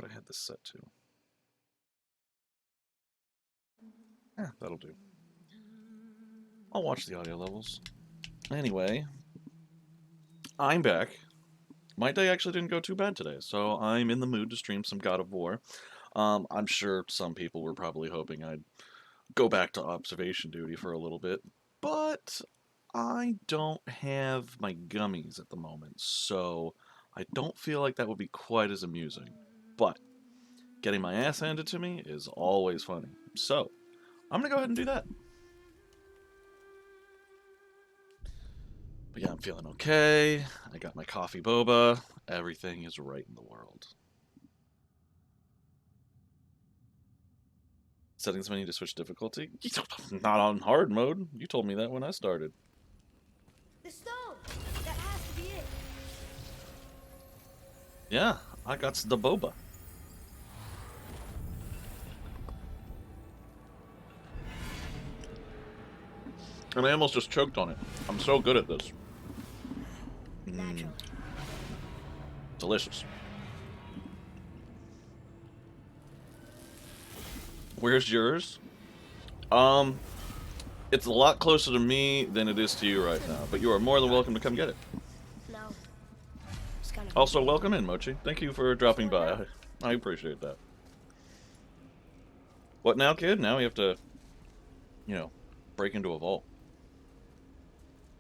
what I had this set to. Yeah, that'll do. I'll watch the audio levels. Anyway, I'm back. My day actually didn't go too bad today, so I'm in the mood to stream some God of War. I'm sure some people were probably hoping I'd go back to observation duty for a little bit, but I don't have my gummies at the moment, so I don't feel like that would be quite as amusing. But getting my ass handed to me is always funny, so I'm gonna go ahead and do that. But yeah, I'm feeling okay. I got my coffee boba. Everything is right in the world. Settings menu to switch difficulty? Not on hard mode. You told me that when I started. The stone! That has to be it. Yeah, I got the boba. And I almost just choked on it. I'm so good at this. Naturally. Delicious. Where's yours? It's a lot closer to me than it is to you right now, but you are more than welcome to come get it. No. It's kind of Also, welcome in, Mochi. Thank you for dropping by. I appreciate that. What now, kid? Now we have to, you know, break into a vault.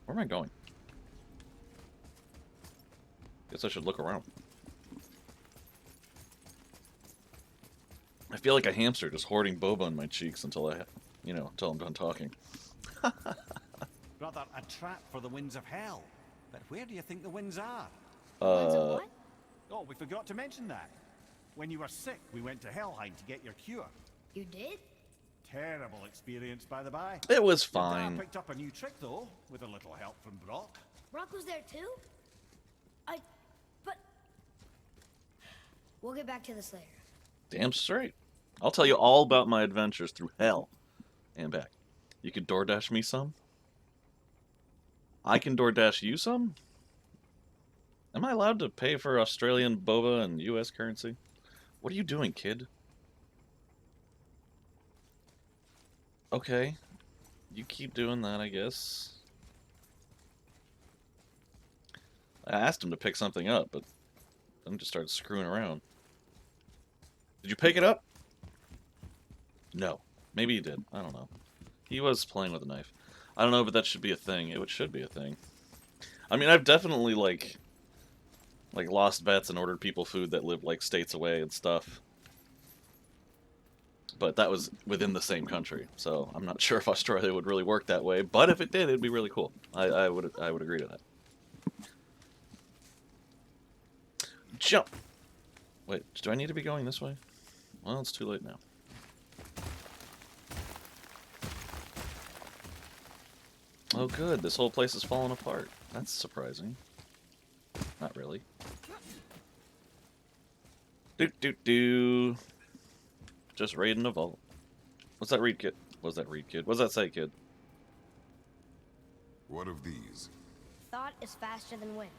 Where am I going? Guess I should look around. I feel like a hamster just hoarding boba on my cheeks until until I'm done talking. Rather a trap for the winds of hell. But where do you think the winds are? Winds of what? Oh, we forgot to mention that. When you were sick, we went to Helheim to get your cure. You did? Terrible experience, by the by. It was Your dad fine. picked up a new trick, though, with a little help from Brock. Brock was there too? But... We'll get back to this later. Damn straight. I'll tell you all about my adventures through hell and back. You could DoorDash me some? I can DoorDash you some? Am I allowed to pay for Australian boba and US currency? What are you doing, kid? Okay. You keep doing that, I guess. I asked him to pick something up, but then just started screwing around. Did you pick it up? No. Maybe he did. I don't know. He was playing with a knife. I don't know if that should be a thing. It should be a thing. I mean, I've definitely, like lost bets and ordered people food that live, like, states away and stuff. But that was within the same country, so I'm not sure if Australia would really work that way. But if it did, it'd be really cool. I would agree to that. Jump! Wait, do I need to be going this way? Well, it's too late now. Oh good, this whole place is falling apart. That's surprising. Not really. Do. Just raiding a vault. What's that read, kid? What's that read, kid? What's that say, kid? What of these? Thought is faster than wind.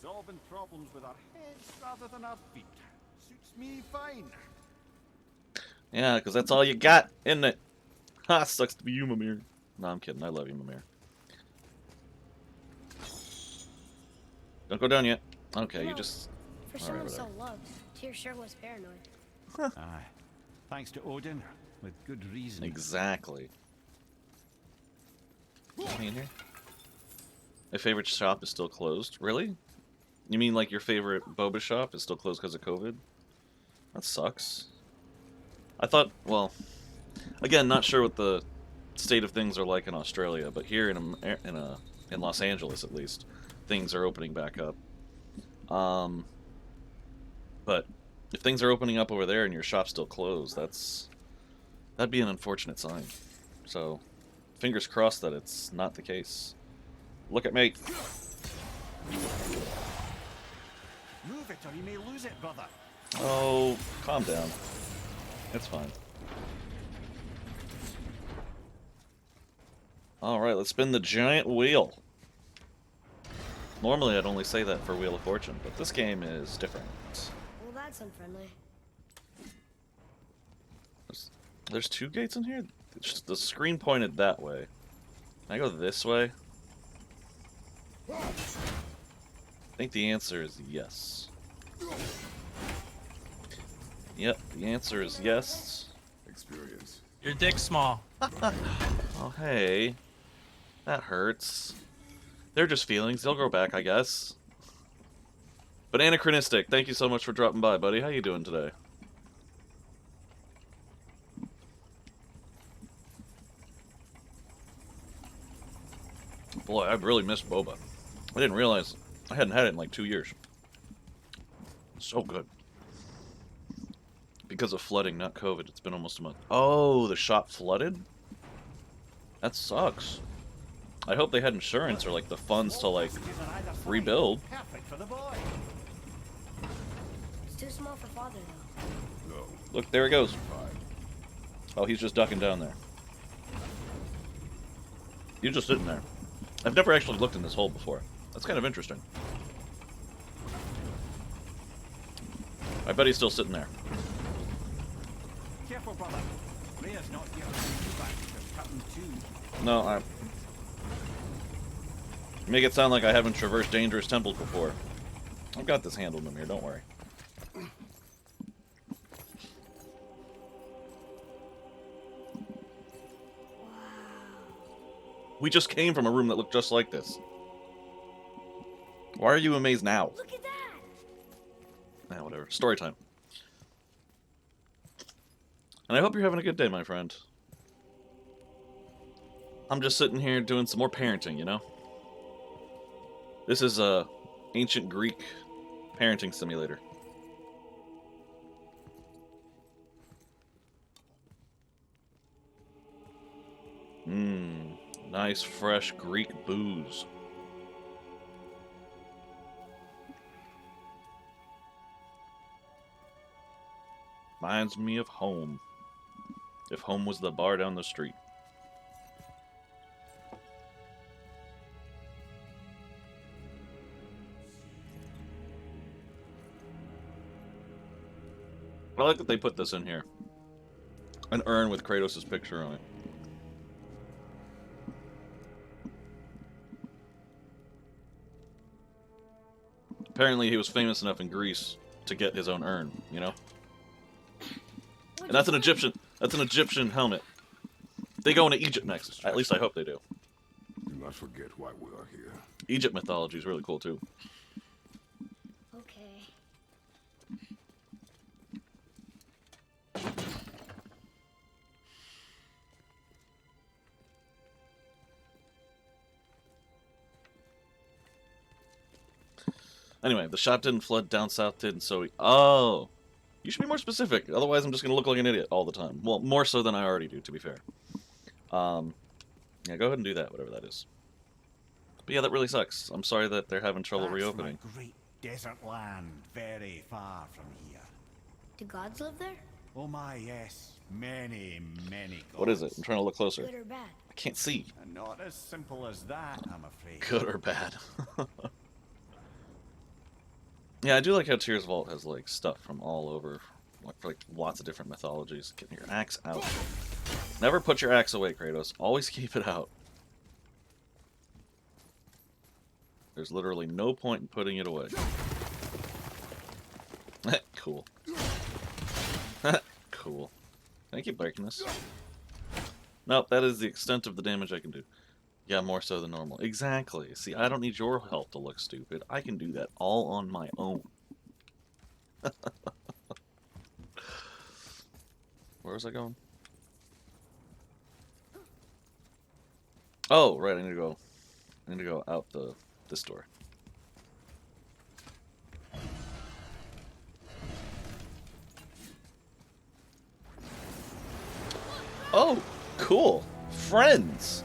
Solving problems with our heads rather than our feet. Suits me fine. Yeah, because that's all you got, isn't it? Ha, sucks to be you, Mimir. No, I'm kidding. I love you, Mimir. Don't go down yet. Okay, you Well, just... For All someone right, so whatever. loved, Tyr sure was paranoid. Aye. Thanks to Odin, with good reason. Exactly. Anything in here? My favorite shop is still closed. Really? You mean like your favorite boba shop is still closed because of COVID? That sucks. I thought, well, again, not sure what the state of things are like in Australia, but here in Los Angeles at least, things are opening back up. But if things are opening up over there and your shop's still closed, that'd be an unfortunate sign. So, fingers crossed that it's not the case. Look at me. Move it or you may lose it, brother. Oh, calm down. It's fine. Alright, let's spin the giant wheel. Normally I'd only say that for Wheel of Fortune, but this game is different. Well, that's unfriendly. There's 2 gates in here? The screen pointed that way. Can I go this way? I think the answer is yes. Yep, the answer is yes. Experience. Your dick's small. Oh, hey. That hurts. They're just feelings. They'll grow back, I guess. But Anachronistic, thank you so much for dropping by, buddy. How you doing today? Boy, I've really missed boba. I didn't realize I hadn't had it in like 2 years. So good. Because of flooding, not COVID. It's been almost a month. Oh, the shop flooded? That sucks. I hope they had insurance or like the funds to like rebuild. Perfect for the boy. It's too small for father, though. No. Look, there he goes. Fine. Oh, he's just ducking down there. He's just sitting there. I've never actually looked in this hole before. That's kind of interesting. I bet he's still sitting there. Careful, brother. Rhea's not here to bring you back. There's Captain 2. No, I... Make it sound like I haven't traversed dangerous temples before. I've got this handled, Mimir, don't worry. We just came from a room that looked just like this. Why are you amazed now? Look at that! Ah, whatever. Story time. And I hope you're having a good day, my friend. I'm just sitting here doing some more parenting, you know? This is a ancient Greek parenting simulator. Mmm, nice fresh Greek booze. Reminds me of home. If home was the bar down the street. I like that they put this in here. An urn with Kratos' picture on it. Apparently he was famous enough in Greece to get his own urn, you know? And that's an Egyptian helmet. They go into Egypt next. At least I hope they do. Do not forget why we are here. Egypt mythology is really cool too. Okay. Anyway, the shop didn't flood, down south did, and so we... Oh! You should be more specific, otherwise I'm just going to look like an idiot all the time. Well, more so than I already do, to be fair. Yeah, go ahead and do that, whatever that is. But yeah, that really sucks. I'm sorry that they're having trouble That's reopening. my great desert land, very far from here. Do gods live there? Oh my, yes. Many, many gods. What is it? I'm trying to look closer. Good or bad? I can't see. And not as simple as that, I'm afraid. Good or bad. Yeah, I do like how Tears Vault has like stuff from all over, like lots of different mythologies. Get your axe out. Never put your axe away, Kratos. Always keep it out. There's literally no point in putting it away. Cool. Cool. Can I keep breaking this? Nope, that is the extent of the damage I can do. Yeah, more so than normal. Exactly. See, I don't need your help to look stupid. I can do that all on my own. Where was I going? Oh, right, I need to go out this door. Oh, cool. Friends.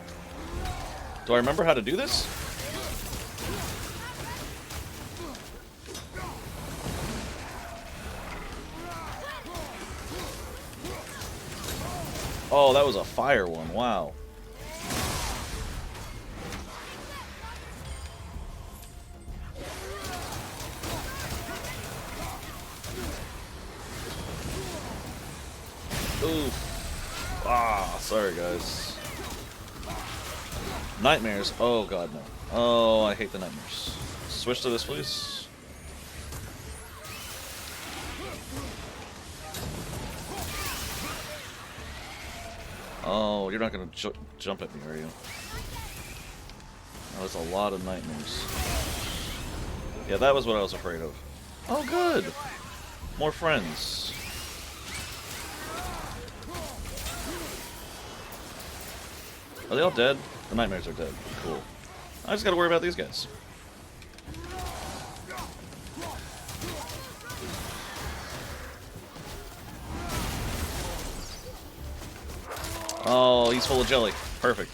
Do I remember how to do this? Oh, that was a fire one. Wow. Oof. Ah, sorry guys. Nightmares. Oh god, no. Oh, I hate the nightmares. Switch to this, please. Oh, you're not gonna jump at me, are you? Oh, that's a lot of nightmares. Yeah, that was what I was afraid of. Oh, good! More friends. Are they all dead? The nightmares are dead. Cool. I just gotta worry about these guys. Oh, he's full of jelly. Perfect.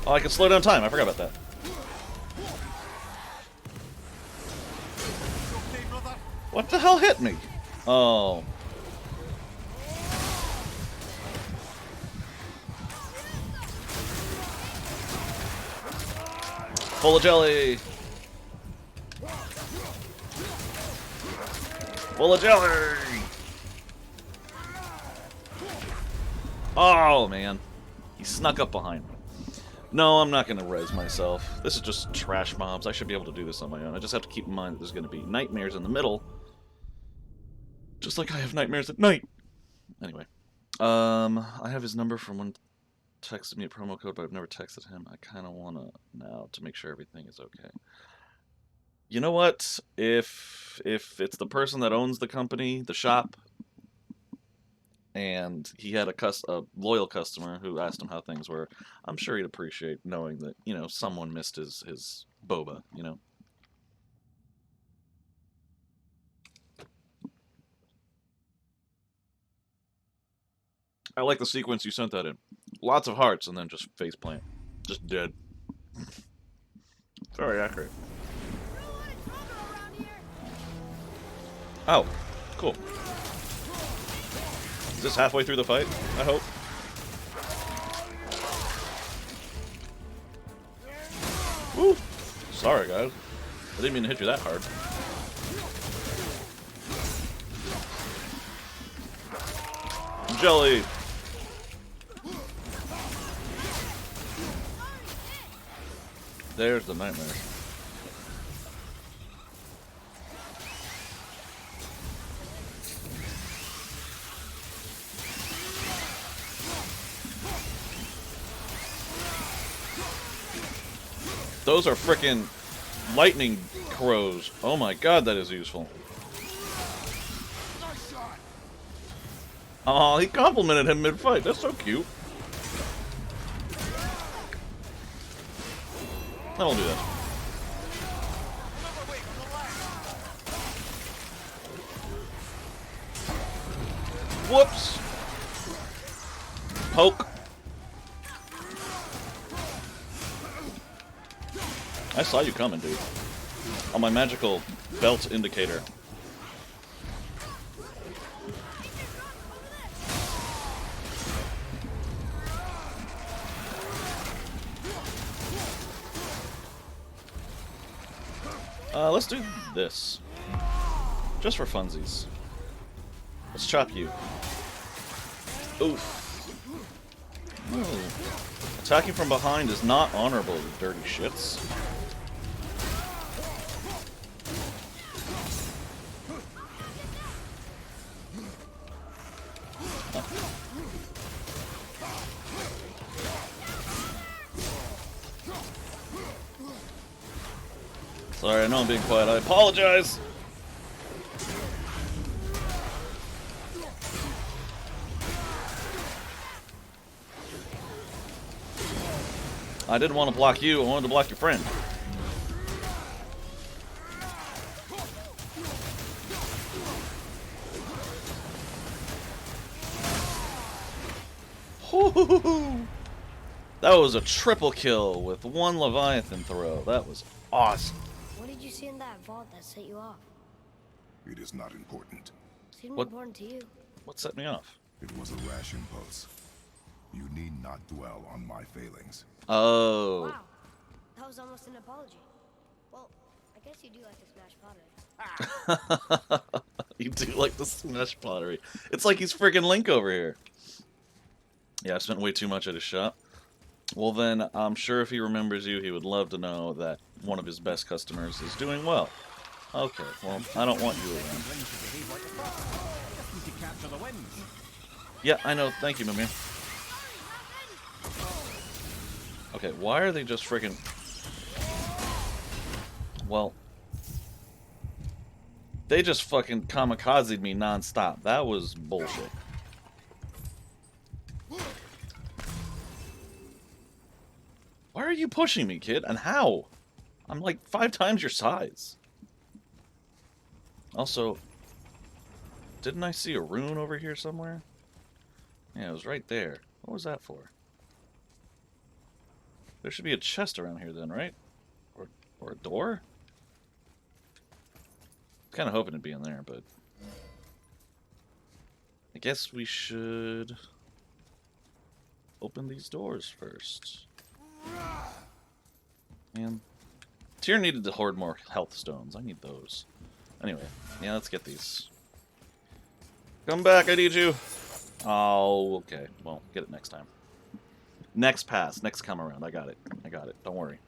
Oh, I can slow down time. I forgot about that. What the hell hit me? Oh. Full of jelly. Full of jelly. Oh, man. He snuck up behind me. No, I'm not going to res myself. This is just trash mobs. I should be able to do this on my own. I just have to keep in mind that there's going to be nightmares in the middle. Just like I have nightmares at night. Anyway. I have his number from when texted me a promo code, but I've never texted him. I kind of want to now to make sure everything is okay. You know what? If it's the person that owns the company, the shop, and he had a loyal customer who asked him how things were, I'm sure he'd appreciate knowing that, you know, someone missed his boba, you know? I like the sequence you sent that in. Lots of hearts and then just faceplant. Just dead. Very accurate. Oh, cool. Is this halfway through the fight? I hope. Woo! Sorry, guys. I didn't mean to hit you that hard. Jelly! There's the nightmare. Those are frickin' lightning crows. Oh my god, that is useful. Oh, he complimented him mid-fight. That's so cute. I won't do that. Whoops! Poke. I saw you coming, dude. On my magical belt indicator. Let's do this. Just for funsies. Let's chop you. Oof. Ooh. Attacking from behind is not honorable, you dirty shits. Sorry, I know I'm being quiet. I apologize! I didn't want to block you, I wanted to block your friend. That was a triple kill with one Leviathan throw. That was awesome. What did you see in that vault that set you off? It is not important. Seemed What? important to you. What set me off? It was a rash impulse. You need not dwell on my failings. Oh. Wow, that was almost an apology. Well, I guess you do like to smash pottery. You do like the smash pottery. It's like he's freaking Link over here. Yeah, I spent way too much at his shop. Well then, I'm sure if he remembers you, he would love to know that one of his best customers is doing well. Okay, well, I don't want you around. Just need to capture the wind. Yeah, I know. Thank you, Mimir. Okay, why are they just freaking... Well... They just fucking kamikazed me non-stop. That was bullshit. Why are you pushing me, kid? And how? I'm like 5 times your size. Also, didn't I see a rune over here somewhere? Yeah, it was right there. What was that for? There should be a chest around here then, right? Or a door? Kind of hoping it'd be in there, but I guess we should open these doors first. Man, Tyr needed to hoard more health stones. I need those. Anyway, yeah, let's get these. Come back, I need you. Oh, okay. Well, get it next time. Next pass, next come around. I got it. I got it. Don't worry.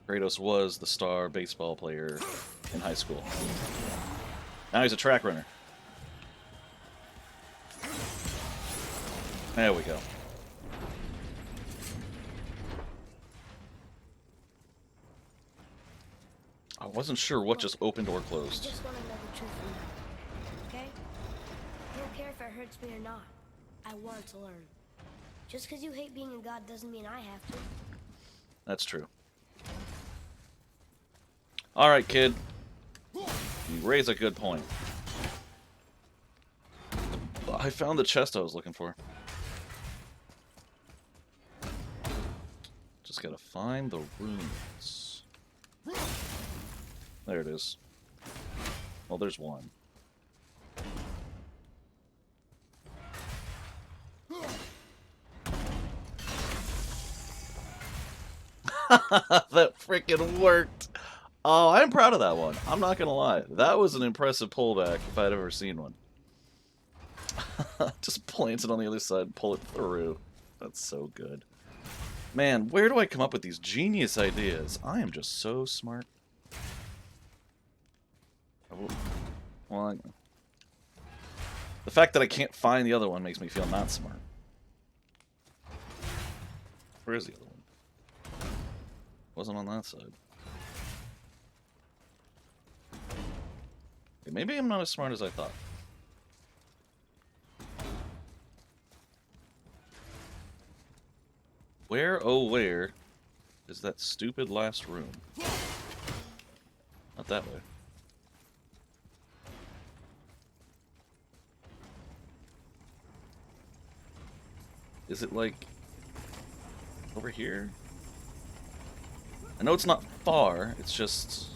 Kratos was the star baseball player in high school. Now he's a track runner. There we go. I wasn't sure what just opened or I closed. just want to know the truth from now. Okay? I don't care if it hurts me or not. I want to learn. Just because you hate being a god doesn't mean I have to. That's true. Alright, kid. You raise a good point. I found the chest I was looking for. Just gotta find the runes. There it is. Well, there's one. That freaking worked! Oh, I'm proud of that one. I'm not gonna lie. That was an impressive pullback if I'd ever seen one. Just plant it on the other side, pull it through. That's so good. Man, where do I come up with these genius ideas? I am just so smart. Well, the fact that I can't find the other one makes me feel not smart. Where is the other one? Wasn't on that side. Okay, maybe I'm not as smart as I thought. Where, oh where, is that stupid last room? Not that way. Is it like over here? I know it's not far, it's just...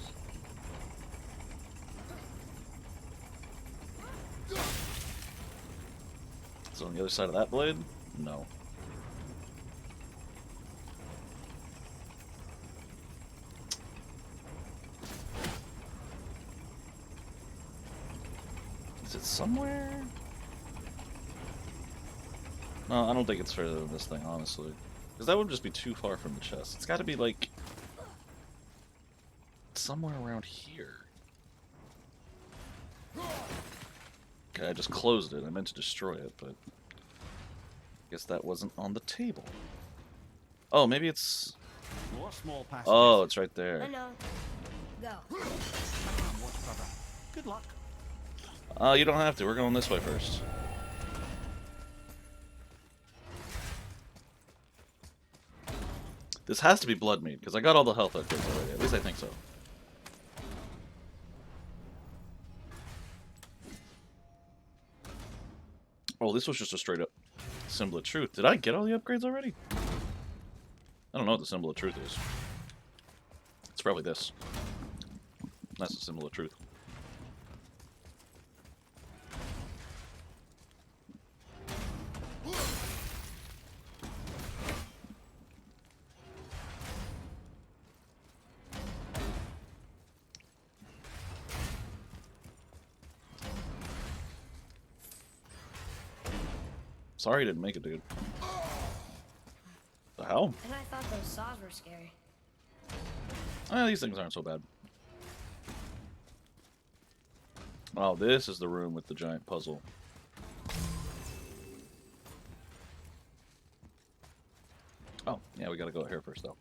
Is it on the other side of that blade? No. Is it somewhere? No, I don't think it's further than this thing, honestly. Because that would just be too far from the chest. It's got to be, like, somewhere around here. Okay, I just closed it. I meant to destroy it, but I guess that wasn't on the table. Oh, maybe it's... More small passages. Oh, it's right I there. know. Go. Watch, brother. Good luck. You don't have to. We're going this way first. This has to be blood mead, because I got all the health upgrades already. At least I think so. Oh, this was just a straight up symbol of truth. Did I get all the upgrades already? I don't know what the symbol of truth is. It's probably this. That's the symbol of truth. Sorry you didn't make it, dude. The hell? And I thought those saws were scary. These things aren't so bad. Oh, this is the room with the giant puzzle. Oh, yeah, we gotta go here first, though.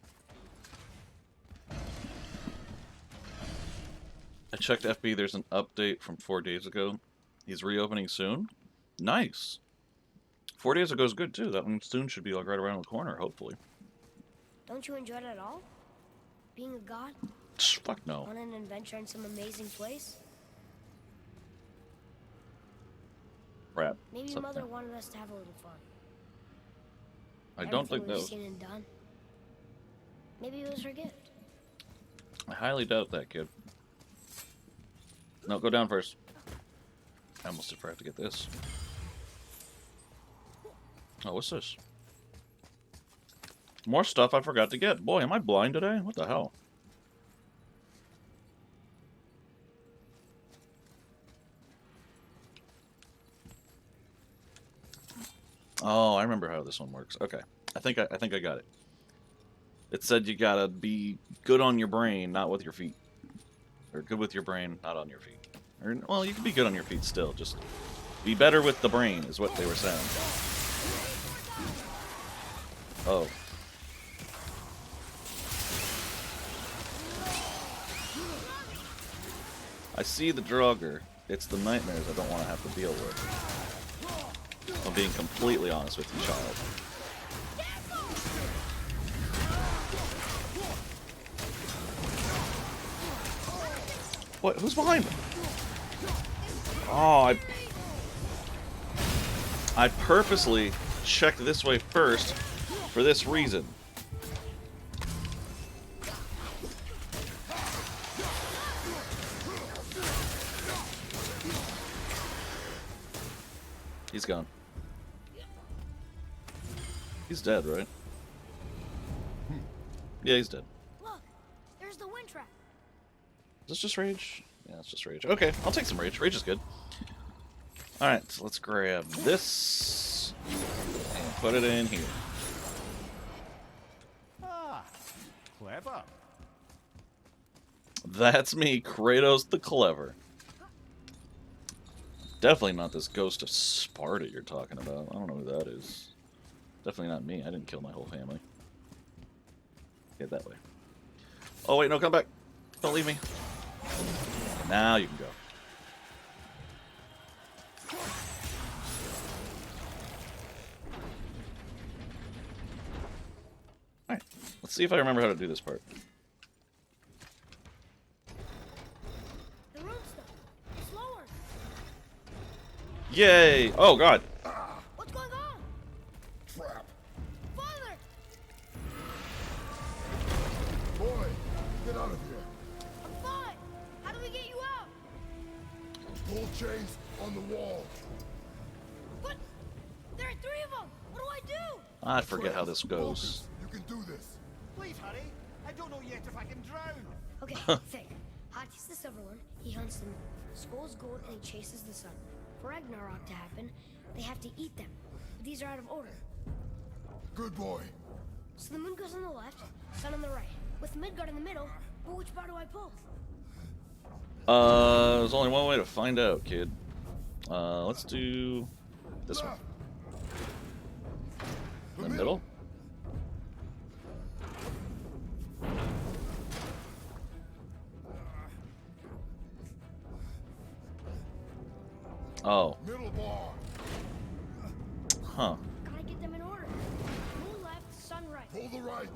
I checked FB, there's an update from 4 days ago. He's reopening soon. Nice. 4 days ago is good, too. That one soon should be like right around the corner, hopefully. Don't you enjoy it at all? Being a god? Fuck no. On an adventure in some amazing place? Crap. Maybe Something. Mother wanted us to have a little fun. I don't think Everything that we've was... seen and done. Maybe it was her gift. I highly doubt that, kid. No, go down first. I almost did forget to get this. Oh, what's this? More stuff I forgot to get. Boy, am I blind today? What the hell? Oh, I remember how this one works. Okay. I think I got it. It said you gotta be good on your brain, not with your feet. Or good with your brain, not on your feet. Or, well, you can be good on your feet still. Just be better with the brain, is what they were saying. Oh. I see the Draugr. It's the nightmares I don't want to have to deal with. I'm being completely honest with you, child. What? Who's behind me? Oh, I purposely checked this way first for this reason. He's gone. He's dead, right? Yeah, he's dead. Look, there's the wind trap. Is this just rage? Yeah, it's just rage. Okay, I'll take some rage. Rage is good. Alright, so let's grab this and put it in here. Ah, clever. That's me, Kratos the Clever. Definitely not this ghost of Sparta you're talking about. I don't know who that is. Definitely not me. I didn't kill my whole family. Get that way. Oh, wait, no, come back. Don't leave me. Now you can go. Alright, let's see if I remember how to do this part. The room stuff. Slower. Yay! Oh, God. What's going on? Trap. Father! Boy, get out of here. I'm fine. How do we get you out? Pull chains on the wall. But there are 3 of them. What do I do? I forget how this goes. Focus. You can do this. Please hurry. I don't know yet if I can drown. Okay, think. Hati's the silver one. He hunts them. Skull's gold and he chases the sun. For Ragnarok to happen, they have to eat them. But these are out of order. Good boy. So the moon goes on the left, sun on the right. With Midgard in the middle, but which bar do I pull? There's only one way to find out, kid. Let's do this one. The The middle? Oh, Middle bar. huh. Gotta get them in order. Moon left, sun right. Pull the right.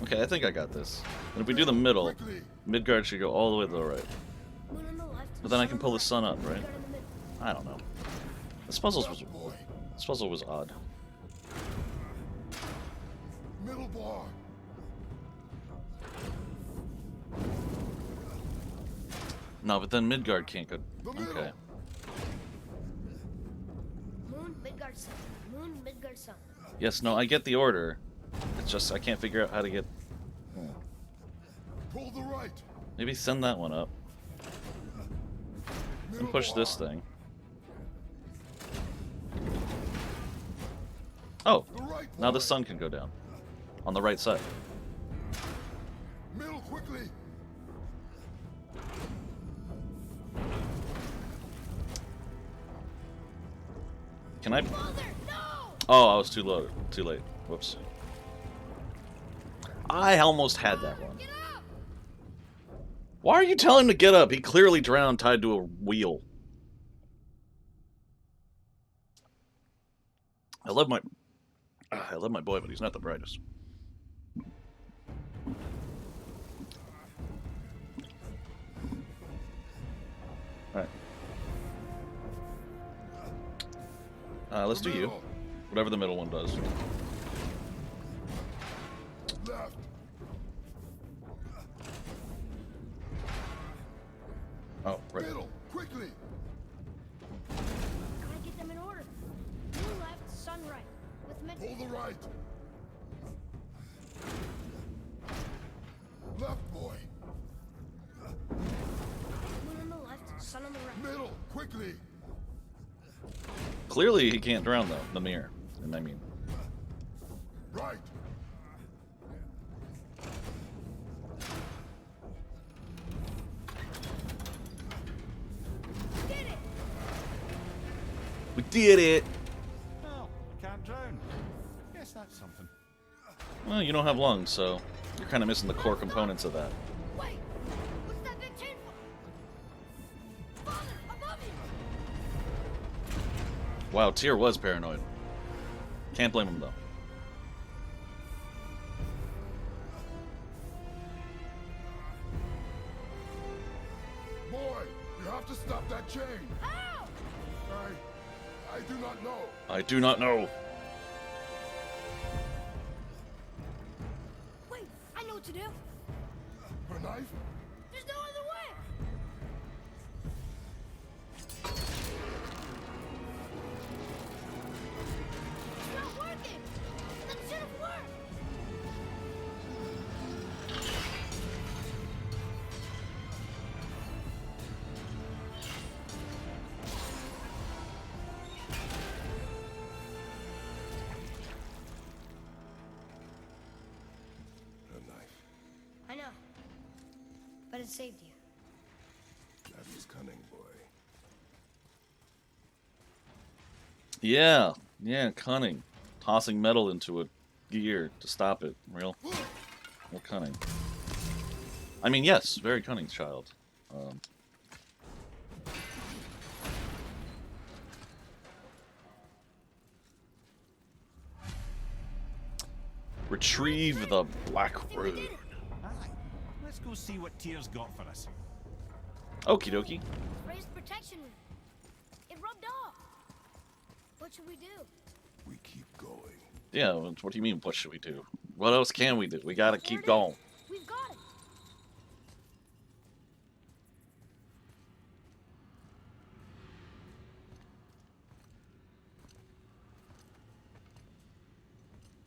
Okay, I think I got this. And if we do the middle, Quickly. Midgard should go all the way to the right. Moon on the left. But then I sun can on pull the right. sun up, right? Midgard in the middle. I don't know. This Boy. puzzle was odd. Middle bar. No, but then Midgard can't go. The middle. Okay. Moon, Midgard, sun. Moon, Midgard, sun. Yes, no, I get the order. It's just I can't figure out how to get. Pull the right. Maybe send that one up Middle and push bar. this thing. Oh, The right now the boy. sun can go down. On the right side. Middle, quickly. Can I... Father, no! Oh, I was too low. Too late. Whoops. I almost had that one. Get up! Why are you telling him to get up? He clearly drowned tied to a wheel. I love my boy, but he's not the brightest. Alright. Let's do you. Middle. Whatever the middle one does. Left. Oh, right. Middle, quickly. Gotta get them in order. Moon left, sun right. With mid. Pull the right. Left, boy. Moon on the left, sun on the right. Middle, quickly. Clearly he can't drown, though, the mirror. And I mean... Right. Did it! We did it! Well, I can't drown. Guess that's something. Well, you don't have lungs, so you're kind of missing the core components of that. Wait! What's that big chain for? Father, above you! Wow, Tyr was paranoid. Can't blame him, though. Boy, you have to stop that chain. How? I do not know. I do not know. Wait, I know what to do. Her knife? There's no other way! It's not working! That should have worked! Her knife. I know. But it saved you. That was cunning, boy. Yeah, cunning. Tossing metal into a gear to stop it. Real cunning. I mean, yes, very cunning child. Retrieve the Black Road. Aye. Let's go see what Tyr's got for us. Okie dokie. Raised protection ring. It rubbed off. What should we do? We keep going. Yeah, what do you mean, what should we do? What else can we do? We gotta Here keep it is. going. We've got it.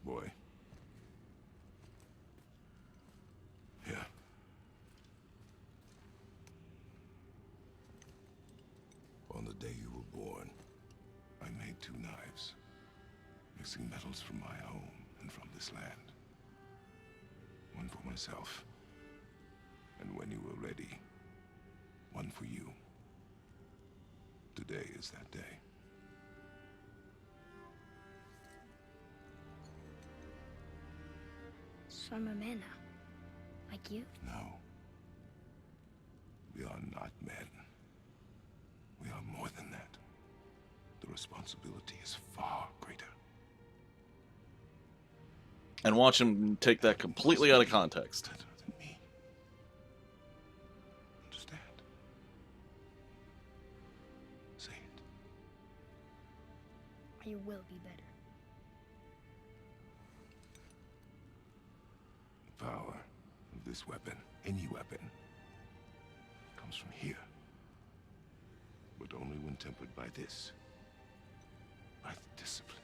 Boy. Here. On the day you were born, I made 2 knives, mixing metals from my home and from this land. One for myself, and when you were ready, one for you. Today is that day. So I'm a man now. Like you? No. We are not men. We are more than that. The responsibility is far greater. And watch him take that completely out of context. Better than me. Understand? Say it. You will be better. The power of this weapon, any weapon, comes from here. But only when tempered by this. By the discipline,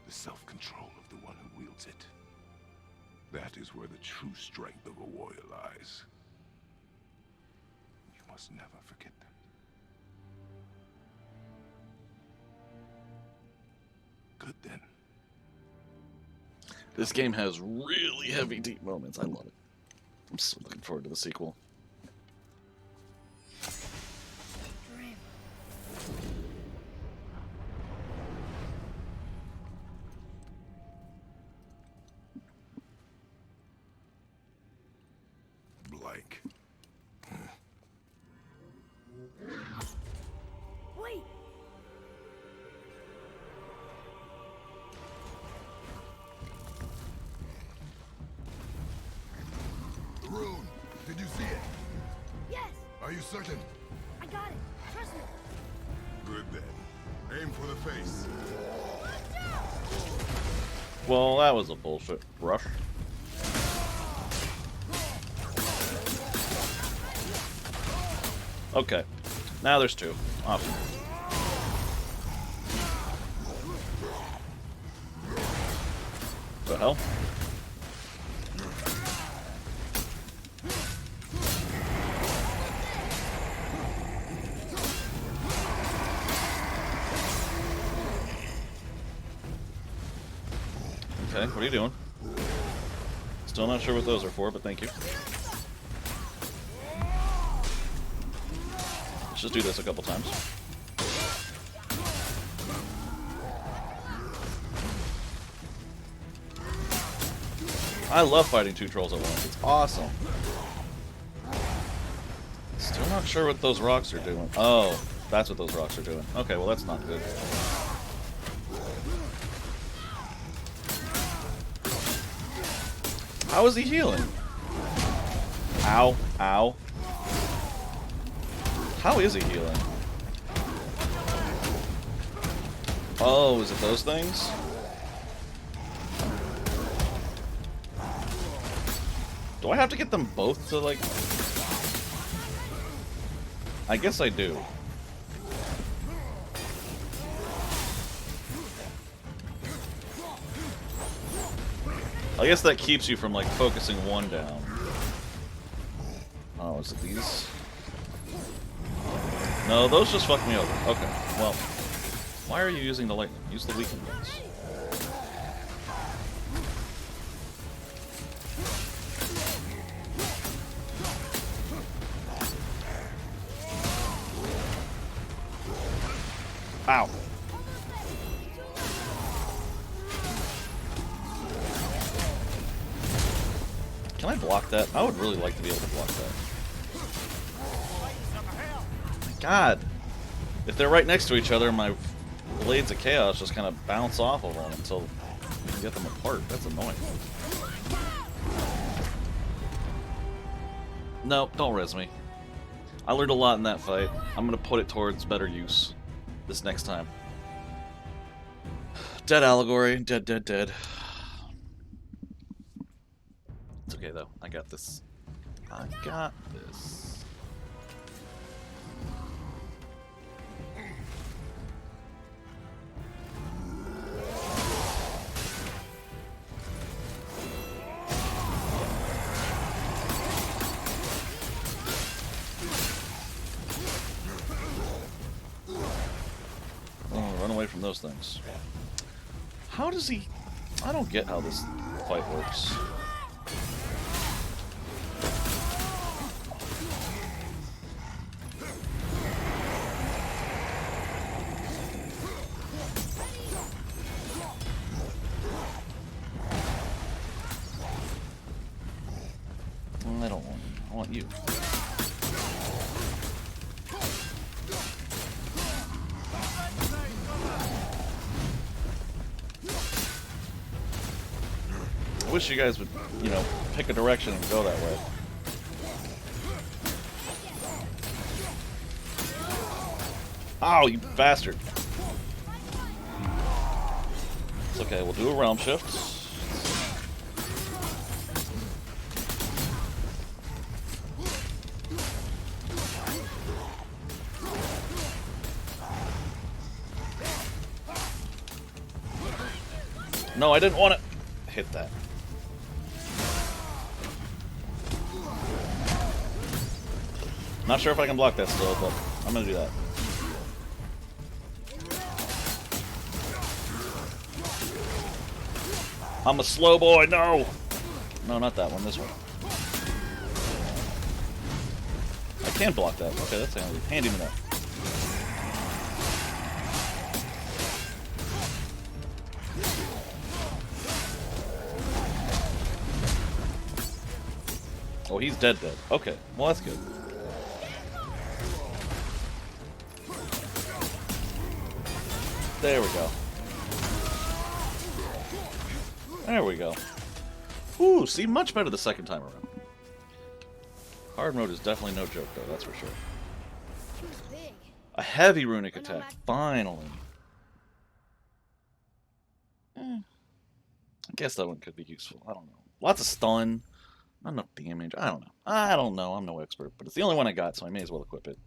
the self-control of the one who wields it. That is where the true strength of a warrior lies. You must never forget that. Good then. This game has really heavy, deep moments. I love it. I'm so looking forward to the sequel. Dream. Blank. Wait! The rune. Did you see it? Yes! Are you certain? I got it! Trust me! Good then. Aim for the face. Well, that was a bullshit rush. Okay. Now there's two. Awesome. The hell? Okay, what are you doing? Still not sure what those are for, but thank you. Let's just do this a couple times. I love fighting two trolls at once. It's awesome. Still not sure what those rocks are doing. Oh, that's what those rocks are doing. Okay, well that's not good. How is he healing? Ow, ow. How is he healing? Oh, is it those things? Do I have to get them both to, like... I guess I do. I guess that keeps you from, like, focusing one down. Oh, is it these? No, those just fucked me over. Okay, well. Why are you using the lightning? Use the weakened ones. Ow. Can I block that? I would really like to be able to block that. My God. If they're right next to each other, my Blades of Chaos just kind of bounce off of them until you can get them apart. That's annoying. Nope, don't res me. I learned a lot in that fight. I'm gonna put it towards better use this next time. Dead Allegory. Dead, dead, dead. It's okay, though. I got this. I got this. Oh, run away from those things. How does he... I don't get how this fight works. I don't want you. I want you. I wish you guys would, you know, pick a direction and go that way. Oh, you bastard. It's okay, we'll do a realm shift. No, I didn't want to hit that. Not sure if I can block that still, but I'm gonna do that. I'm a slow boy. No. No, not that one. This one. I can block that. Okay, that's handy enough. Oh, he's dead. Okay, well that's good. There we go. There we go. Ooh, see, much better the second time around. Hard mode is definitely no joke, though, that's for sure. He was big. A heavy runic attack, finally. I guess that one could be useful, I don't know. Lots of stun, not enough damage, I don't know, I'm no expert, but it's the only one I got, so I may as well equip it.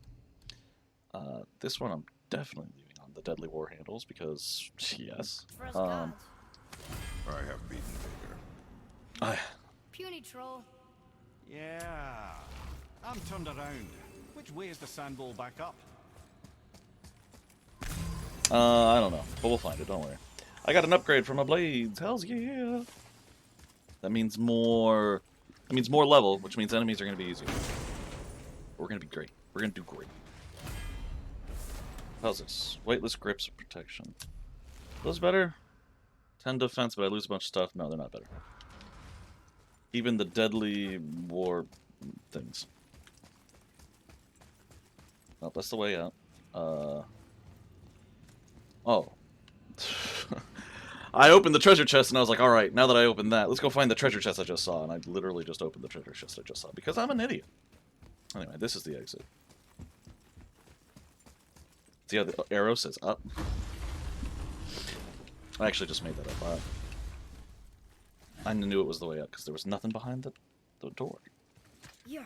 This one I'm definitely leaving on the Deadly War Handles, because, yes. For us gods. I have beaten Vader. Puny troll. Yeah. I'm turned around. Which way is the sandball back up? I don't know, but we'll find it, don't worry. I got an upgrade for my blades, hells yeah! That means more level, which means enemies are going to be easier. We're going to be great. We're going to do great. How's this? Weightless grips of protection. Those better? 10 defense, but I lose a bunch of stuff. No, they're not better. Even the deadly war things. Oh, that's the way out. Oh. I opened the treasure chest and I was like, alright, now that I opened that, let's go find the treasure chest I just saw. And I literally just opened the treasure chest I just saw because I'm an idiot. Anyway, this is the exit. See how the arrow says up? I actually just made that up. I knew it was the way up because there was nothing behind the door. You're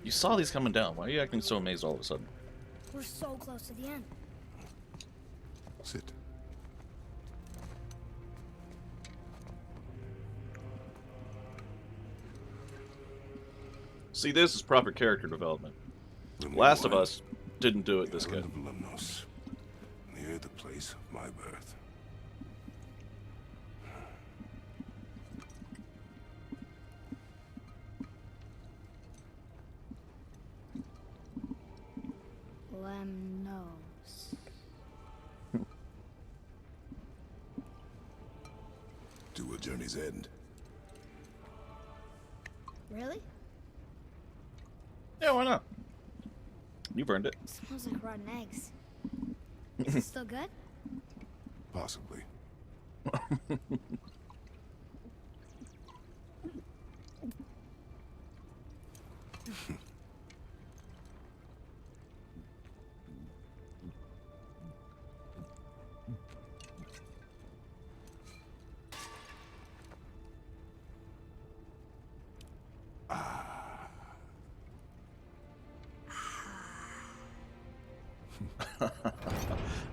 You saw these coming down. Why are you acting so amazed all of a sudden? We're so close to the end. Sit. See, this is proper character development. When we Last of won, Us didn't do it the this good. island of Lemnos, near the place of my birth. Lemnos. To a journey's end. Really? Yeah, why not? You've earned it. Smells like rotten eggs. Is it still good? Possibly.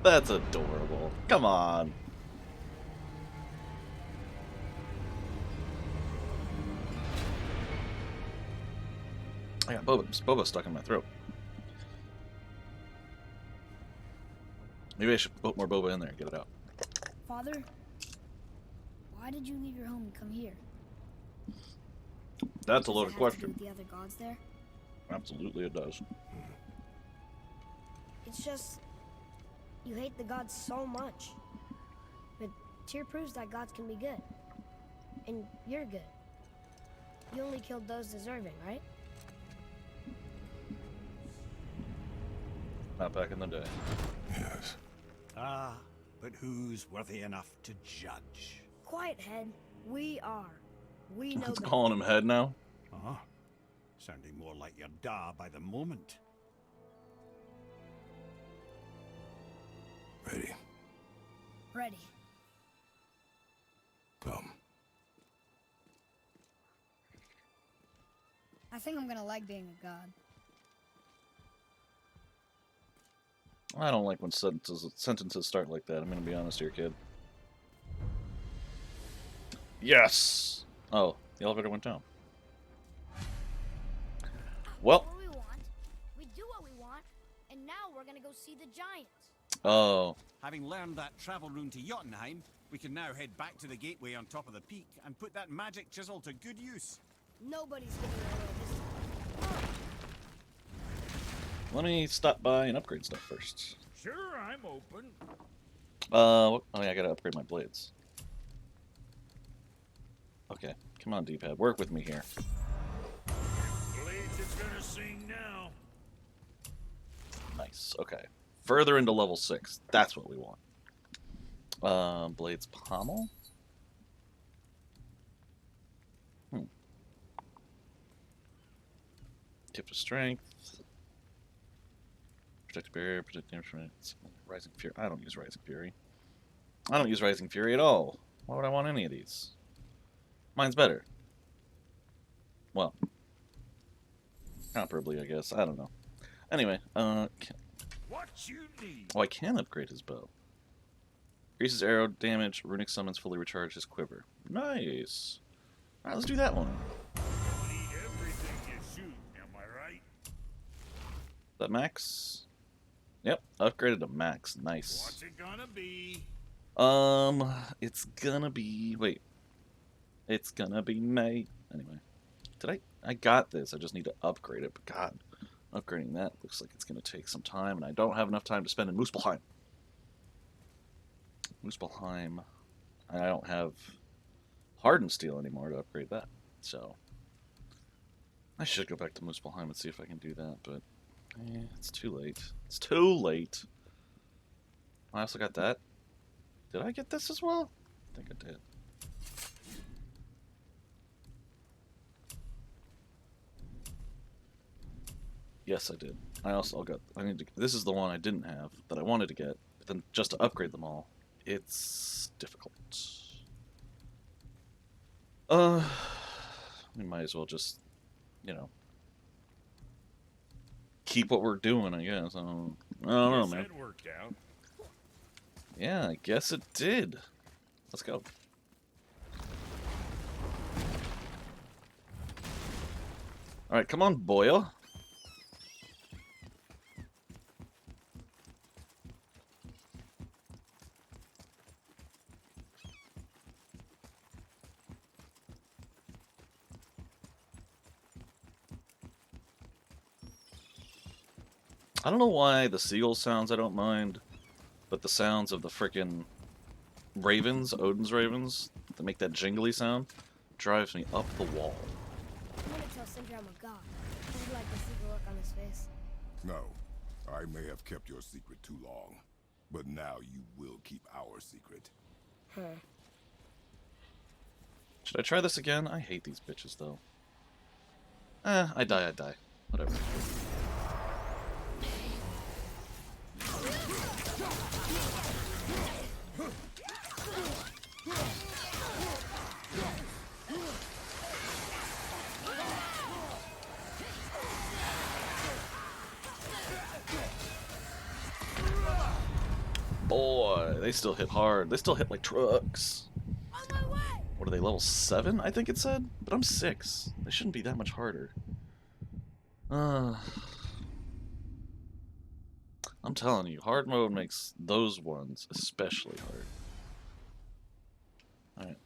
That's adorable. Come on. I got Boba stuck in my throat. Maybe I should put more Boba in there and get it out. Father, why did you leave your home and come here? That's a Does it loaded have to do question. with the other gods there? Absolutely it does. It's just you hate the gods so much. But Tyr proves that gods can be good. And you're good. You only killed those deserving, right? Not back in the day. Yes. Ah, but who's worthy enough to judge? Quiet, head. We are. We know It's better. calling him head now. Uh-huh. Sounding more like your da by the moment. Ready. Ready. Come. I think I'm gonna like being a god. I don't like when sentences start like that. I'm gonna be honest here, kid. Yes! Oh, the elevator went down. Well, What we want, we do what we want, and now we're gonna go see the giants. oh, Having learned that travel rune to Jotunheim, we can now head back to the gateway on top of the peak and put that magic chisel to good use. Nobody's getting away this time. let me stop by and upgrade stuff first. Sure, I'm open. Oh yeah, I gotta upgrade my blades. Okay, come on, D-pad, work with me here. Blades is gonna sing now. Nice, okay. Further into level 6, that's what we want. Blades pommel? Gift of strength. Protect barrier, protect damage from it. Rising Fury. I don't use Rising Fury. I don't use Rising Fury at all. Why would I want any of these? Mine's better. Well, comparably, I guess. I don't know. Anyway, What you need? oh, I can upgrade his bow. Increases arrow damage. Runic summons fully recharge his quiver. Nice. All right, let's do that one. Don't eat everything you shoot, am I right? That max? Yep, upgraded to max. Nice. What's it gonna be? It's gonna be. Wait. It's gonna be May. Anyway, I got this. I just need to upgrade it. But God, upgrading that looks like it's gonna take some time, and I don't have enough time to spend in Muspelheim. Muspelheim. I don't have Hardened Steel anymore to upgrade that. So I should go back to Muspelheim and see if I can do that, but it's too late. It's too late. I also got that. Did I get this as well? I think I did. Yes, I did. I also got. I need to. This is the one I didn't have that I wanted to get. But then just to upgrade them all, it's difficult. We might as well just, you know, keep what we're doing. I guess. I don't know, Guess man. that worked out. Yeah, I guess it did. Let's go. Alright, come on, Boyle. I don't know why the seagull sounds I don't mind, but the sounds of the frickin' ravens, Odin's ravens, that make that jingly sound, drives me up the wall. I'm gonna tell Sindri I'm a god. I would like to see the look on his face. No, I may have kept your secret too long, but now you will keep our secret. Huh. Should I try this again? I hate these bitches, though. I die. Whatever. Boy, they still hit hard. They still hit like trucks. On my way! What are they, level 7, I think it said? But I'm 6. They shouldn't be that much harder. I'm telling you, hard mode makes those ones especially hard. Alright.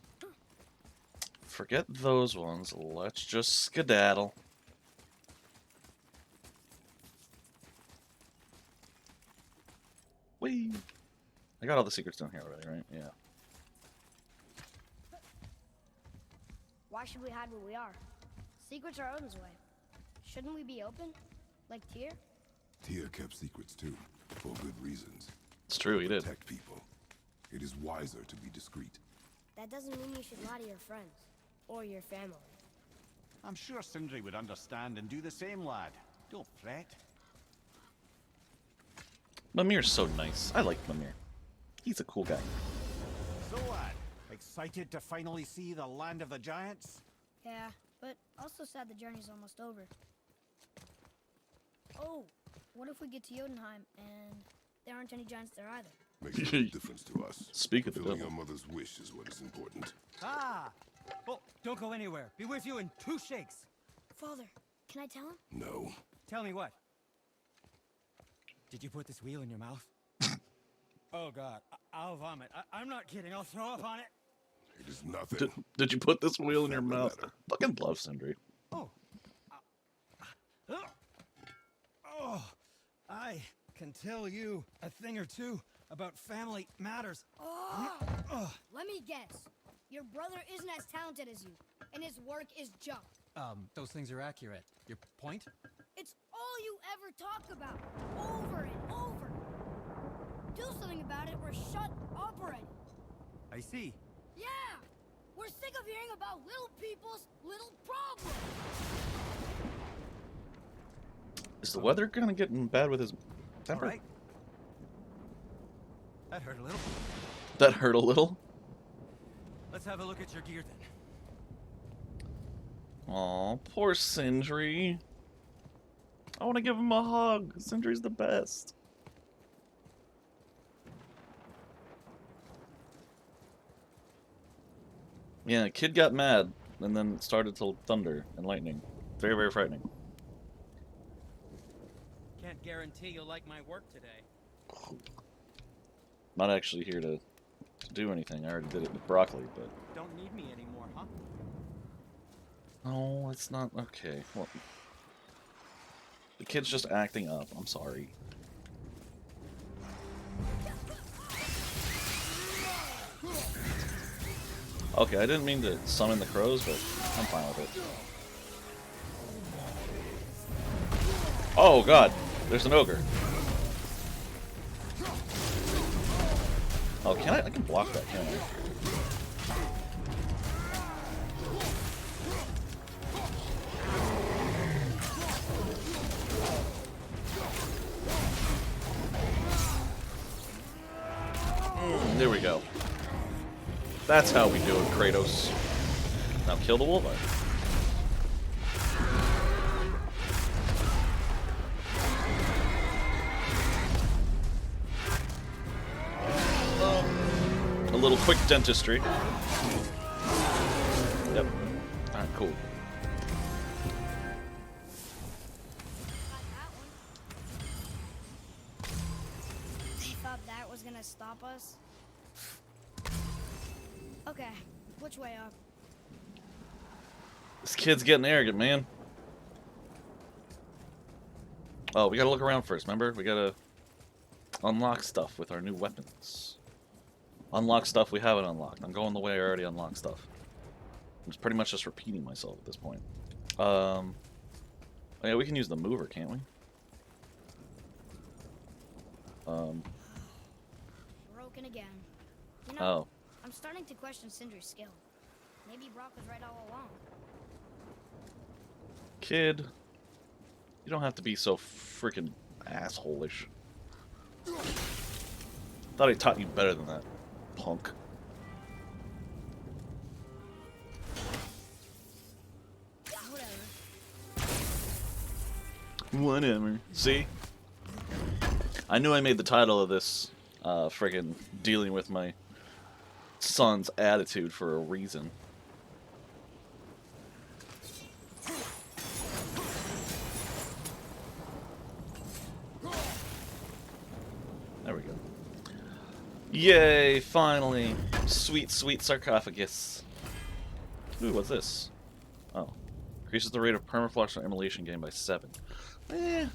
Forget those ones. Let's just skedaddle. Whee! I got all the secrets down here already, right? Yeah. Why should we hide where we are? Secrets are Odin's way. Shouldn't we be open? Like Tyr? Tyr kept secrets too, for good reasons. It's true, he did. Protect people. It is wiser to be discreet. That doesn't mean you should lie to your friends. Or your family. I'm sure Sindri would understand and do the same, lad. Don't fret. Mimir's so nice. I like Mimir. He's a cool guy. So, lad, excited to finally see the land of the giants? Yeah, but also sad the journey's almost over. Oh, what if we get to Jotunheim and there aren't any giants there either? Makes no difference to us. Speak of the Fulfilling devil. your mother's wish is what is important. Ah! Oh, don't go anywhere. Be with you in 2 shakes. Father, can I tell him? No. Tell me what? Did you put this wheel in your mouth? Oh God, I'll vomit. I'm not kidding. I'll throw up on it. It is nothing. Did you put this wheel in your Family mouth? matter. Fucking love Sindri. Oh. Oh. I can tell you a thing or two about family matters. Oh, let me guess. Your brother isn't as talented as you, and his work is junk. Those things are accurate. Your point? It's all you ever talk about, over and over. Do something about it or shut up already. I see. Yeah! We're sick of hearing about little people's little problems. Is the weather gonna get in bad with his All temper? right. That hurt a little. That hurt a little. Let's have a look at your gear then. Aw, poor Sindri. I want to give him a hug. Sindri's the best. Yeah, kid got mad and then started to thunder and lightning. Very, very frightening. Can't guarantee you'll like my work today. Not actually here to do anything. I already did it with broccoli, but... Don't need me anymore, huh? No, it's not... Okay, well... The kid's just acting up. I'm sorry. Okay, I didn't mean to summon the crows, but I'm fine with it. Oh god, there's an ogre. Oh, can I? I can block that, can't I? There we go. That's how we do it, Kratos. Now kill the wolf. A little quick dentistry. Yep. Alright, cool. They thought that was gonna stop us. Okay, which way up? This kid's getting arrogant, man. Oh, we gotta look around first, remember? We gotta unlock stuff with our new weapons. Unlock stuff we haven't unlocked. I'm going the way I already unlocked stuff. I'm just pretty much just repeating myself at this point. Oh yeah, we can use the mover, can't we? Broken again. You know, Oh. I'm starting to question Sindri's skill. Maybe Brock was right all along. Kid. You don't have to be so freaking asshole-ish. Thought I taught you better than that, punk. Whatever. See? I knew I made the title of this friggin' dealing with my son's attitude for a reason. There we go. Yay, finally! Sweet, sweet sarcophagus. Ooh, what's this? Oh. Increases the rate of permaflox or immolation gain by 7. Eh.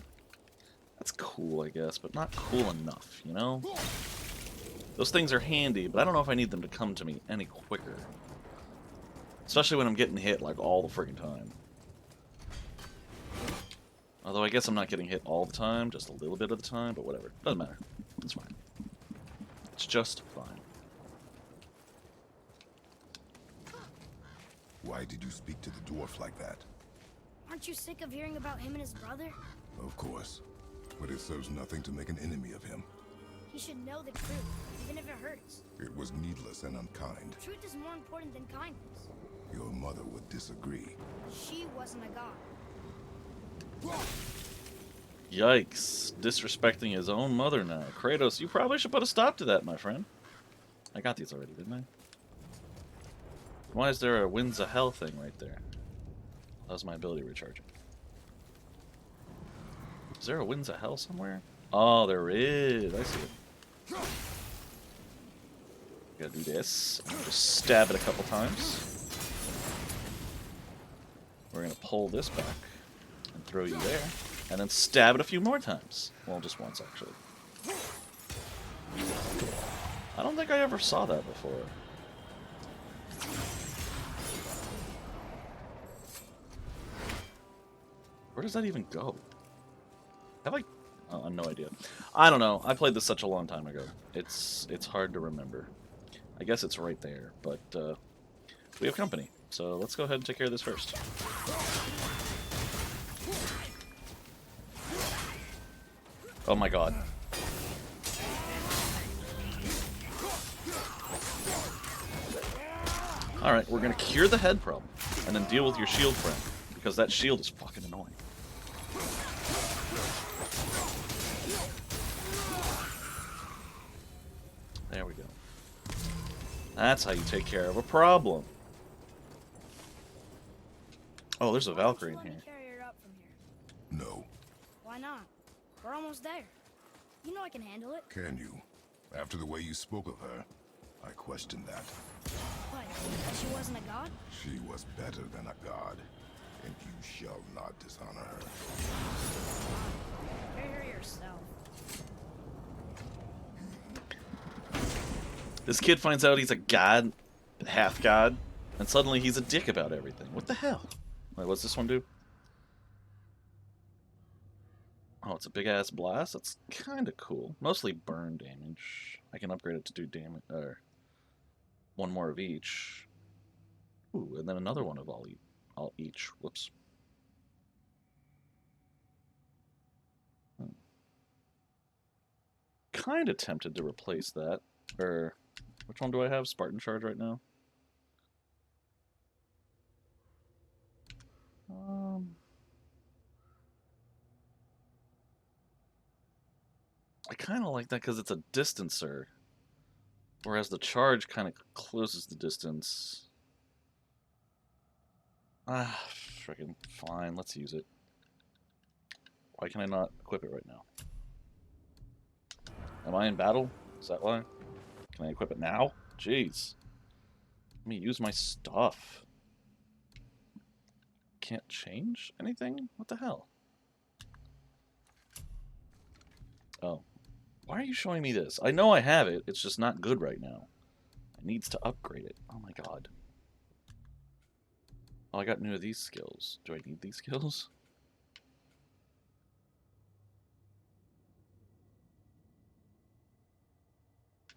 That's cool, I guess, but not cool enough, you know? Those things are handy, but I don't know if I need them to come to me any quicker. Especially when I'm getting hit, like, all the friggin' time. Although I guess I'm not getting hit all the time, just a little bit of the time, but whatever. Doesn't matter. It's fine. It's just fine. Why did you speak to the dwarf like that? Aren't you sick of hearing about him and his brother? Of course. But it serves nothing to make an enemy of him. He should know the truth, even if it hurts. It was needless and unkind. Truth is more important than kindness. Your mother would disagree. She wasn't a god. Yikes. Disrespecting his own mother now. Kratos, you probably should put a stop to that, my friend. I got these already, didn't I? Why is there a Winds of Hell thing right there? How's my ability recharging? Is there a Winds of Hell somewhere? Oh, there is. I see it. Gotta do this. Just stab it a couple times. We're gonna pull this back and throw you there. And then stab it a few more times. Well, just once, actually. I don't think I ever saw that before. Where does that even go? Have I... Oh, no idea. I don't know. I played this such a long time ago. It's hard to remember. I guess it's right there, but we have company. So let's go ahead and take care of this first. Oh my god. Alright, we're gonna cure the head problem, and then deal with your shield friend, because that shield is fucking annoying. There we go. That's how you take care of a problem. Oh, there's a Valkyrie in Let me here. carry her up from here. No. Why not? We're almost there. You know I can handle it. Can you? After the way you spoke of her, I question that. What? That she wasn't a god? She was better than a god, and you shall not dishonor her. Carry her yourself. This kid finds out he's a god, half god, and suddenly he's a dick about everything. What the hell? Wait, what's this one do? Oh, it's a big-ass blast? That's kind of cool. Mostly burn damage. I can upgrade it to do damage, or one more of each. Ooh, and then another one of all each. Whoops. Kind of tempted to replace that. Or, which one do I have? Spartan Charge right now? I kind of like that because it's a distancer. Whereas the charge kind of closes the distance. Ah, freaking fine. Let's use it. Why can I not equip it right now? Am I in battle? Is that why? Can I equip it now? Jeez. Let me use my stuff. Can't change anything? What the hell? Oh. Why are you showing me this? I know I have it, it's just not good right now. It needs to upgrade it. Oh my god. Oh, I got new of these skills. Do I need these skills?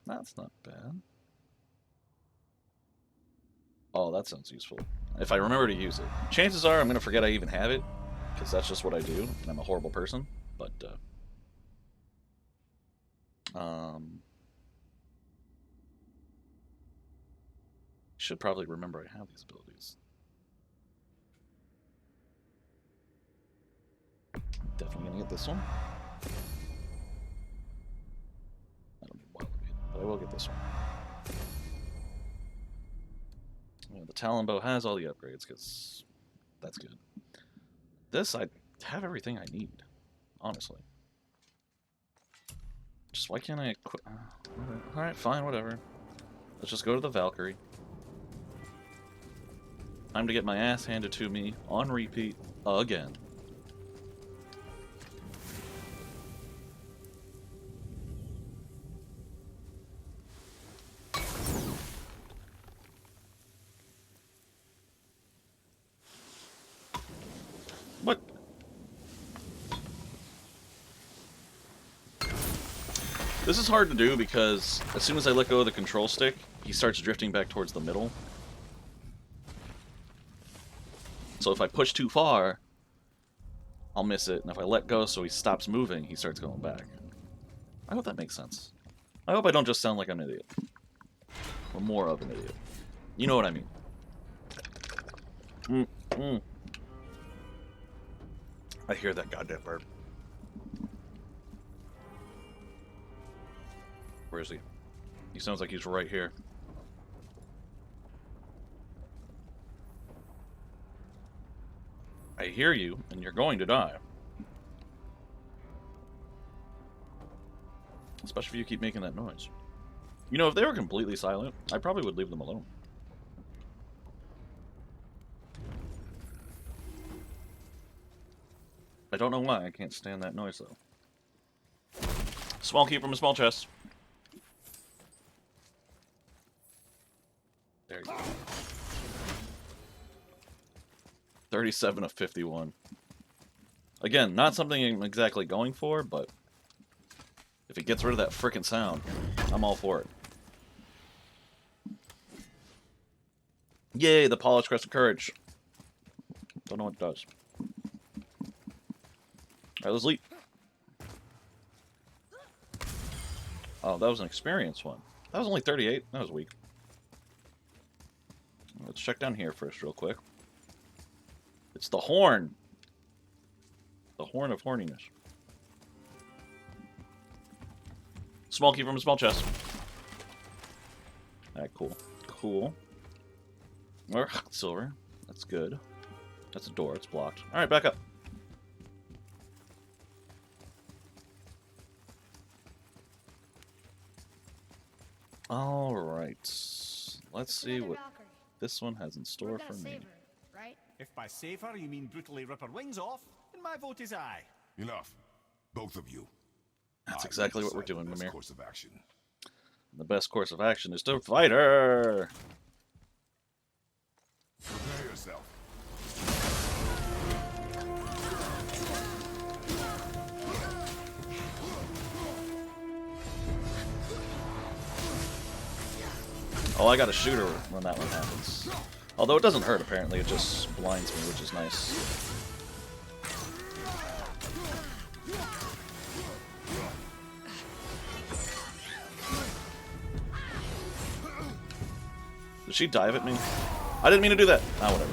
That's not bad. Oh, that sounds useful. If I remember to use it. Chances are I'm going to forget I even have it, because that's just what I do, and I'm a horrible person, but, should probably remember I have these abilities. Definitely gonna get this one. I don't need wildly, but I will get this one. Yeah, the Talon Bow has all the upgrades, because that's good. This, I have everything I need, honestly. Just why can't I equip... Alright, fine, whatever. Let's just go to the Valkyrie. Time to get my ass handed to me on repeat again. What? This is hard to do because as soon as I let go of the control stick, he starts drifting back towards the middle. So if I push too far, I'll miss it, and if I let go so he stops moving, he starts going back. I hope that makes sense. I hope I don't just sound like an idiot. Or more of an idiot. You know what I mean. I hear that goddamn burp. Where is he? He sounds like he's right here. I hear you, and you're going to die. Especially if you keep making that noise. You know, if they were completely silent, I probably would leave them alone. I don't know why I can't stand that noise, though. Small key from a small chest. There you go. 37 of 51. Again, not something I'm exactly going for, but if it gets rid of that frickin' sound, I'm all for it. Yay, the polished crest of courage. Don't know what it does. Alright, let's leap. Oh, that was an experience one. That was only 38. That was weak. Let's check down here first real quick. It's the horn. The horn of horniness. Small key from a small chest. Alright, cool. Cool. Silver. That's good. That's a door. It's blocked. Alright, back up. Alright. Let's see Another what Valkyrie. this one has in store We're for gonna me. save her, right? If by save her you mean brutally rip her wings off, then my vote is aye. Enough. Both of you. That's I exactly will what we're decide doing, the best Mimir. course of action. The best course of action is to fight her! Prepare yourself. Oh, I gotta shoot her when that one happens. Although it doesn't hurt, apparently. It just blinds me, which is nice. Did she dive at me? I didn't mean to do that. Ah, whatever.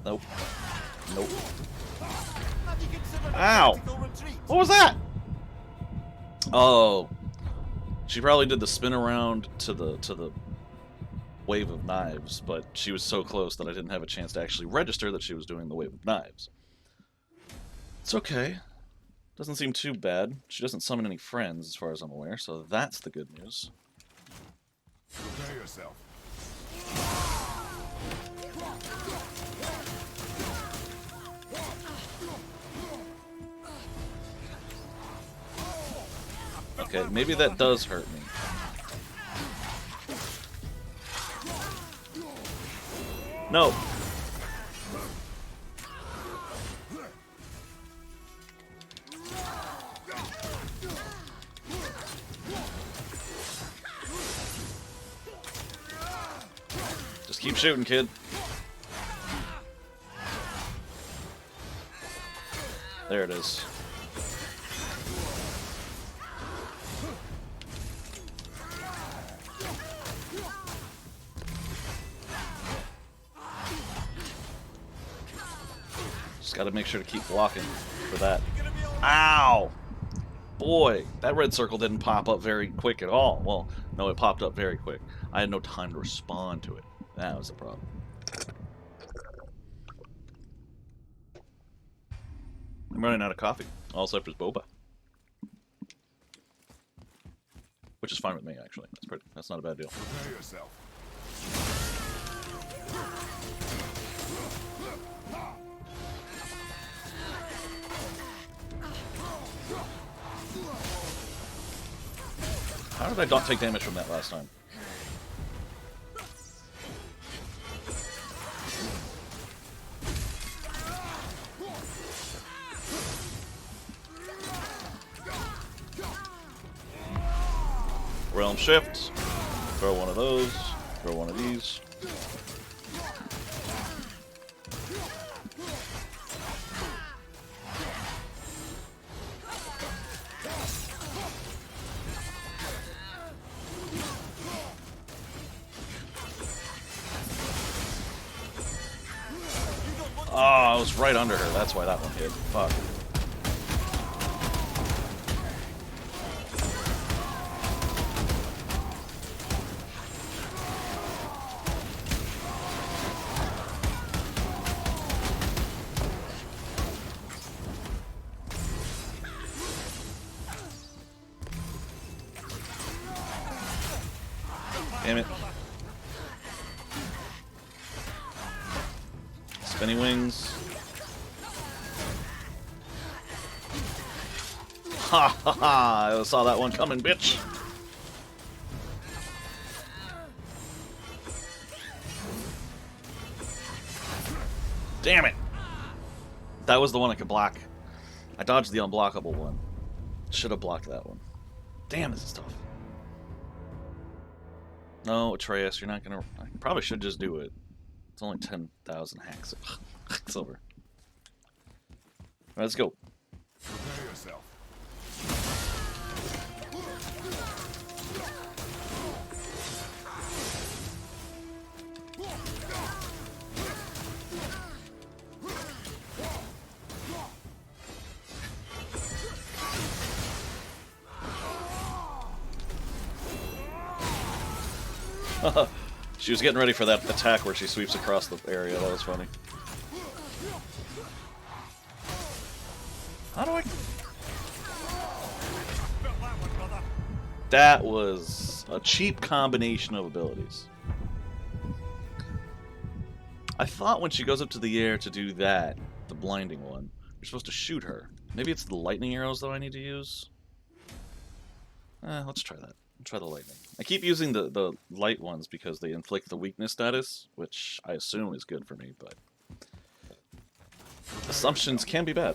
Nope. Nope. Have you considered a Ow! tactical retreat? What was that? Oh, she probably did the spin around to the wave of knives, but she was so close that I didn't have a chance to actually register that she was doing the wave of knives. It's okay. Doesn't seem too bad. She doesn't summon any friends, as far as I'm aware, so that's the good news. Prepare yourself. Okay, maybe that does hurt me. No. Just keep shooting, kid. There it is. Just gotta make sure to keep blocking for that. Ow! Boy, that red circle didn't pop up very quick at all. Well, no, it popped up very quick. I had no time to respond to it. That was the problem. I'm running out of coffee. All left is boba. Which is fine with me, actually. That's not a bad deal. Prepare yourself. How did I not take damage from that last time? Realm shift. Throw one of those. Throw one of these. I was right under her. That's why that one hit. Fuck. Damn it. Spinny wings. Ha ha ha! I saw that one coming, bitch! Damn it! That was the one I could block. I dodged the unblockable one. Should have blocked that one. Damn, this is tough. No, Atreus, you're not gonna... I probably should just do it. It's only 10,000 hacks. Silver. Let's go. Prepare yourself. She was getting ready for that attack where she sweeps across the area. That was funny. How do I... That was a cheap combination of abilities. I thought when she goes up to the air to do that, the blinding one, you're supposed to shoot her. Maybe it's the lightning arrows that I need to use? Let's try that. Try the lightning. I keep using the light ones because they inflict the weakness status, which I assume is good for me, but assumptions can be bad.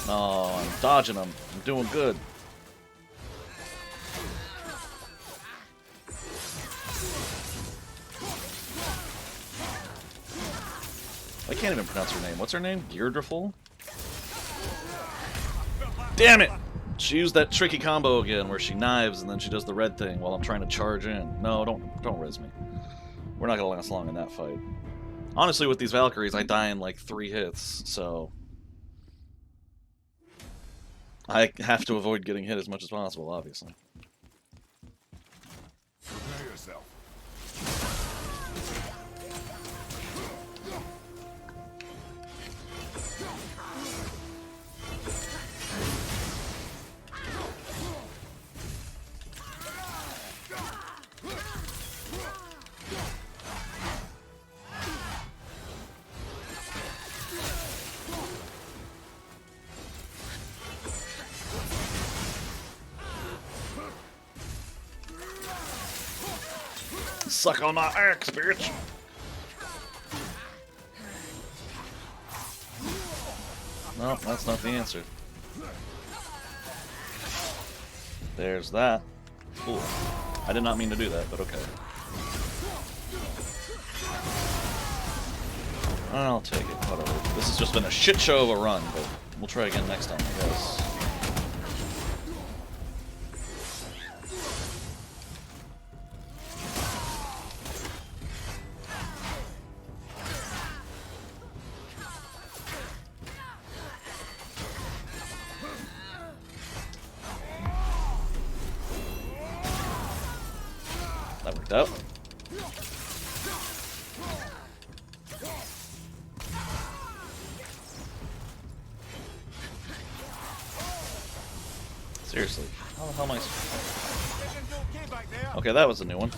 Oh, I'm dodging them. I'm doing good. I can't even pronounce her name. What's her name? Geardriful? Damn it! She used that tricky combo again where she knives and then she does the red thing while I'm trying to charge in. No, don't res me. We're not gonna last long in that fight. Honestly, with these Valkyries, I die in like 3 hits, so I have to avoid getting hit as much as possible, obviously. Prepare yourself. Suck on my axe, bitch! No, that's not the answer. There's that. Cool. I did not mean to do that, but okay. I'll take it, whatever. This has just been a shit show of a run, but we'll try again next time, I guess. That worked out. Seriously, how the hell am I... Okay, that was a new one.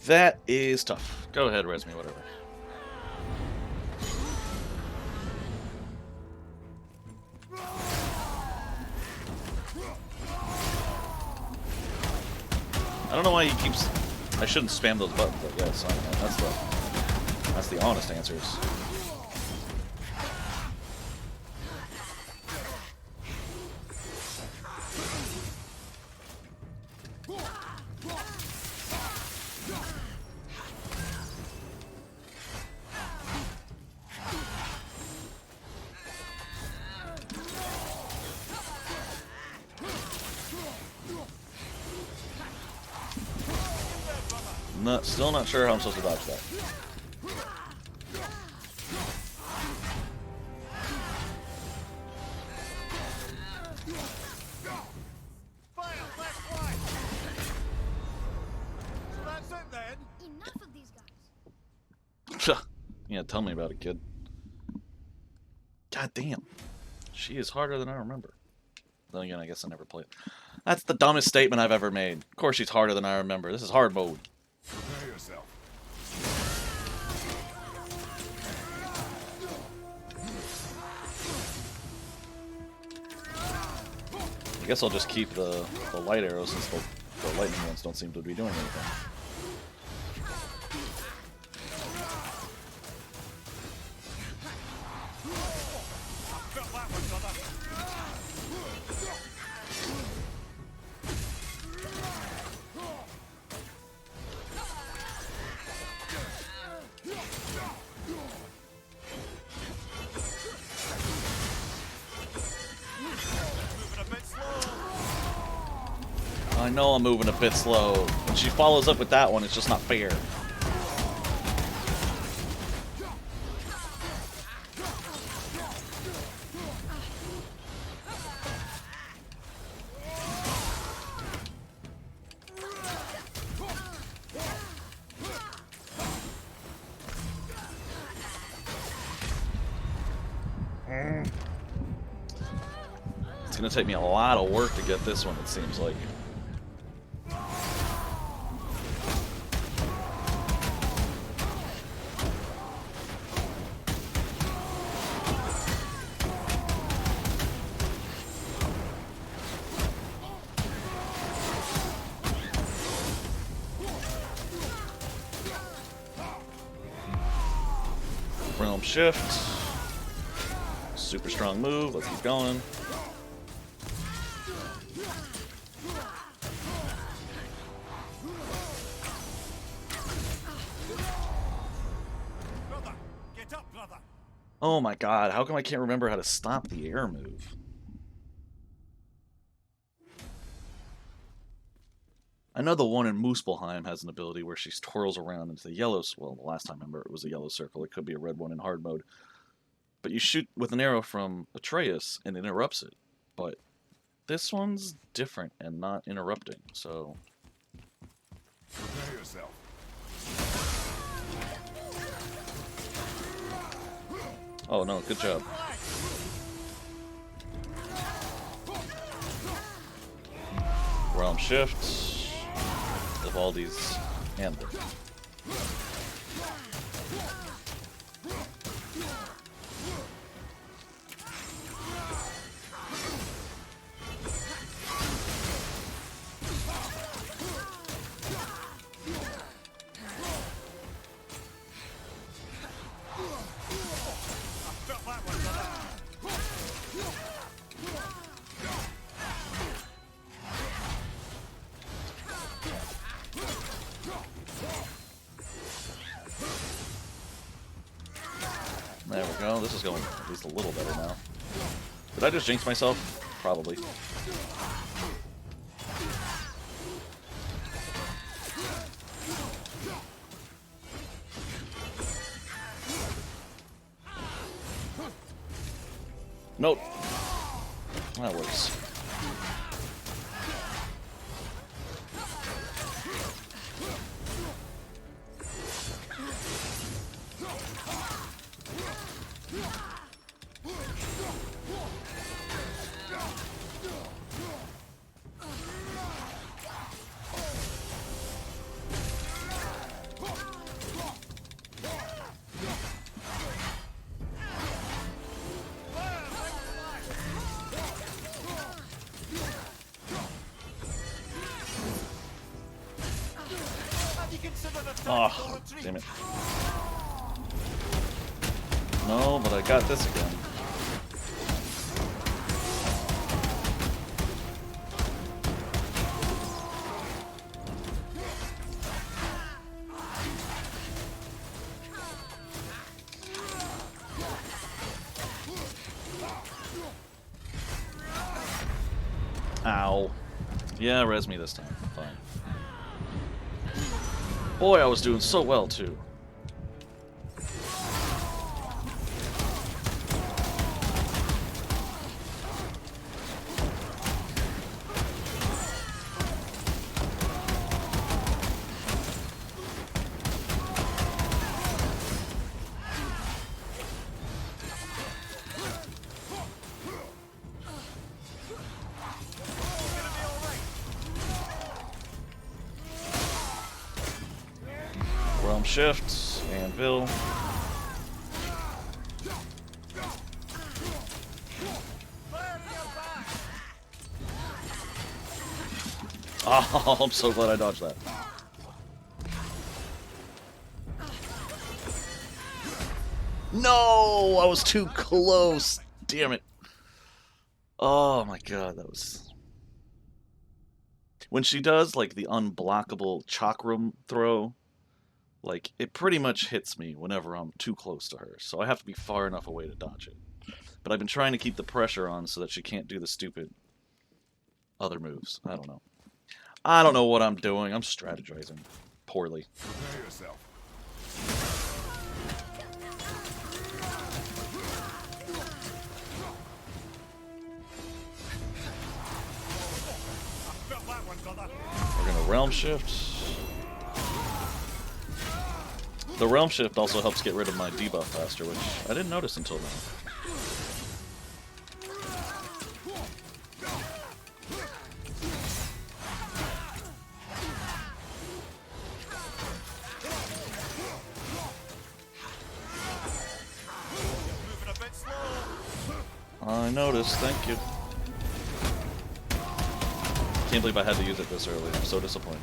That is tough. Go ahead, res me, whatever. I don't know why he keeps... I shouldn't spam those buttons, I guess. I don't know. That's the... That's the honest answers. Still not sure how I'm supposed to dodge that. Fire, let's fly! So that's it then? Enough of these guys. Yeah, tell me about it, kid. God damn. She is harder than I remember. Then again, I guess I never played. That's the dumbest statement I've ever made. Of course she's harder than I remember. This is hard mode. Prepare yourself. I guess I'll just keep the light arrows since the lightning ones don't seem to be doing anything. Got that one, brother. Moving a bit slow. I know I'm moving a bit slow. When she follows up with that one, it's just not fair. It's gonna take me a lot of work to get this one, it seems like. Realm shift. Super strong move. Let's keep going. Brother, get up, brother. Oh my god, how come I can't remember how to stop the air move? I know the one in Muspelheim has an ability where she twirls around into the yellow... Well, the last time I remember it was a yellow circle. It could be a red one in hard mode. But you shoot with an arrow from Atreus and it interrupts it. But this one's different and not interrupting, so... Prepare yourself. Oh no, good job. Realm shift. Vivaldi's Anthem. Got that one, brother. There we go. This is going at least a little better now. Did I just jinx myself? Probably. Nope. That works. Have you considered a Oh, tactical retreat? damn it. No, but I got this again. Ow. Yeah, res me this time. Fine. Boy, I was doing so well, too. Realm Shift, Anvil. Oh, I'm so glad I dodged that. No, I was too close. Damn it. Oh my god, that was... When she does, like, the unblockable chakram throw, like, it pretty much hits me whenever I'm too close to her, so I have to be far enough away to dodge it. But I've been trying to keep the pressure on so that she can't do the stupid other moves. I don't know. I don't know what I'm doing. I'm strategizing poorly. Prepare yourself. Felt that one, brother. We're gonna Realm Shift. The Realm Shift also helps get rid of my debuff faster, which I didn't notice until now. Moving a bit slow. I noticed, thank you. Can't believe I had to use it this early. I'm so disappointed.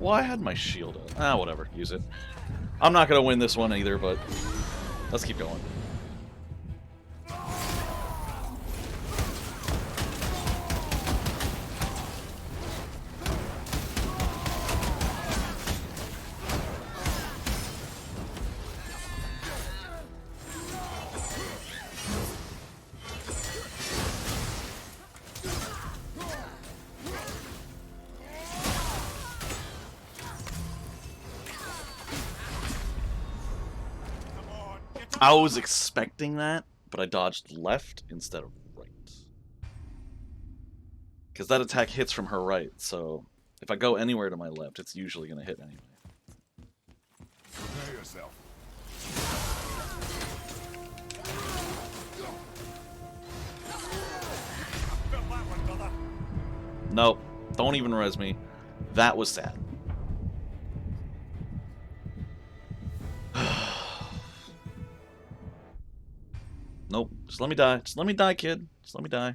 Well, I had my shield up. Ah, whatever. Use it. I'm not going to win this one either, but let's keep going. I was expecting that, but I dodged left instead of right. Because that attack hits from her right, so if I go anywhere to my left, it's usually going to hit anyway. Prepare yourself. Felt that one, brother. Nope, don't even res me. That was sad. Nope, just let me die. Just let me die, kid. Just let me die.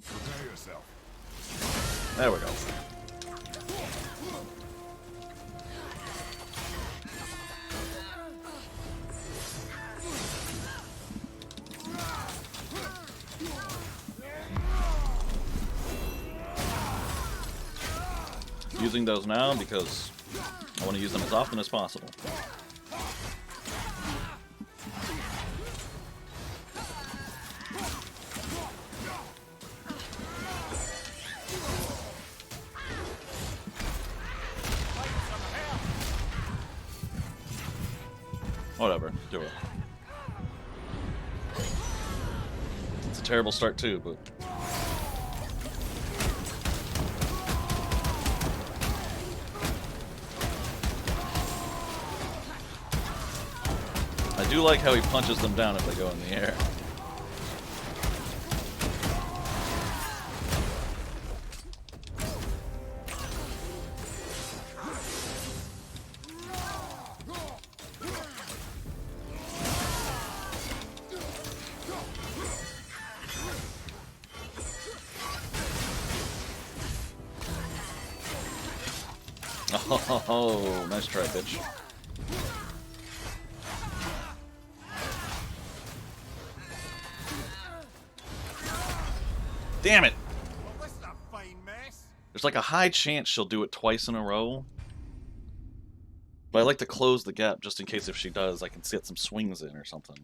Prepare yourself. There we go. Using those now because I want to use them as often as possible. Whatever, do it. It's a terrible start too, but... I do like how he punches them down if they go in the air. Oh, nice try, bitch. Damn it! Well, this is a fine mess. There's like a high chance she'll do it twice in a row. But I like to close the gap just in case if she does, I can get some swings in or something.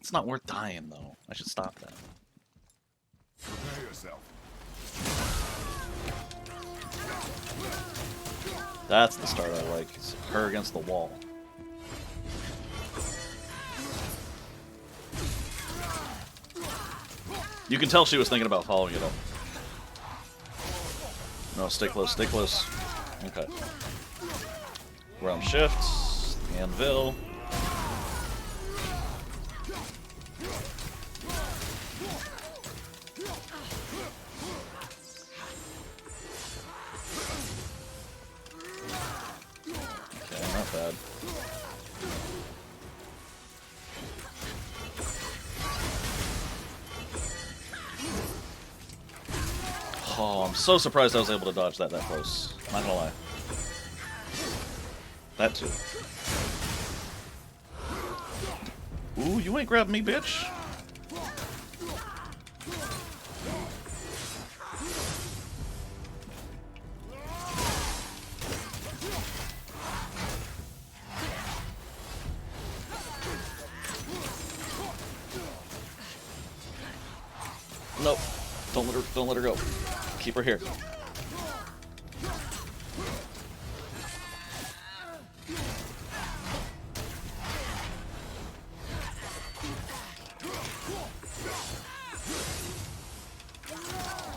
It's not worth dying, though. I should stop that. Prepare yourself. That's the start I like. It's her against the wall. You can tell she was thinking about following it up. No, stay close, stay close. Okay. Realm shift, anvil. Okay, not bad. Oh, I'm so surprised I was able to dodge that close. Not gonna lie. That too. Ooh, you ain't grabbing me, bitch. Nope. Don't let her go. Keep her here.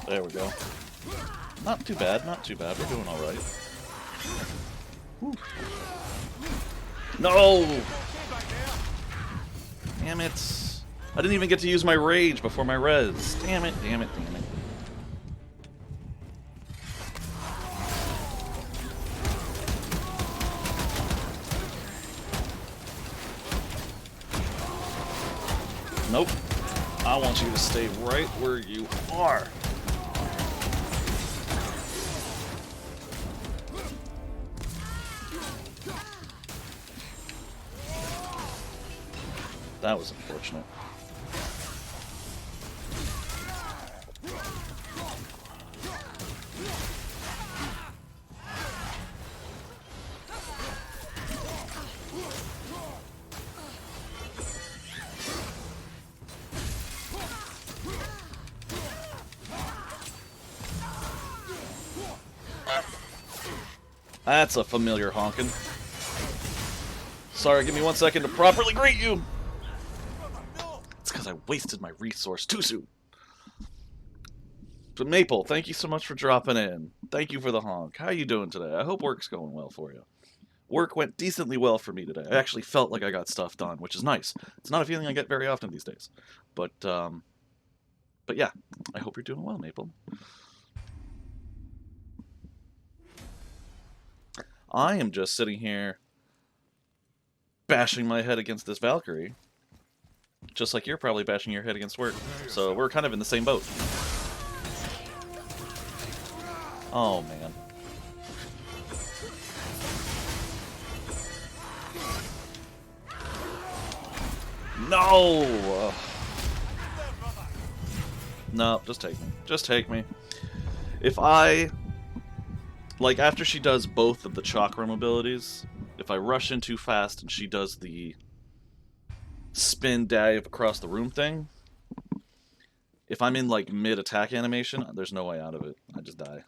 There we go. Not too bad, not too bad. We're doing all right. Whew. No! Damn it. I didn't even get to use my rage before my res. Damn it, damn it, damn it. Nope. I want you to stay right where you are. That was unfortunate. That's a familiar honkin'. Sorry, give me 1 second to properly greet you. It's because I wasted my resource too soon. But Maple, thank you so much for dropping in. Thank you for the honk. How you doing today? I hope work's going well for you. Work went decently well for me today. I actually felt like I got stuff done, which is nice. It's not a feeling I get very often these days. But yeah, I hope you're doing well, Maple. I am just sitting here bashing my head against this Valkyrie. Just like you're probably bashing your head against work. So we're kind of in the same boat. Oh, man. No! No, just take me. Just take me. If I... Like, after she does both of the chakram abilities, if I rush in too fast and she does the spin dive across the room thing, if I'm in, like, mid-attack animation, there's no way out of it. I just die.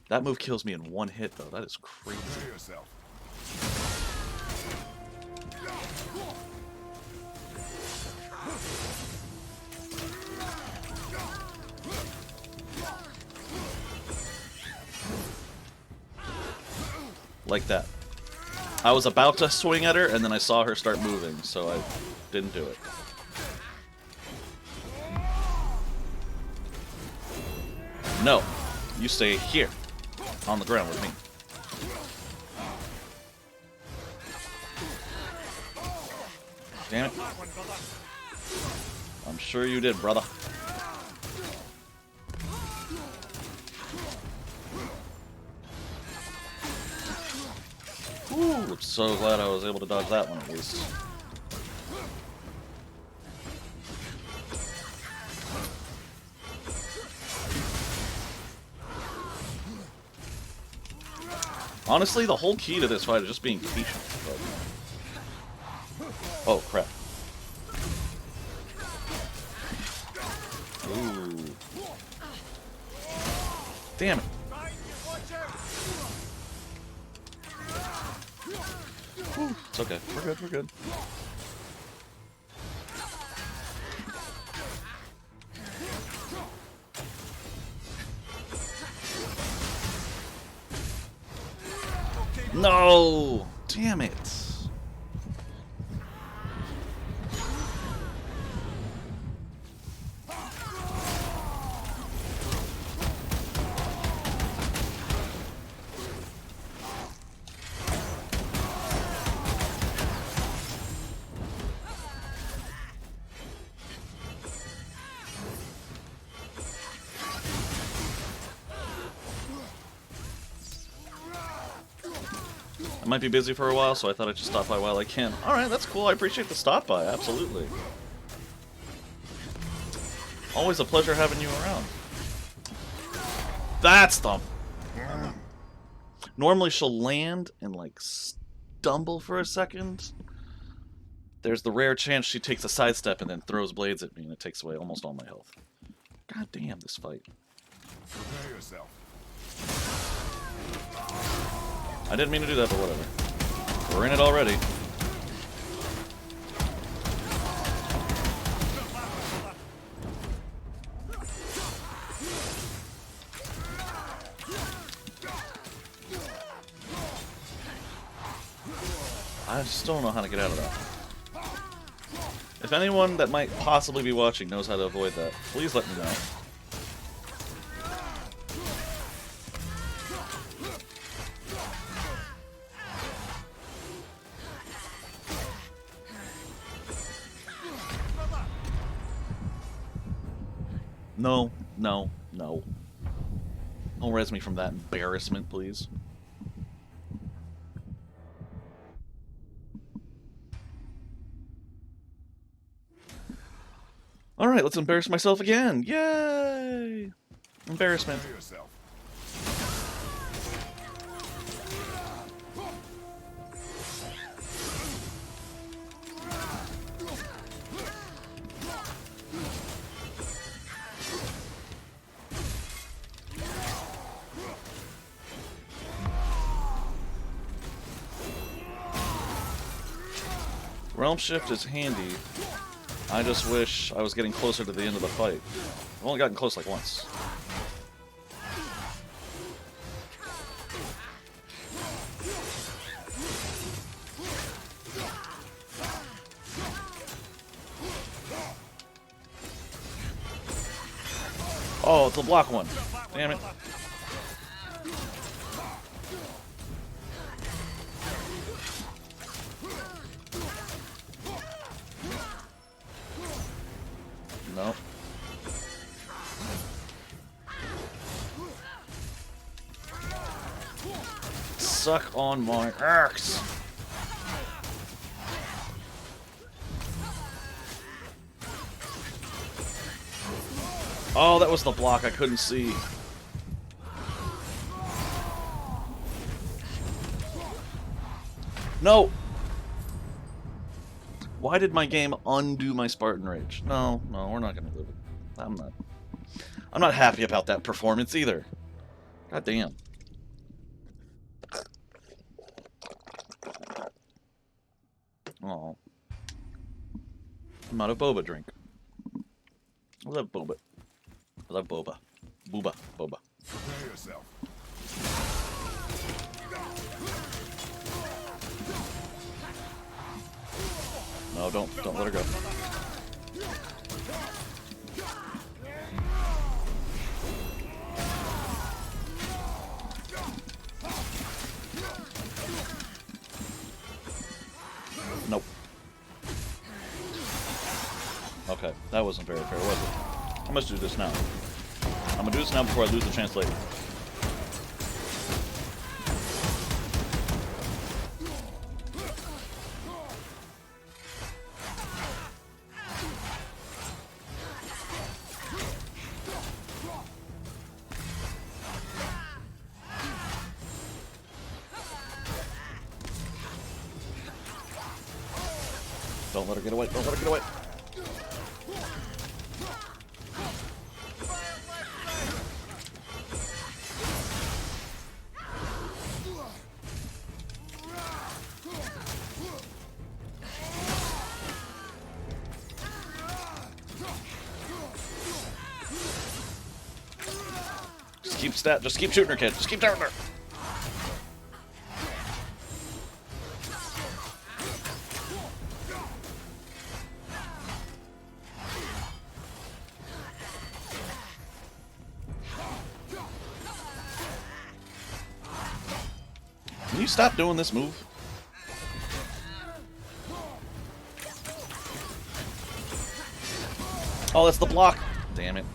That move kills me in one hit, though. That is crazy. Prepare yourself. Like that. I was about to swing at her, and then I saw her start moving, so I didn't do it. No. You stay here, on the ground with me. Damn it. I'm sure you did, brother. Ooh, I'm so glad I was able to dodge that one at least. Honestly, the whole key to this fight is just being patient. But... Oh, crap. Ooh. Damn it. Whew, it's okay. We're good, we're good. No! Damn it. I might be busy for a while, so I thought I'd just stop by while I can. Alright, that's cool. I appreciate the stop by, absolutely. Always a pleasure having you around. That's the... Normally she'll land and, like, stumble for a second. There's the rare chance she takes a sidestep and then throws blades at me, and it takes away almost all my health. God damn, this fight. Prepare yourself. I didn't mean to do that, but whatever. We're in it already. I still don't know how to get out of that. If anyone that might possibly be watching knows how to avoid that, please let me know. No, no, no. Don't res me from that embarrassment, please. Alright, let's embarrass myself again. Yay! Embarrassment. Prepare yourself. Realm Shift is handy. I just wish I was getting closer to the end of the fight. I've only gotten close like once. Oh, it's a block one. Damn it. No. Suck on my axe. Oh, that was the block I couldn't see. No! Why did my game undo my Spartan Rage? No, no, we're not gonna do it. I'm not happy about that performance either. God damn. Oh. I'm out of boba drink. I love boba. I love boba. Booba. Boba. Prepare yourself. No, don't let her go. Nope. Okay, that wasn't very fair, was it? I must do this now. I'm gonna do this now before I lose the chance later. Don't let her get away. Don't let her get away. Just keep shooting her, kid. Just keep shooting her. Can you stop doing this move? Oh, that's the block. Damn it.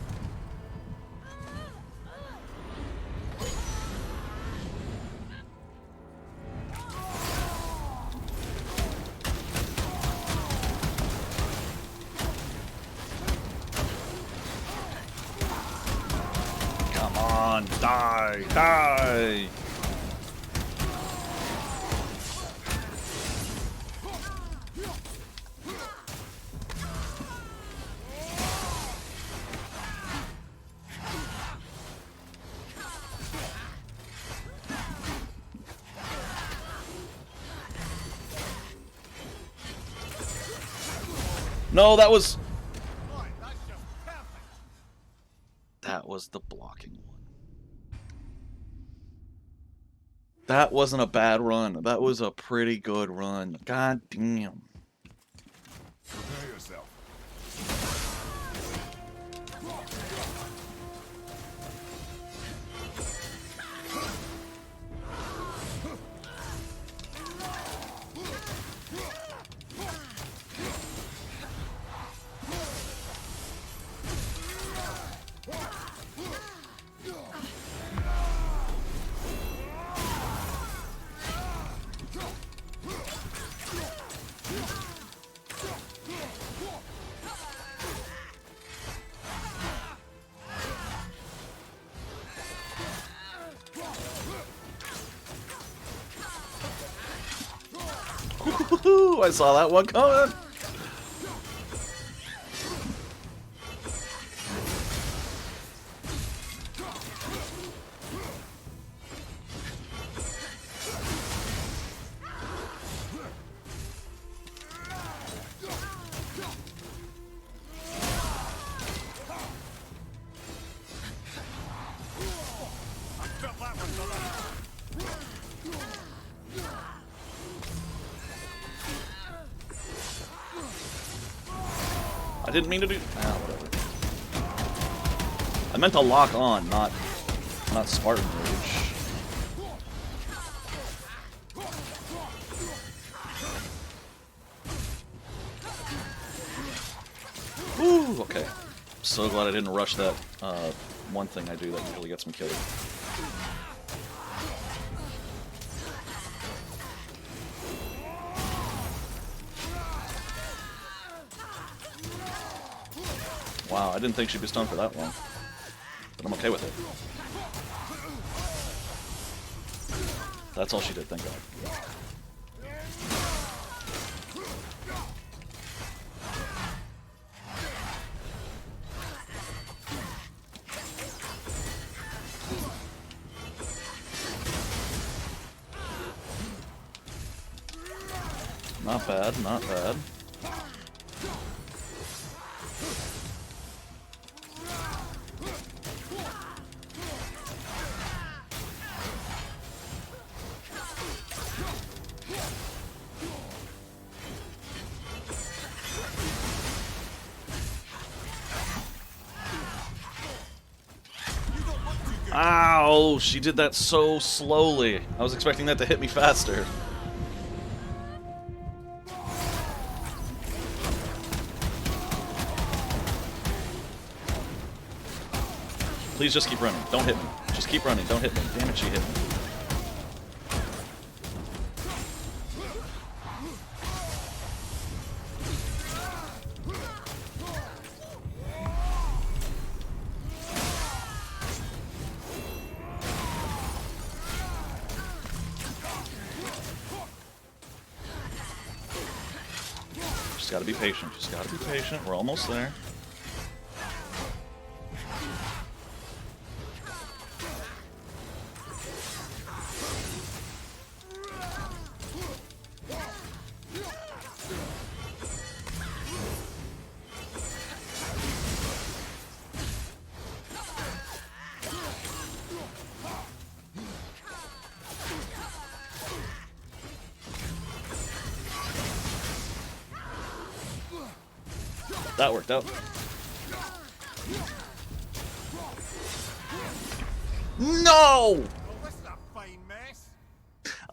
Come on, die, die. No, that was... Boy, that's just perfect. That was the blocking one. That wasn't a bad run. That was a pretty good run. God damn. Prepare yourself. I saw that one coming. Drop that one, fella. I didn't mean to do... Ah, whatever. I meant to lock on, not Spartan Rage. Ooh, okay. So glad I didn't rush that one thing I do that usually gets me killed. Wow, I didn't think she'd be stunned for that long. But I'm okay with it. That's all she did, thank God. Not bad, not bad. Ow! She did that so slowly. I was expecting that to hit me faster. Please just keep running. Don't hit me. Just keep running. Don't hit me. Damn it, she hit me. Just gotta be patient. Just gotta be patient. We're almost there. That worked out. No! Oh, this is a fine mess.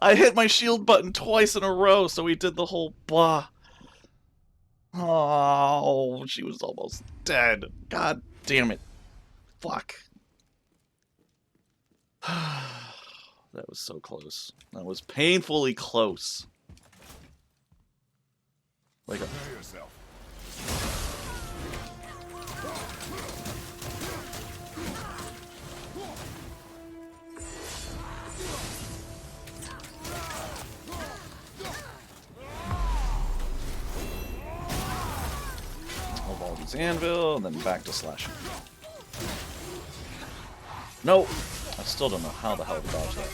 I hit my shield button twice in a row, so he did the whole blah. Oh, she was almost dead. God damn it. Fuck. That was so close. That was painfully close. Like a... Prepare yourself. Baldi's Anvil, and then back to slashing. No! I still don't know how the hell to dodge that.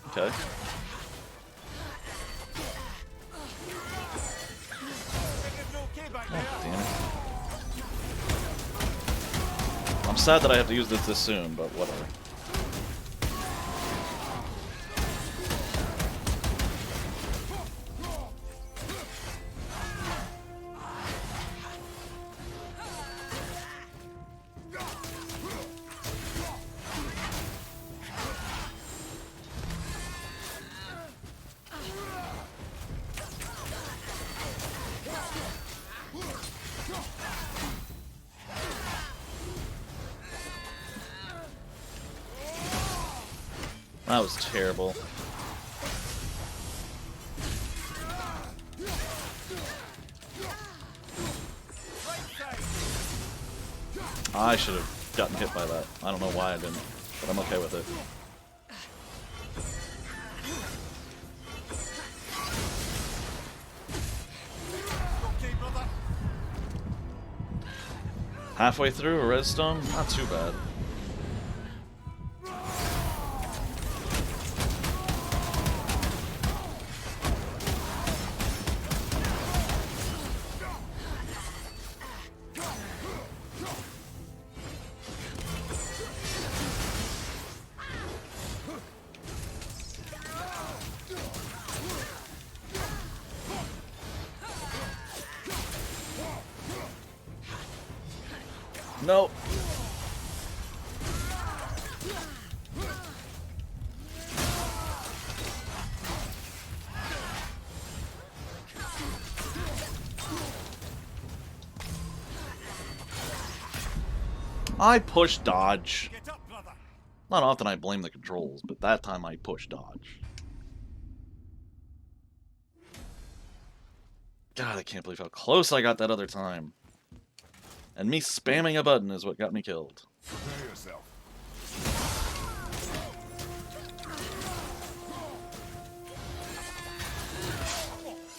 Okay. Oh, damn it. I'm sad that I have to use this soon, but whatever. That was terrible. I should have gotten hit by that. I don't know why I didn't, but I'm okay with it. Okay, brother. Halfway through a redstone? Not too bad. No. I push dodge. Get up, brother. Not often I blame the controls, but that time I push dodge. God, I can't believe how close I got that other time. And me spamming a button is what got me killed. Prepare yourself.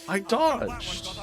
I dodged.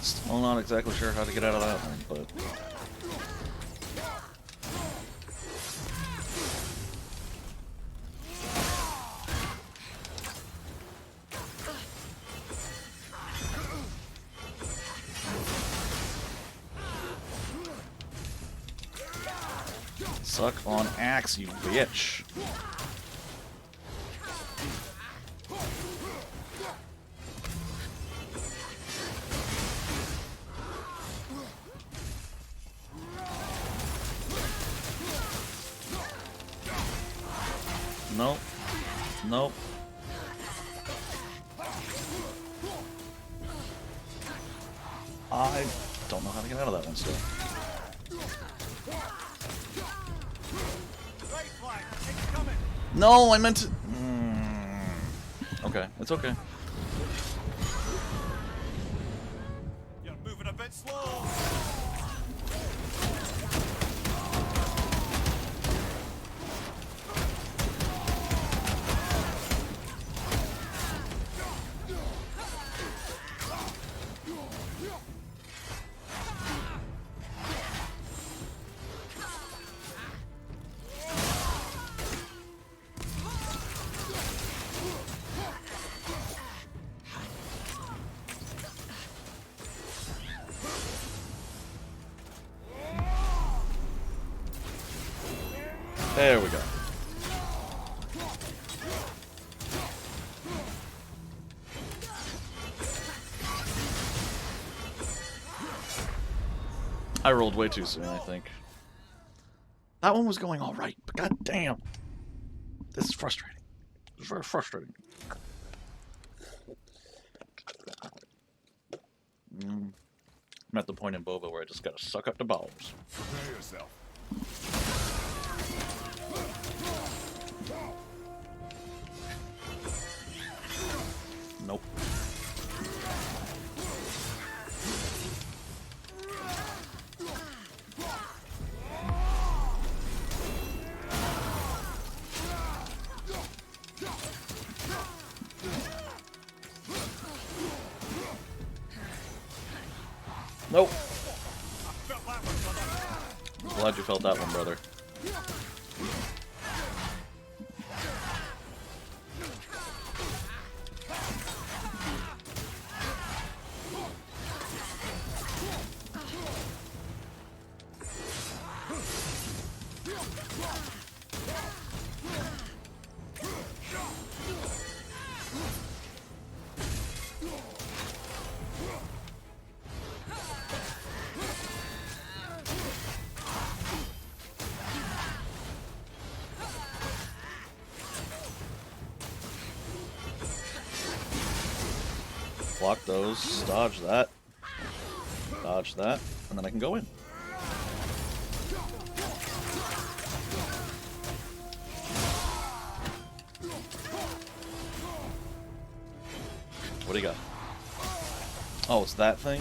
Still not exactly sure how to get out of that one, but... Suck on axe, you bitch. Nope. Nope. I don't know how to get out of that one still. Right flag, it's coming. No, I meant to... Okay, it's okay. You're moving a bit slow. There we go. I rolled way too soon, I think. That one was going all right, but god damn. This is frustrating. It's very frustrating. I'm at the point in Boba where I just gotta suck up the balls. Prepare yourself. Nope. Nope. Felt that one, brother. Glad you felt that one, brother. Block those, dodge that, and then I can go in. What do you got? Oh, it's that thing?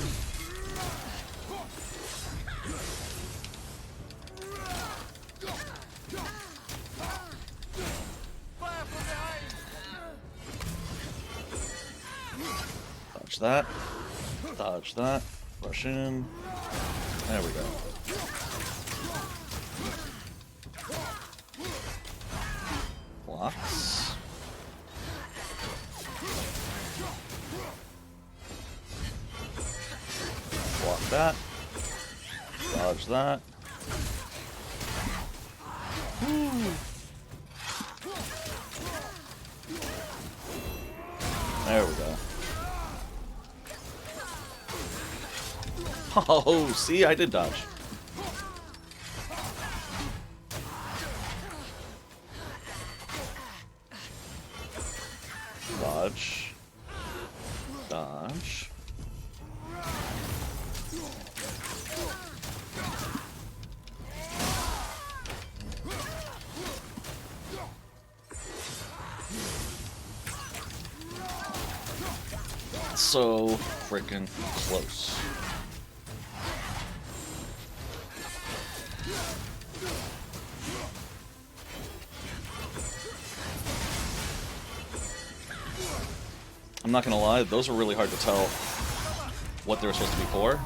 Fire from behind. Dodge that. Dodge that. Rush in. There we go. Blocks. Block that. Dodge that. There we go. Oh, see, I did dodge. Dodge. Dodge. So freaking close. I'm not gonna lie, those were really hard to tell what they were supposed to be for.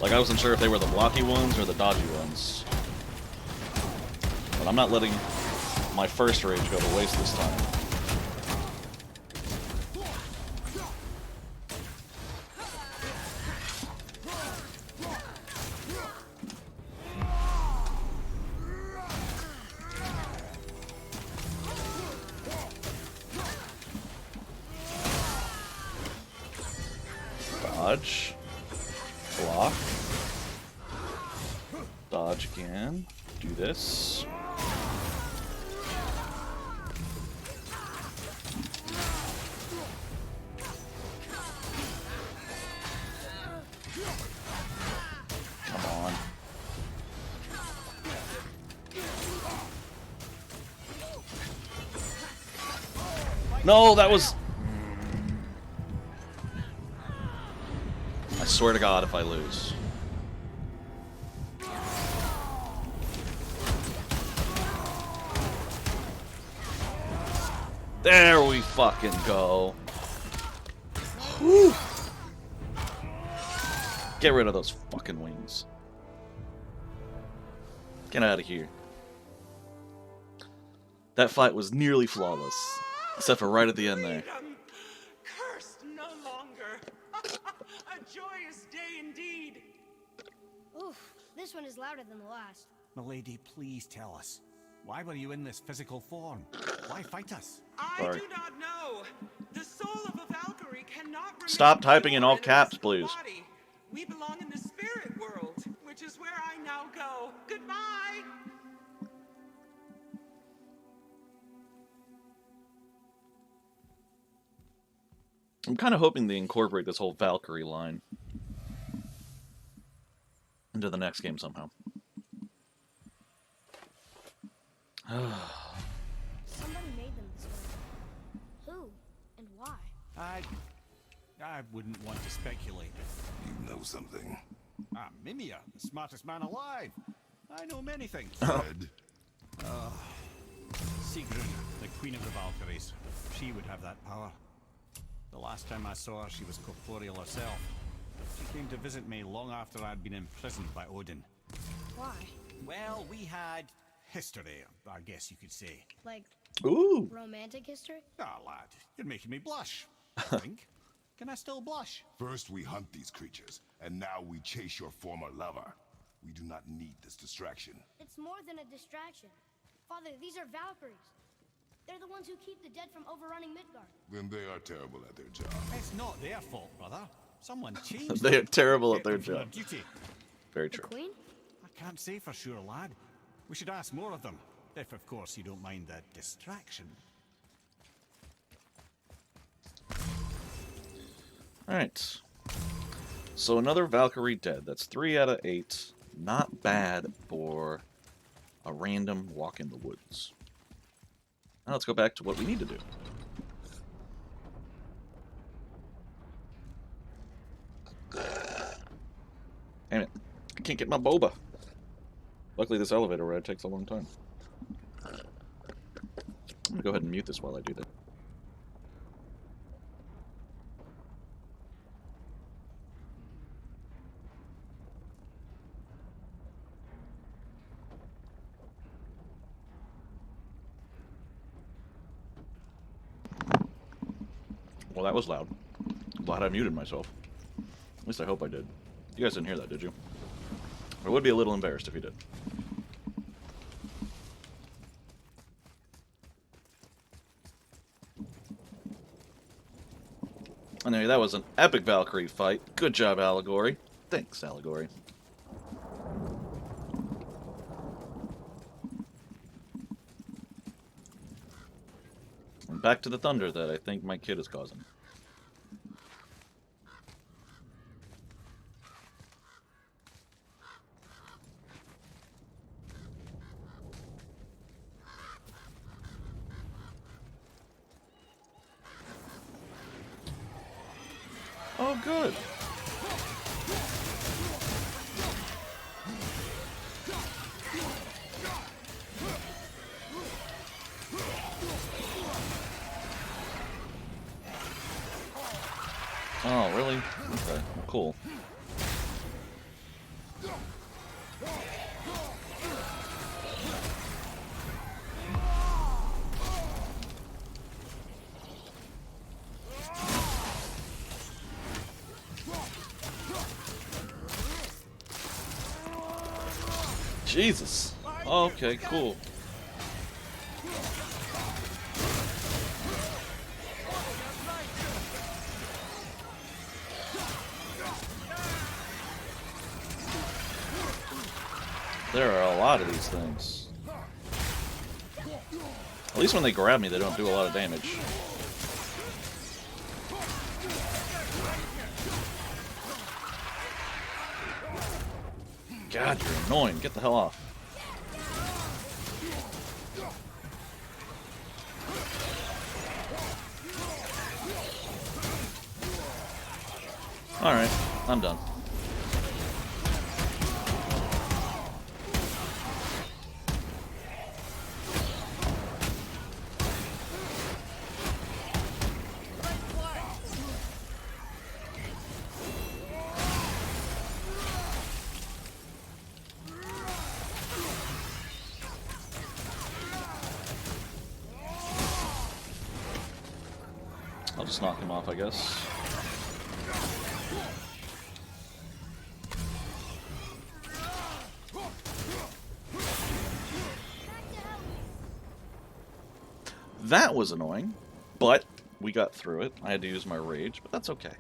Like, I wasn't sure if they were the blocky ones or the dodgy ones. But I'm not letting my first rage go to waste this time. Dodge. Block. Dodge again. Do this. Come on. No, that was... I swear to God if I lose. There we fucking go. Whew. Get rid of those fucking wings. Get out of here. That fight was nearly flawless. Except for right at the end there. Freedom! Cursed no longer. A joyous day indeed. Oof, this one is louder than the last. Milady, please tell us. Why were you in this physical form? Why fight us? I Sorry. do not know. The soul of a Valkyrie cannot remain Stop typing in all pure caps, a please. physical body. We belong in the spirit world, which is where I now go. Goodbye. I'm kind of hoping they incorporate this whole Valkyrie line into the next game somehow. Somebody made them this way. Who and why? I wouldn't want to speculate. You know something. Mimir, the smartest man alive. I know many things. Fred? Sigrun, the queen of the Valkyries. She would have that power. The last time I saw her, she was corporeal herself. She came to visit me long after I'd been imprisoned by Odin. Why? Well, we had history, I guess you could say. Like Ooh. romantic history? Ah, lad, you're making me blush. I think. Can I still blush? First we hunt these creatures, and now we chase your former lover. We do not need this distraction. It's more than a distraction. Father, these are Valkyries. They're the ones who keep the dead from overrunning Midgard. Then they are terrible at their job. It's not their fault, brother. Someone changed They are them. terrible at Get their them for job. duty. Very The true. Queen? I can't say for sure, lad. We should ask more of them. If, of course, you don't mind the distraction. Alright. So another Valkyrie dead. That's 3 out of 8. Not bad for a random walk in the woods. Now let's go back to what we need to do. Damn it. I can't get my boba. Luckily this elevator ride takes a long time. I'm gonna go ahead and mute this while I do that. Well, that was loud. I'm glad I muted myself. At least I hope I did. You guys didn't hear that, did you? I would be a little embarrassed if you did. Anyway, that was an epic Valkyrie fight. Good job, Allegory. Thanks, Allegory. And back to the thunder that I think my kid is causing. Oh, good. Oh, really? Okay, cool. Jesus. Okay, cool. There are a lot of these things. At least when they grab me, they don't do a lot of damage. God, you're annoying. Get the hell off. Alright, I'm done. I'll just knock him off, I guess. That was annoying, but we got through it. I had to use my rage, but that's okay.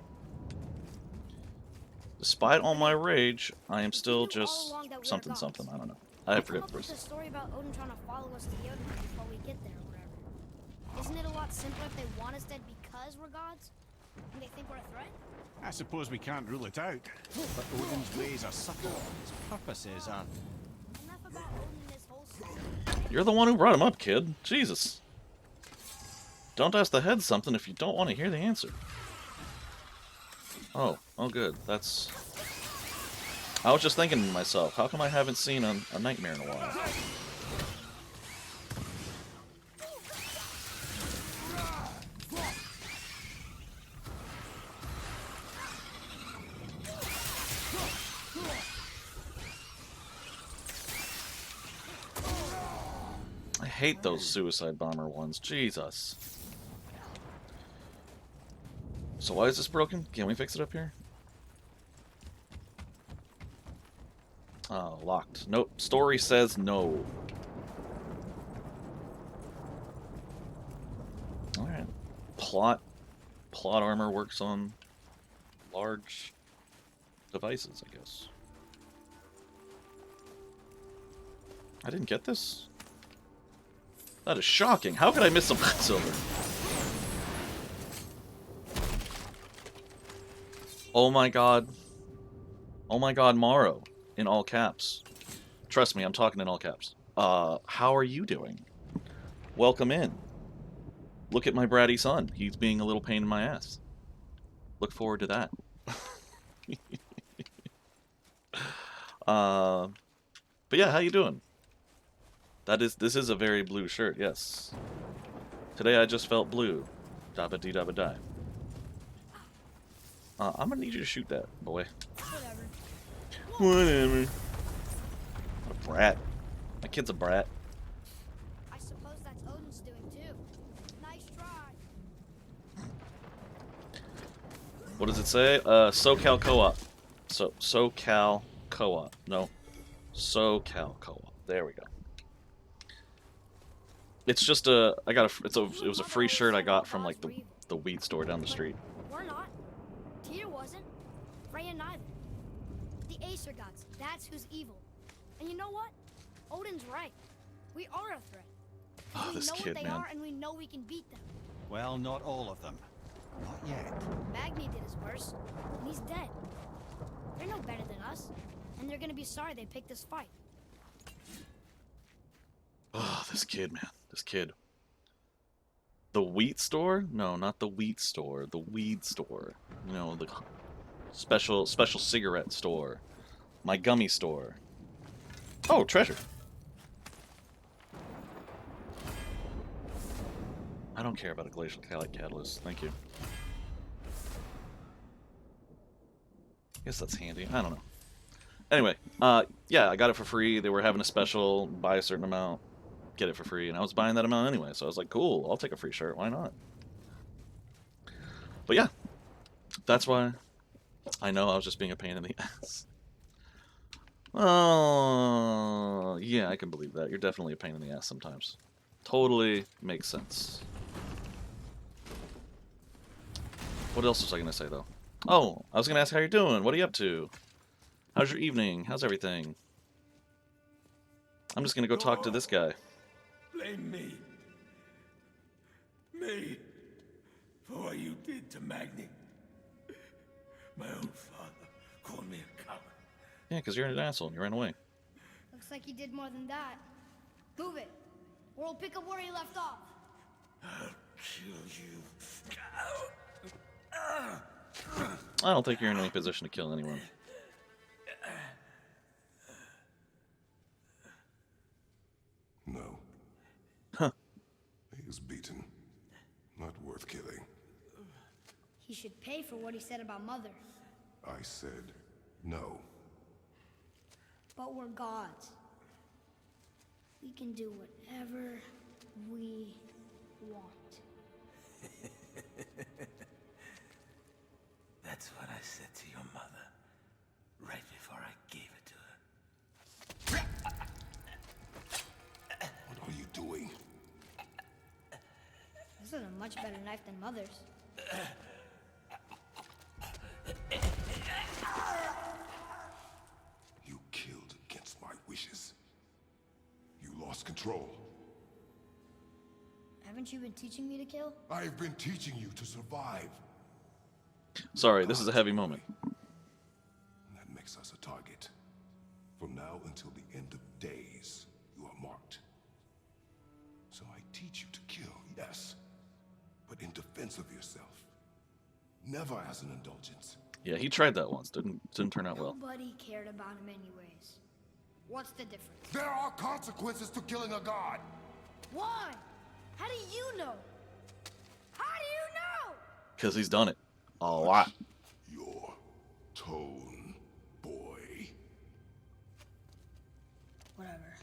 Despite all my rage, I am still just something something. I don't know. I forget the There's a person. story about Odin trying to follow us to Jotunheim before we get there or whatever. Isn't it a lot simpler if they want us dead because we're gods? And they think we're a threat? I suppose we can't rule it out, but Odin's ways are subtle. His purposes are... Enough about Odin and his whole story. You're the one who brought him up, kid. Jesus. Don't ask the head something if you don't want to hear the answer. Oh good. That's... I was just thinking to myself, how come I haven't seen a nightmare in a while? I hate those suicide bomber ones. Jesus. So why is this broken? Can we fix it up here? Oh, locked. Nope. Story says no. Alright. Plot armor works on large devices, I guess. I didn't get this? That is shocking. How could I miss some silver? Oh my god. Oh my god, Morrow. In all caps. Trust me, I'm talking in all caps. How are you doing? Welcome in. Look at my bratty son. He's being a little pain in my ass. Look forward to that. But yeah, how you doing? This is a very blue shirt, yes. Today I just felt blue. Dabba dee dabba die. I'm gonna need you to shoot that, boy. Whatever. What a brat. My kid's a brat. I suppose that's Odin's doing too. Nice try. What does it say? SoCal Co-op. SoCal Co-op. No. SoCal Co-op. There we go. It's just it was a free shirt I got from like the weed store down the street. We're not. Tyr wasn't. Freya neither. The Aesir gods, that's who's evil. And you know what? Odin's right. We are a threat. Oh, We this know kid, what they man. are and we know we can beat them. Well, not all of them. Not yet. Magni did his worst, and he's dead. They're no better than us, and they're gonna be sorry they picked this fight. Oh, this kid, man. This kid. The wheat store? No, not the wheat store. The weed store. You know, the special cigarette store. My gummy store. Oh, treasure. I don't care about a glacial catalyst. Thank you. Guess that's handy. I don't know. Anyway, yeah, I got it for free. They were having a special, buy a certain amount, get it for free, and I was buying that amount anyway, so I was like, cool, I'll take a free shirt, why not? But yeah, that's why I know I was just being a pain in the ass. Oh, yeah, I can believe that. You're definitely a pain in the ass sometimes. Totally makes sense. What else was I going to say, though? Oh, I was going to ask how you're doing. What are you up to? How's your evening? How's everything? I'm just gonna go talk to this guy. Blame me. Me. For what you did to Magni. My own father called me a coward. Yeah, because you're an asshole and you ran away. Looks like he did more than that. Move it, or we'll pick up where he left off. I'll kill you. I don't think you're in any position to kill anyone. No. Huh. He is beaten. Not worth killing. He should pay for what he said about Mother. I said no. But we're gods. We can do whatever we want. That's what I said to your mother. Right before I gave it to her. What are you doing? This is a much better knife than Mother's. You killed against my wishes. You lost control. Haven't you been teaching me to kill? I've been teaching you to survive. Sorry, this is a heavy moment. And that makes us a target. From now until the end of days, you are marked. So I teach you to kill, yes, but in defense of yourself. Never as an indulgence. Yeah, he tried that once. Didn't turn out well. Nobody cared about him anyways. What's the difference? There are consequences to killing a god. Why? How do you know? How do you know? Because he's done it. A lot. Your tone, boy. Whatever.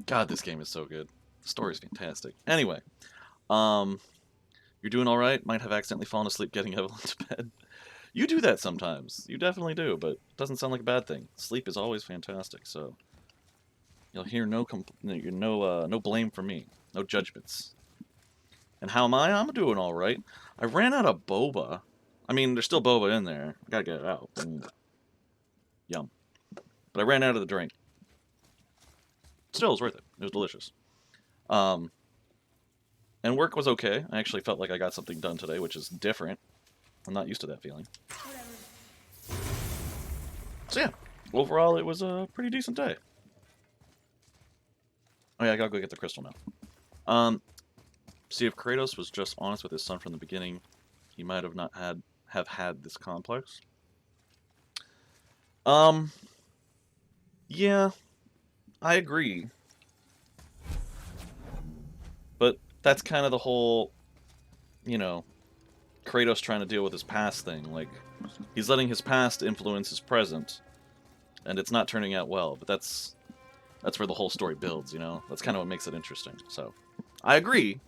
God, this game is so good. The story's fantastic. Anyway, you're doing all right. Might have accidentally fallen asleep getting Evelyn to bed. You do that sometimes. You definitely do, but it doesn't sound like a bad thing. Sleep is always fantastic, so you'll hear no blame from me, no judgments. And how am I? I'm doing all right. I ran out of boba. I mean, there's still boba in there. I gotta get it out. Yum. But I ran out of the drink. Still, it was worth it. It was delicious. And work was okay. I actually felt like I got something done today, which is different. I'm not used to that feeling. Whatever. So yeah, overall it was a pretty decent day. Oh yeah, I gotta go get the crystal now. See, if Kratos was just honest with his son from the beginning, he might have not had this complex. Yeah, I agree. But that's kind of the whole, you know, Kratos trying to deal with his past thing. Like, he's letting his past influence his present, and it's not turning out well. But that's where the whole story builds, you know? That's kind of what makes it interesting. So, I agree,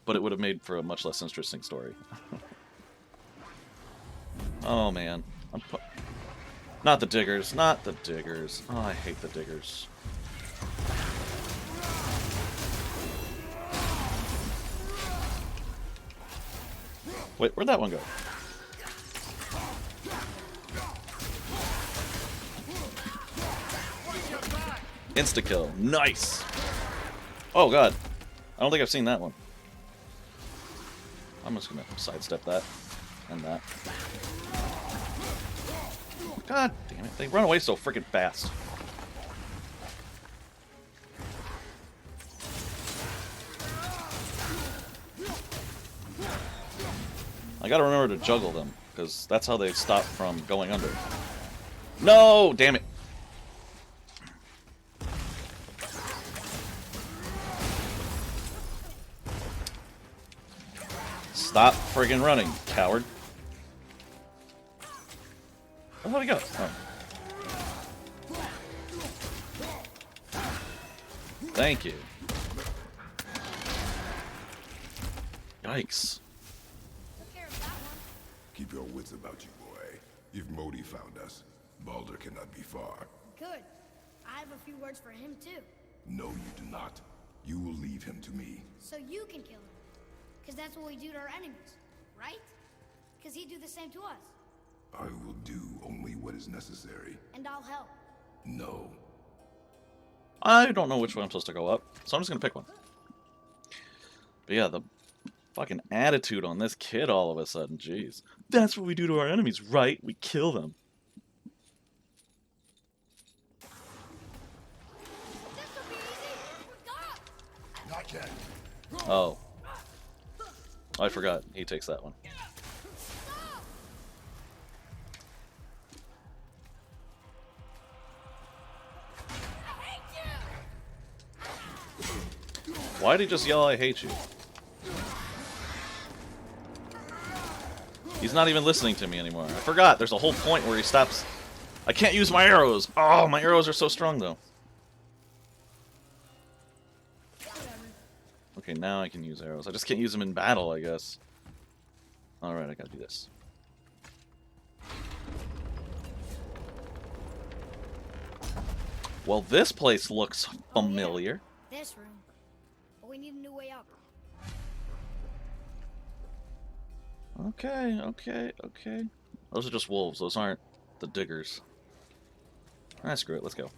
but it would have made for a much less interesting story. Oh, man. Not the diggers. Not the diggers. Oh, I hate the diggers. Wait, where'd that one go? Insta-kill. Nice! Oh, God. I don't think I've seen that one. I'm just gonna sidestep that. And that. God damn it. They run away so freaking fast. I gotta remember to juggle them, because that's how they stop from going under. No! Damn it! Stop friggin' running, coward. Where'd he go? Oh. Thank you. Yikes. Keep your wits about you, boy. If Modi found us, Baldur cannot be far. Good. I have a few words for him, too. No, you do not. You will leave him to me. So you can kill him. Because that's what we do to our enemies, right? Because he'd do the same to us. I will do only what is necessary. And I'll help. No. I don't know which way I'm supposed to go up, so I'm just gonna pick one. But yeah, the fucking attitude on this kid all of a sudden, jeez. That's what we do to our enemies, right? We kill them. This'll be easy. Not yet. Oh. I forgot. He takes that one. Why'd he just yell, "I hate you"? He's not even listening to me anymore. I forgot. There's a whole point where he stops. I can't use my arrows. Oh, my arrows are so strong, though. Okay, now I can use arrows. I just can't use them in battle, I guess. Alright, I gotta do this. Well, this place looks familiar. This room. But we need a new way up. Okay. Those are just wolves. Those aren't the diggers. Alright, screw it. Let's go.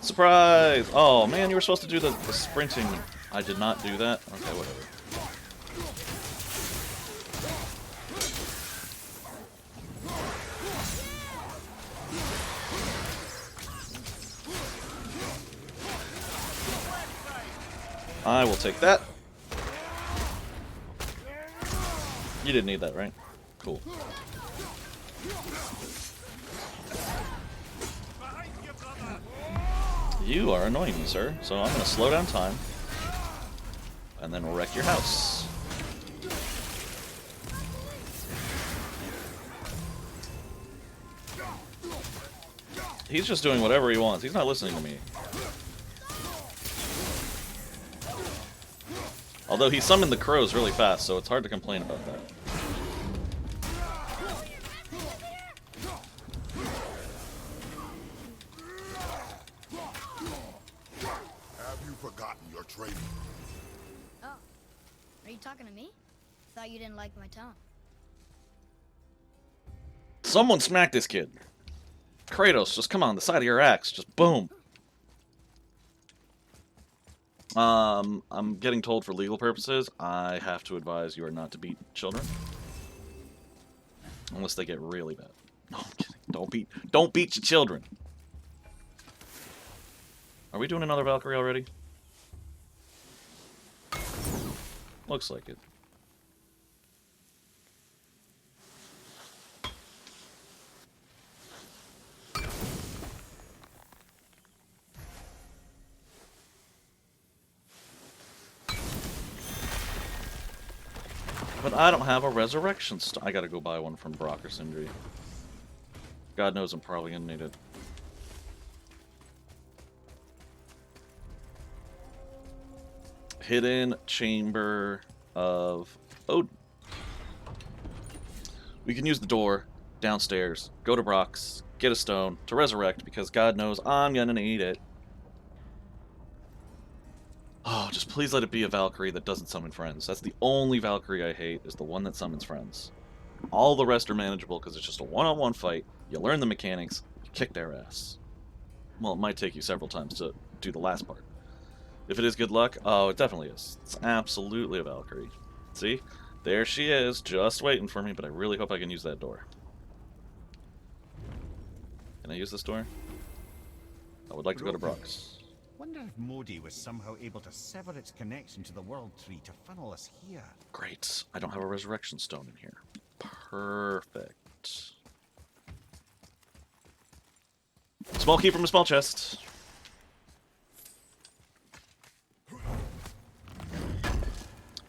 Surprise! Oh, man, you were supposed to do the sprinting. I did not do that. Okay, whatever. I will take that. You didn't need that, right? Cool. You are annoying me, sir, so I'm going to slow down time and then wreck your house. He's just doing whatever he wants. He's not listening to me. Although he summoned the crows really fast, so it's hard to complain about that. Have you forgotten your training? Oh. Are you talking to me? Thought you didn't like my tone. Someone smack this kid. Kratos, just come on, the side of your axe. Just boom. I'm getting told for legal purposes, I have to advise you are not to beat children. Unless they get really bad. No, I'm kidding. Don't beat your children. Are we doing another Valkyrie already? Looks like it. But I don't have a resurrection I gotta go buy one from Brock or Sindri. God knows I'm probably gonna need it. Hidden Chamber of Odin. We can use the door downstairs, go to Brock's, get a stone to resurrect, because God knows I'm gonna need it. Oh, just please let it be a Valkyrie that doesn't summon friends. That's the only Valkyrie I hate, is the one that summons friends. All the rest are manageable because it's just a one-on-one fight. You learn the mechanics, you kick their ass. Well, it might take you several times to do the last part. If it is good luck, oh, it definitely is. It's absolutely a Valkyrie. See? There she is, just waiting for me, but I really hope I can use that door. Can I use this door? I would like to go to Brock's. Wonder if Modi was somehow able to sever its connection to the World Tree to funnel us here. Great. I don't have a resurrection stone in here. Perfect. Small key from a small chest.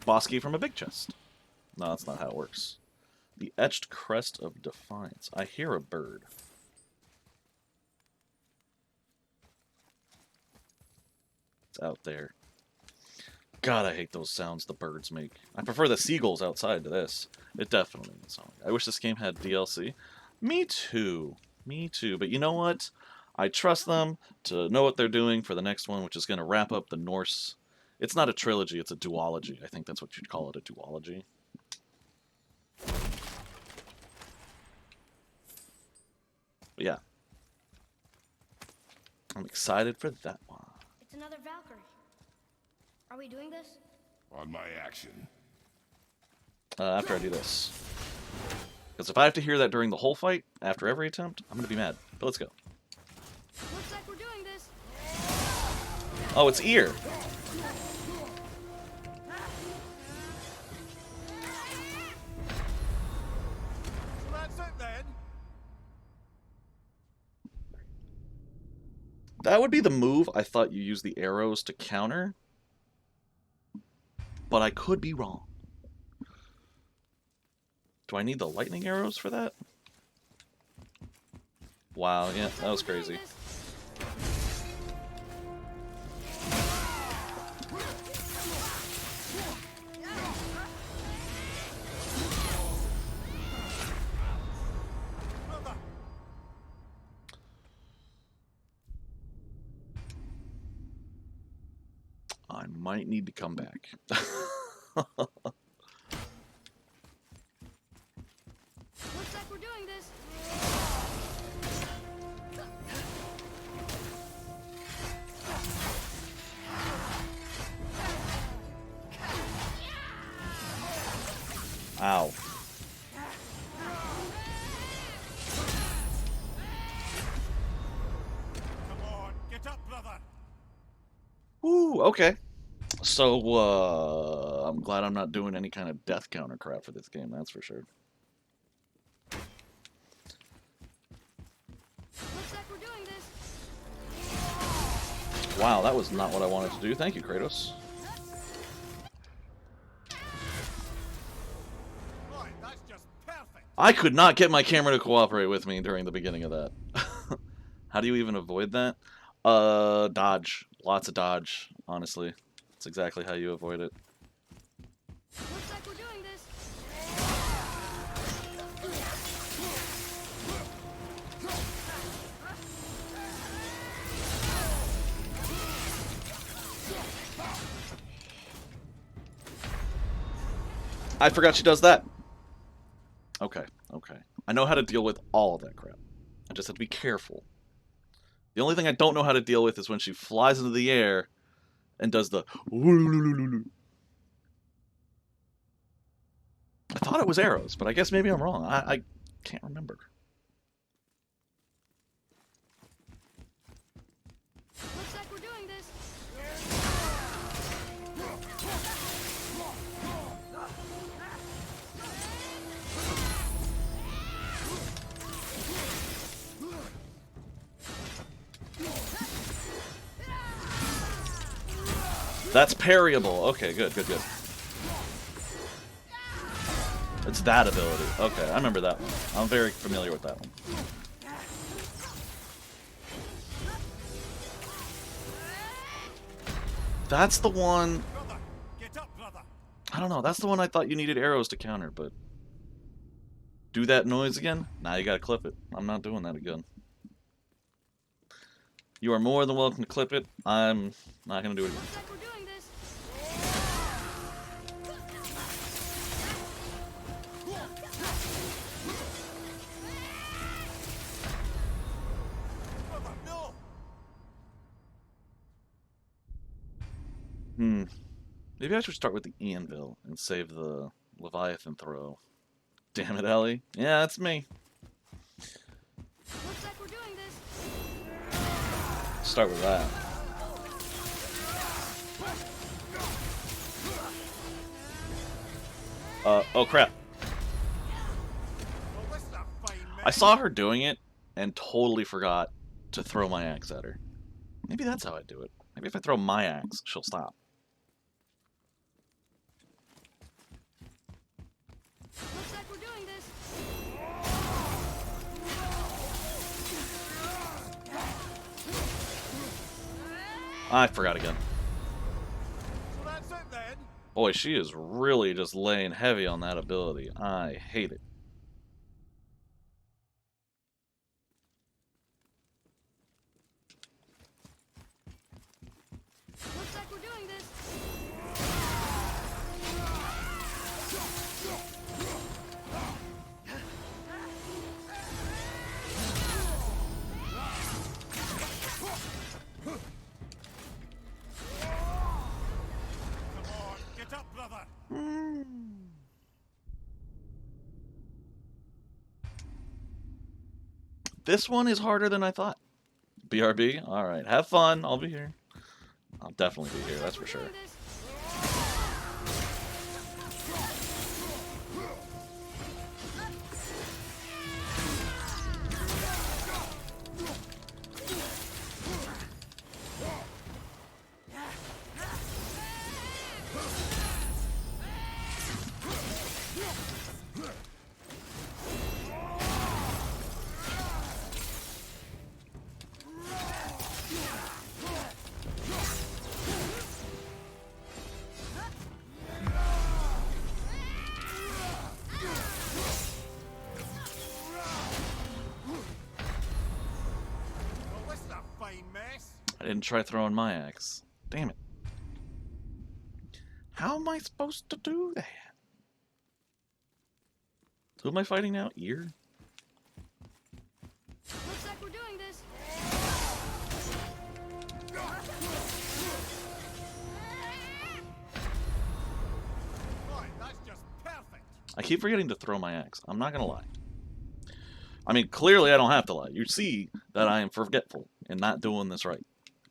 Boss key from a big chest. No, that's not how it works. The etched crest of defiance. I hear a bird. It's out there. God, I hate those sounds the birds make. I prefer the seagulls outside to this. It definitely is. I wish this game had DLC. Me too. Me too. But you know what? I trust them to know what they're doing for the next one, which is going to wrap up the Norse. It's not a trilogy, it's a duology. I think that's what you'd call it, a duology. But yeah. I'm excited for that one. It's another Valkyrie. Are we doing this? On my action. After I do this. Because if I have to hear that during the whole fight, after every attempt, I'm going to be mad. But let's go. Looks like we're doing this. Oh, it's ear. So that's it then. That would be the move I thought you used the arrows to counter. But I could be wrong. Do I need the lightning arrows for that? Wow, yeah, that was crazy. I might need to come back. Looks like we're doing this. Ow. Come on, get up, brother. Ooh, okay. So, I'm glad I'm not doing any kind of death counter crap for this game, that's for sure. Looks like we're doing this. Wow, that was not what I wanted to do. Thank you, Kratos. Right, that's just perfect. I could not get my camera to cooperate with me during the beginning of that. How do you even avoid that? Dodge. Lots of dodge, honestly. That's exactly how you avoid it. Looks like we're doing this. I forgot she does that. Okay, okay. I know how to deal with all of that crap. I just have to be careful. The only thing I don't know how to deal with is when she flies into the air and does the... I thought it was arrows, but I guess maybe I'm wrong. I can't remember. Looks like we're doing this. That's parryable. Okay, good, good, good. It's that ability. Okay, I remember that one. I'm very familiar with that one. That's the one... Brother, get up, brother. I don't know, that's the one I thought you needed arrows to counter, but... Do that noise again? Nah, you gotta clip it. I'm not doing that again. You are more than welcome to clip it. I'm not gonna do it again. Looks like we're doing this. Brother, no. Maybe I should start with the anvil and save the Leviathan throw. Damn it, Ellie. Yeah, that's me. Looks like we're doing this. Start with that. Oh crap. Well, this is a fine I saw her doing it and totally forgot to throw my axe at her. Maybe that's how I do it. Maybe if I throw my axe, she'll stop. Looks like we're doing this. I forgot again. So that's it then. Boy, she is really just laying heavy on that ability. I hate it. Looks like we're doing this. This one is harder than I thought. BRB? Alright, have fun. I'll be here. I'll definitely be here, that's for sure. I didn't try throwing my axe. Damn it. How am I supposed to do that? Who am I fighting now? Ear? Looks like we're doing this. That's just perfect. I keep forgetting to throw my axe. I'm not gonna lie. I mean, clearly I don't have to lie. You see that I am forgetful and not doing this right.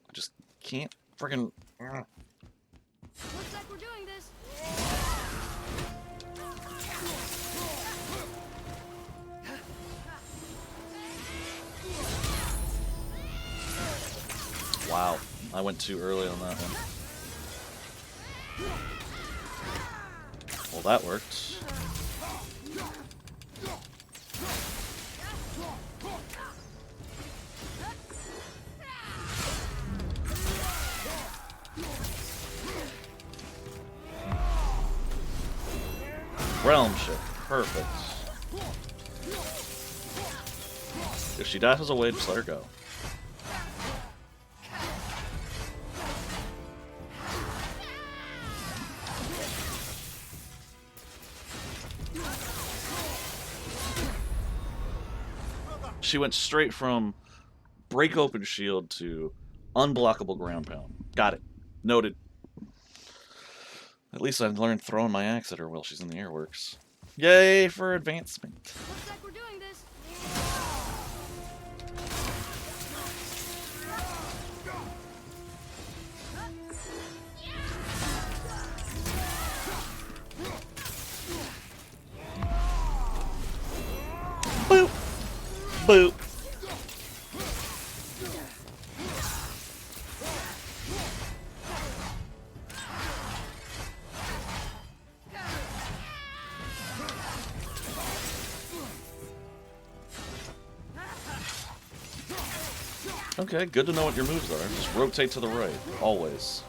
I just can't freaking... Looks like we're doing this. Wow, I went too early on that one. Well, that worked. Realm shift, perfect. If she dashes away, just let her go. She went straight from break open shield to unblockable ground pound. Got it. Noted. At least I've learned throwing my axe at her while she's in the air works. Yay for advancement. Looks like we're doing this. Boop. Boop. Okay, good to know what your moves are. Just rotate to the right, always.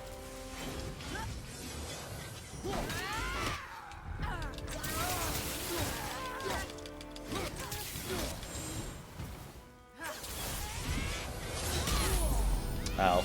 Ow.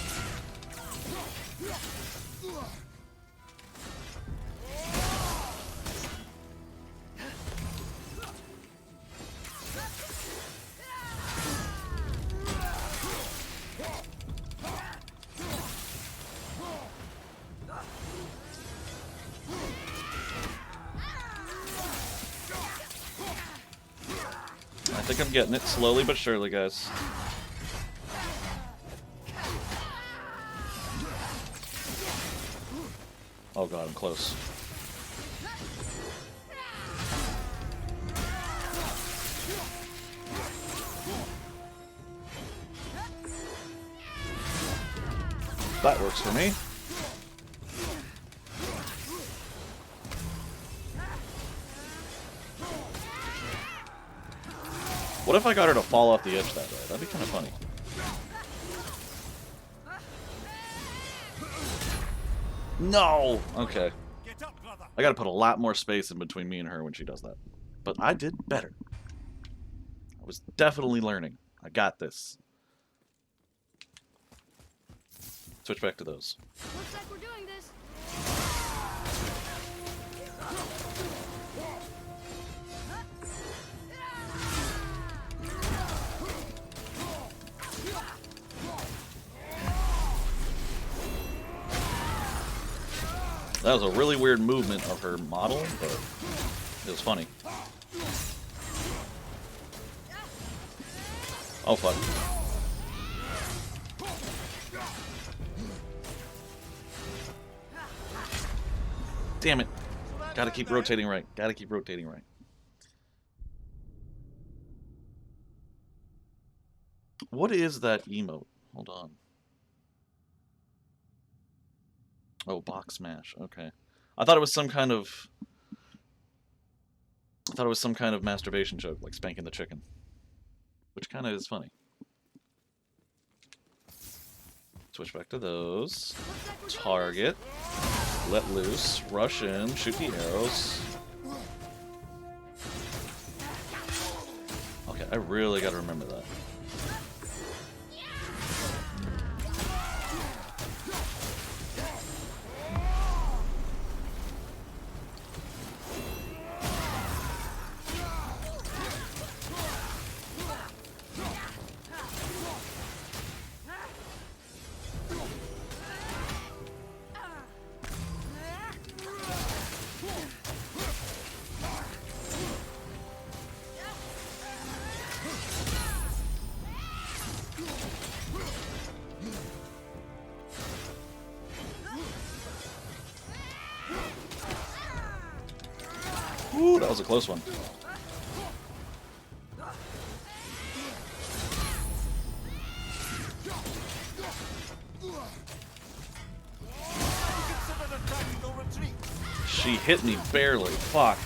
I think I'm getting it slowly but surely, guys. Oh god, I'm close. That works for me. What if I got her to fall off the edge that way? That'd be kind of funny. No! Okay. I gotta put a lot more space in between me and her when she does that. But I did better. I was definitely learning. I got this. Switch back to those. Looks like we're doing this. That was a really weird movement of her model, but it was funny. Oh, fuck. Damn it. Gotta keep rotating right. Gotta keep rotating right. What is that emote? Hold on. Oh, box smash. Okay. I thought it was some kind of... I thought it was some kind of masturbation joke, like spanking the chicken. Which kind of is funny. Switch back to those. Target. Let loose. Rush in. Shoot the arrows. Okay, I really gotta remember that. Ooh, that was a close one. She hit me barely. Fuck.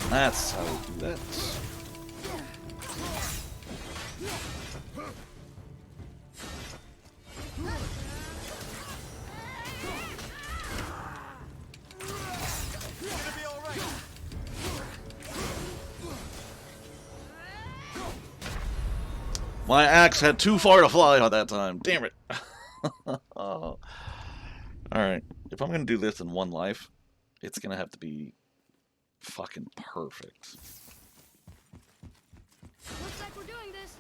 That's how we do that. My axe had too far to fly at that time. Damn it. Oh. Alright. If I'm going to do this in one life, it's going to have to be fucking perfect. Looks like we're doing this.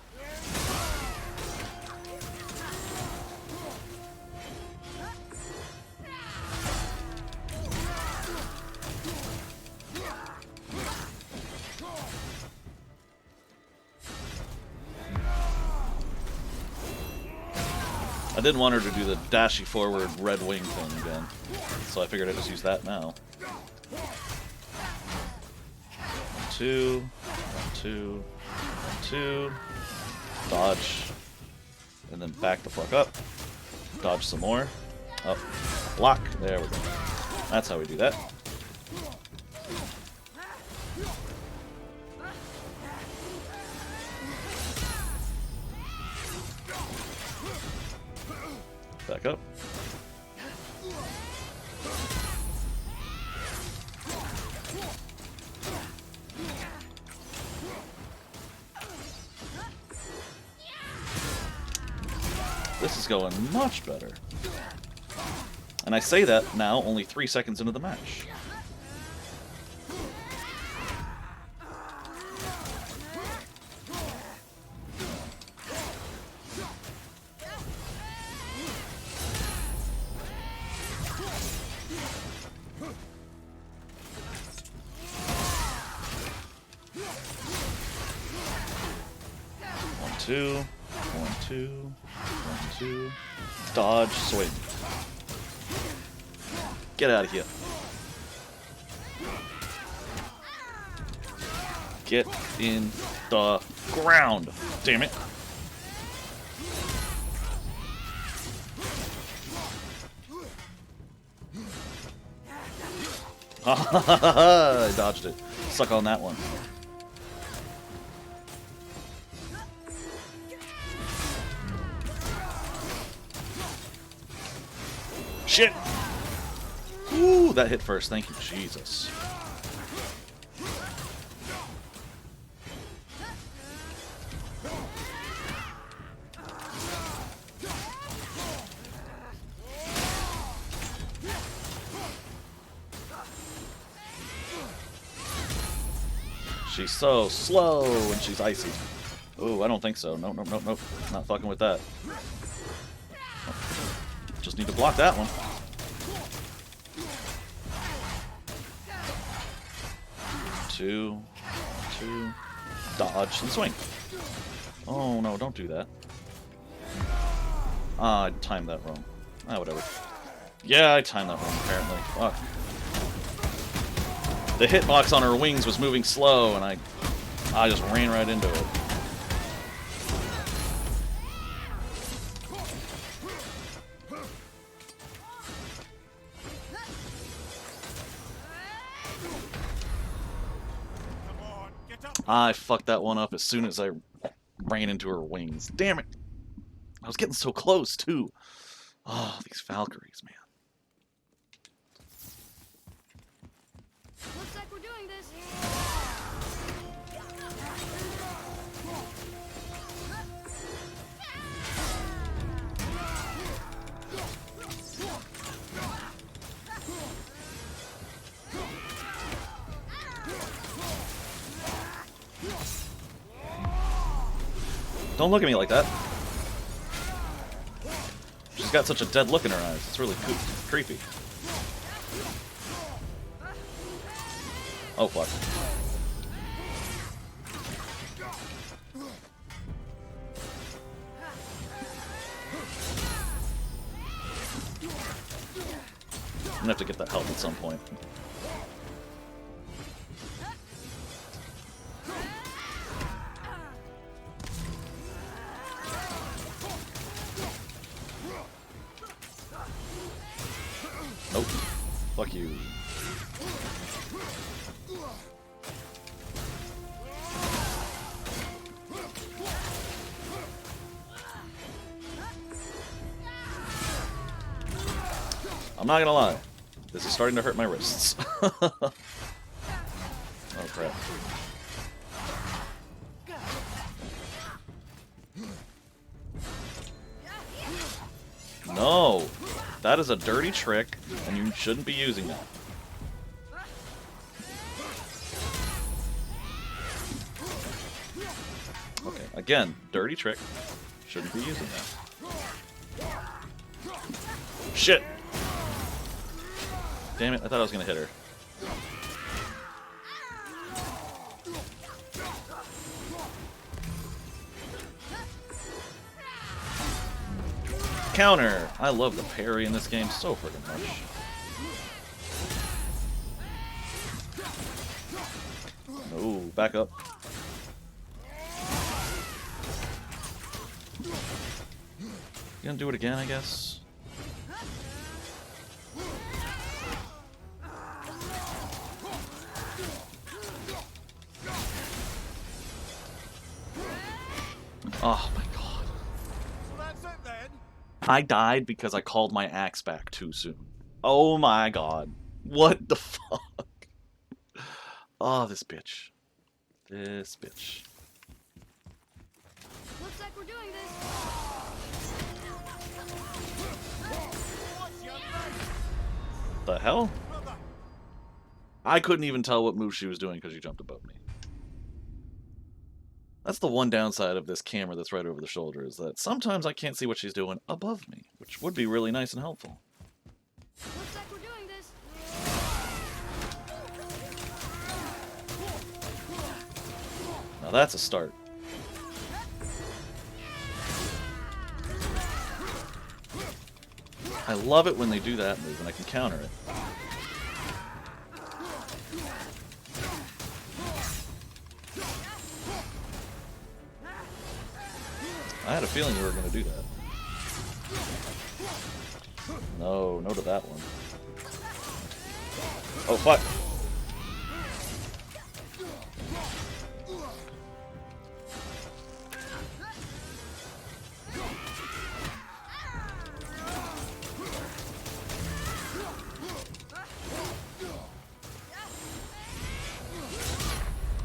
I didn't want her to do the dashy forward red wing thing again, so I figured I'd just use that now. 2, 2, 2, dodge, and then back the fuck up, dodge some more, up, block, there we go. That's how we do that. Back up. This is going much better. And I say that now, only 3 seconds into the match. Two, 1, 2, 1, 2, dodge, swing. Get out of here. Get in the ground. Damn it. I dodged it. Suck on that one. Shit! Ooh, that hit first. Thank you, Jesus. She's so slow and she's icy. Ooh, I don't think so. Nope, nope, nope, nope. Not fucking with that. Just need to block that one. Two. Dodge and swing. Oh no, don't do that. Ah, I timed that wrong. Ah, whatever. Yeah, I timed that wrong, apparently. Fuck. The hitbox on her wings was moving slow, and I just ran right into it. I fucked that one up as soon as I ran into her wings. Damn it! I was getting so close, too. Oh, these Valkyries, man. Looks like we're doing this. Don't look at me like that. She's got such a dead look in her eyes. It's really creepy. Oh, fuck. I'm gonna have to get that help at some point. Oh, fuck you. I'm not gonna lie, this is starting to hurt my wrists. Oh crap. No! That is a dirty trick, and you shouldn't be using that. Okay, again, dirty trick. Shouldn't be using that. Shit! Damn it, I thought I was gonna hit her. Counter! I love the parry in this game so freaking much. Oh, back up. You gonna do it again, I guess? Oh my god. So that's it then? I died because I called my axe back too soon. Oh my god. What the fuck? Oh, this bitch. This bitch. Looks like we're doing this. The hell? I couldn't even tell what move she was doing because she jumped above me. That's the one downside of this camera that's right over the shoulder, is that sometimes I can't see what she's doing above me, which would be really nice and helpful. Looks like we're doing this. Now that's a start. I love it when they do that move and I can counter it. I had a feeling you were going to do that. No, no to that one. Oh, fuck.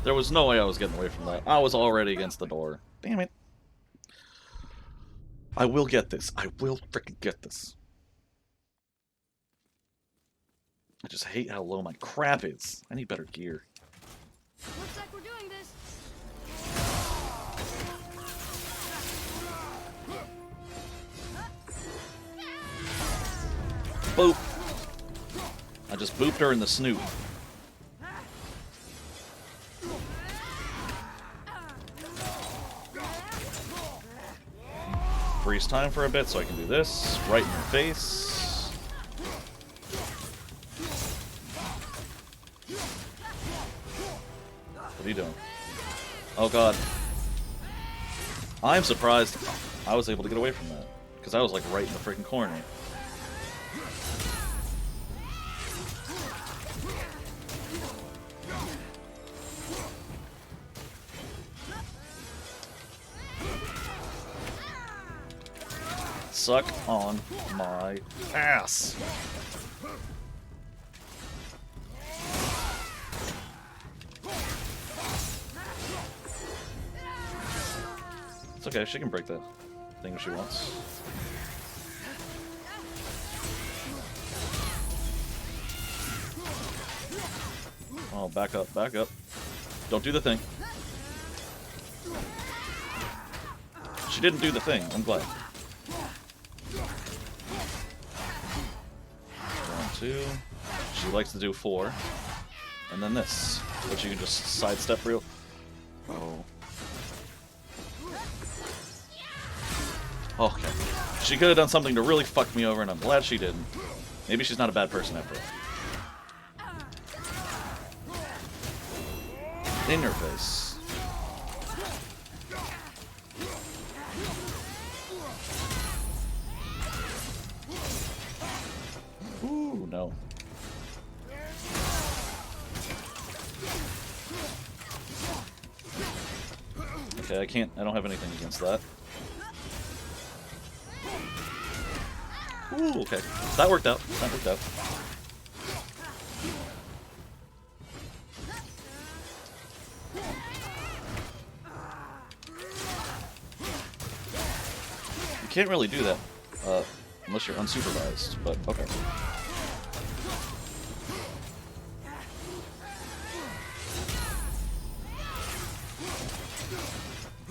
There was no way I was getting away from that. I was already against the door. Damn it. I will get this. I will frickin' get this. I just hate how low my crap is. I need better gear. Looks like we're doing Boop. I just booped her in the snoot. Freeze time for a bit so I can do this. Right in your face. What are you doing? Oh god. I'm surprised I was able to get away from that. Because I was like right in the freaking corner. Suck on my ass. It's okay, she can break that thing if she wants. Oh, back up, back up. Don't do the thing. She didn't do the thing, I'm glad. 1, 2. She likes to do 4. And then this, which you can just sidestep real. Oh. Okay. She could have done something to really fuck me over, and I'm glad she didn't. Maybe she's not a bad person after all. In your face. Ooh, no. Okay, I don't have anything against that. Ooh, okay. That worked out. That worked out. You can't really do that unless you're unsupervised, but okay.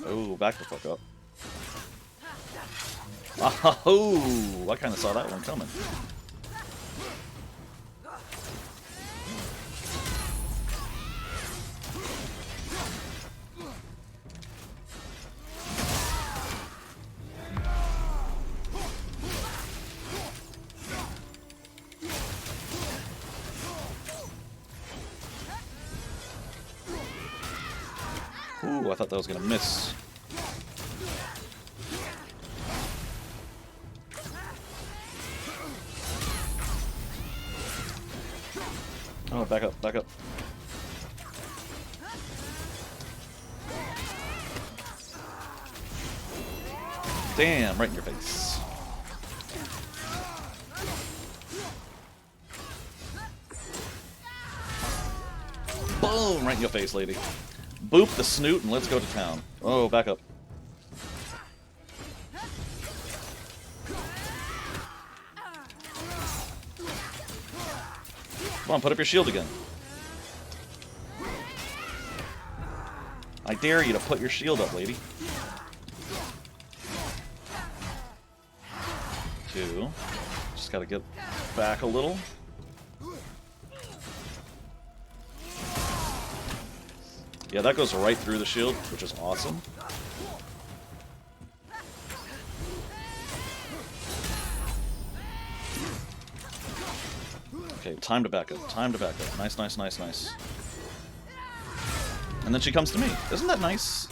Oh, back the fuck up. Oh, I kind of saw that one coming. Ooh, I thought that was gonna miss. Oh, back up, back up. Damn, right in your face. Boom, right in your face, lady. Boop the snoot and let's go to town. Oh, back up. Come on, put up your shield again. I dare you to put your shield up, lady. 2. Just gotta get back a little. Yeah, that goes right through the shield, which is awesome. Okay, time to back up. Time to back up. Nice, nice, nice, nice. And then she comes to me. Isn't that nice?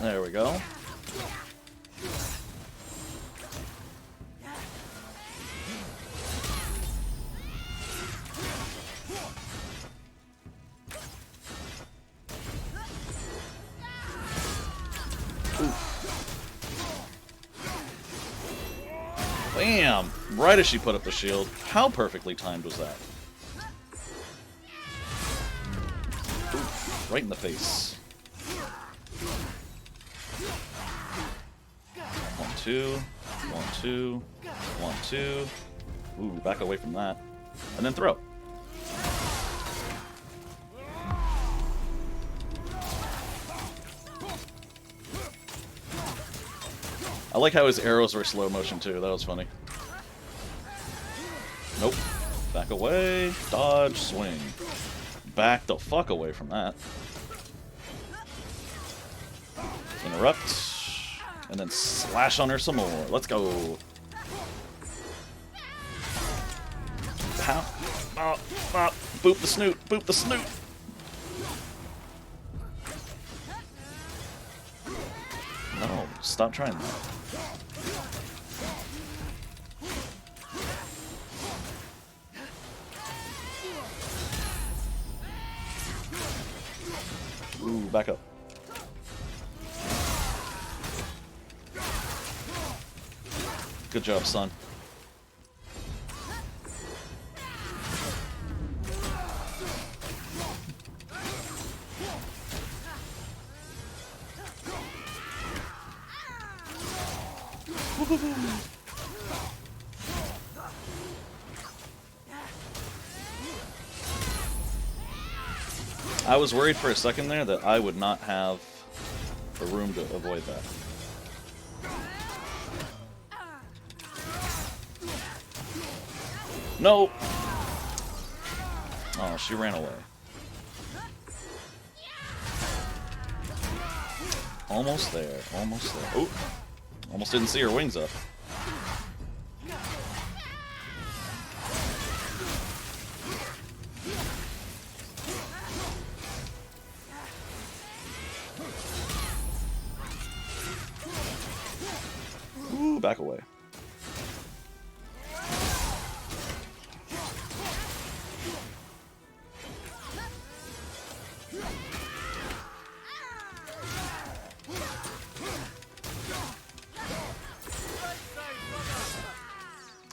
There we go. Bam! Right as she put up the shield. How perfectly timed was that? Oof, right in the face. 1, 2, 1, 2, 1, 2. Ooh, back away from that. And then throw. I like how his arrows were slow motion too. That was funny. Nope. Back away. Dodge. Swing. Back the fuck away from that. Interrupt. And then slash on her some more. Let's go. Pow. Oh, oh. Boop the snoot. Boop the snoot. No, stop trying that. Ooh, back up. Good job, son. I was worried for a second there that I would not have the room to avoid that. No! Oh, she ran away. Almost there, almost there. Oh! Almost didn't see her wings up. Ooh, back away.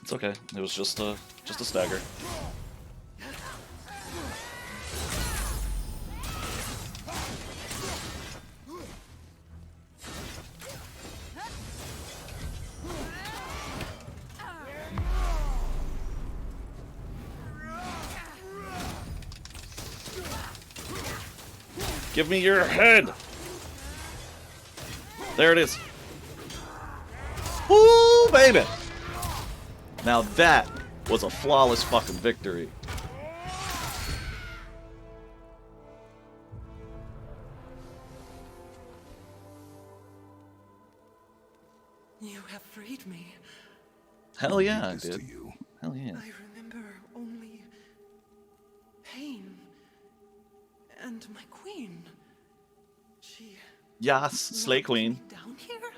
It's okay. It was just a stagger. Give me your head! There it is. Woo, baby! Now that was a flawless fucking victory. You have freed me. Hell yeah, I This to did. you. Hell yeah. I remember only pain. And my queen. She Yes, Slay locked Queen. me down here?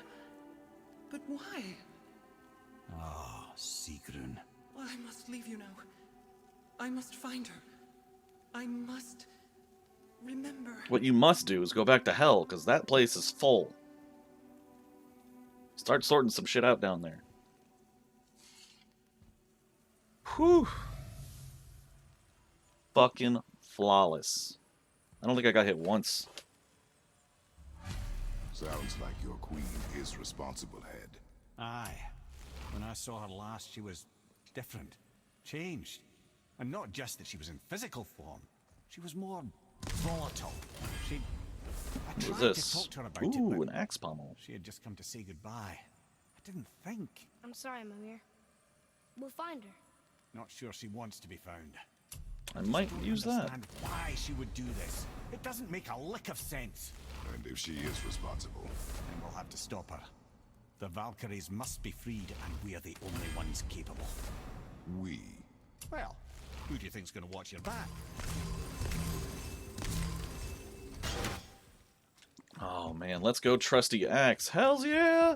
But why? Ah, Sigrun. I must leave you now. I must find her. I must remember. What you must do is go back to hell, because that place is full. Start sorting some shit out down there. Whew. Fucking flawless. I don't think I got hit once. Sounds like your queen is responsible, Head. Aye. When I saw her last, she was different. Changed. And not just that she was in physical form. She was more volatile. I What is tried to this? talk to her about Ooh, it, an but axe pommel. she had just come to say goodbye. I didn't think. I'm sorry, Mimir. We'll find her. Not sure she wants to be found. I might Don't use that. understand why she would do this. It doesn't make a lick of sense. And if she is responsible, And we'll have to stop her. The Valkyries must be freed, and we're the only ones capable. we. Well, who do you think's gonna watch your back? Oh man, let's go trusty axe. Hells yeah!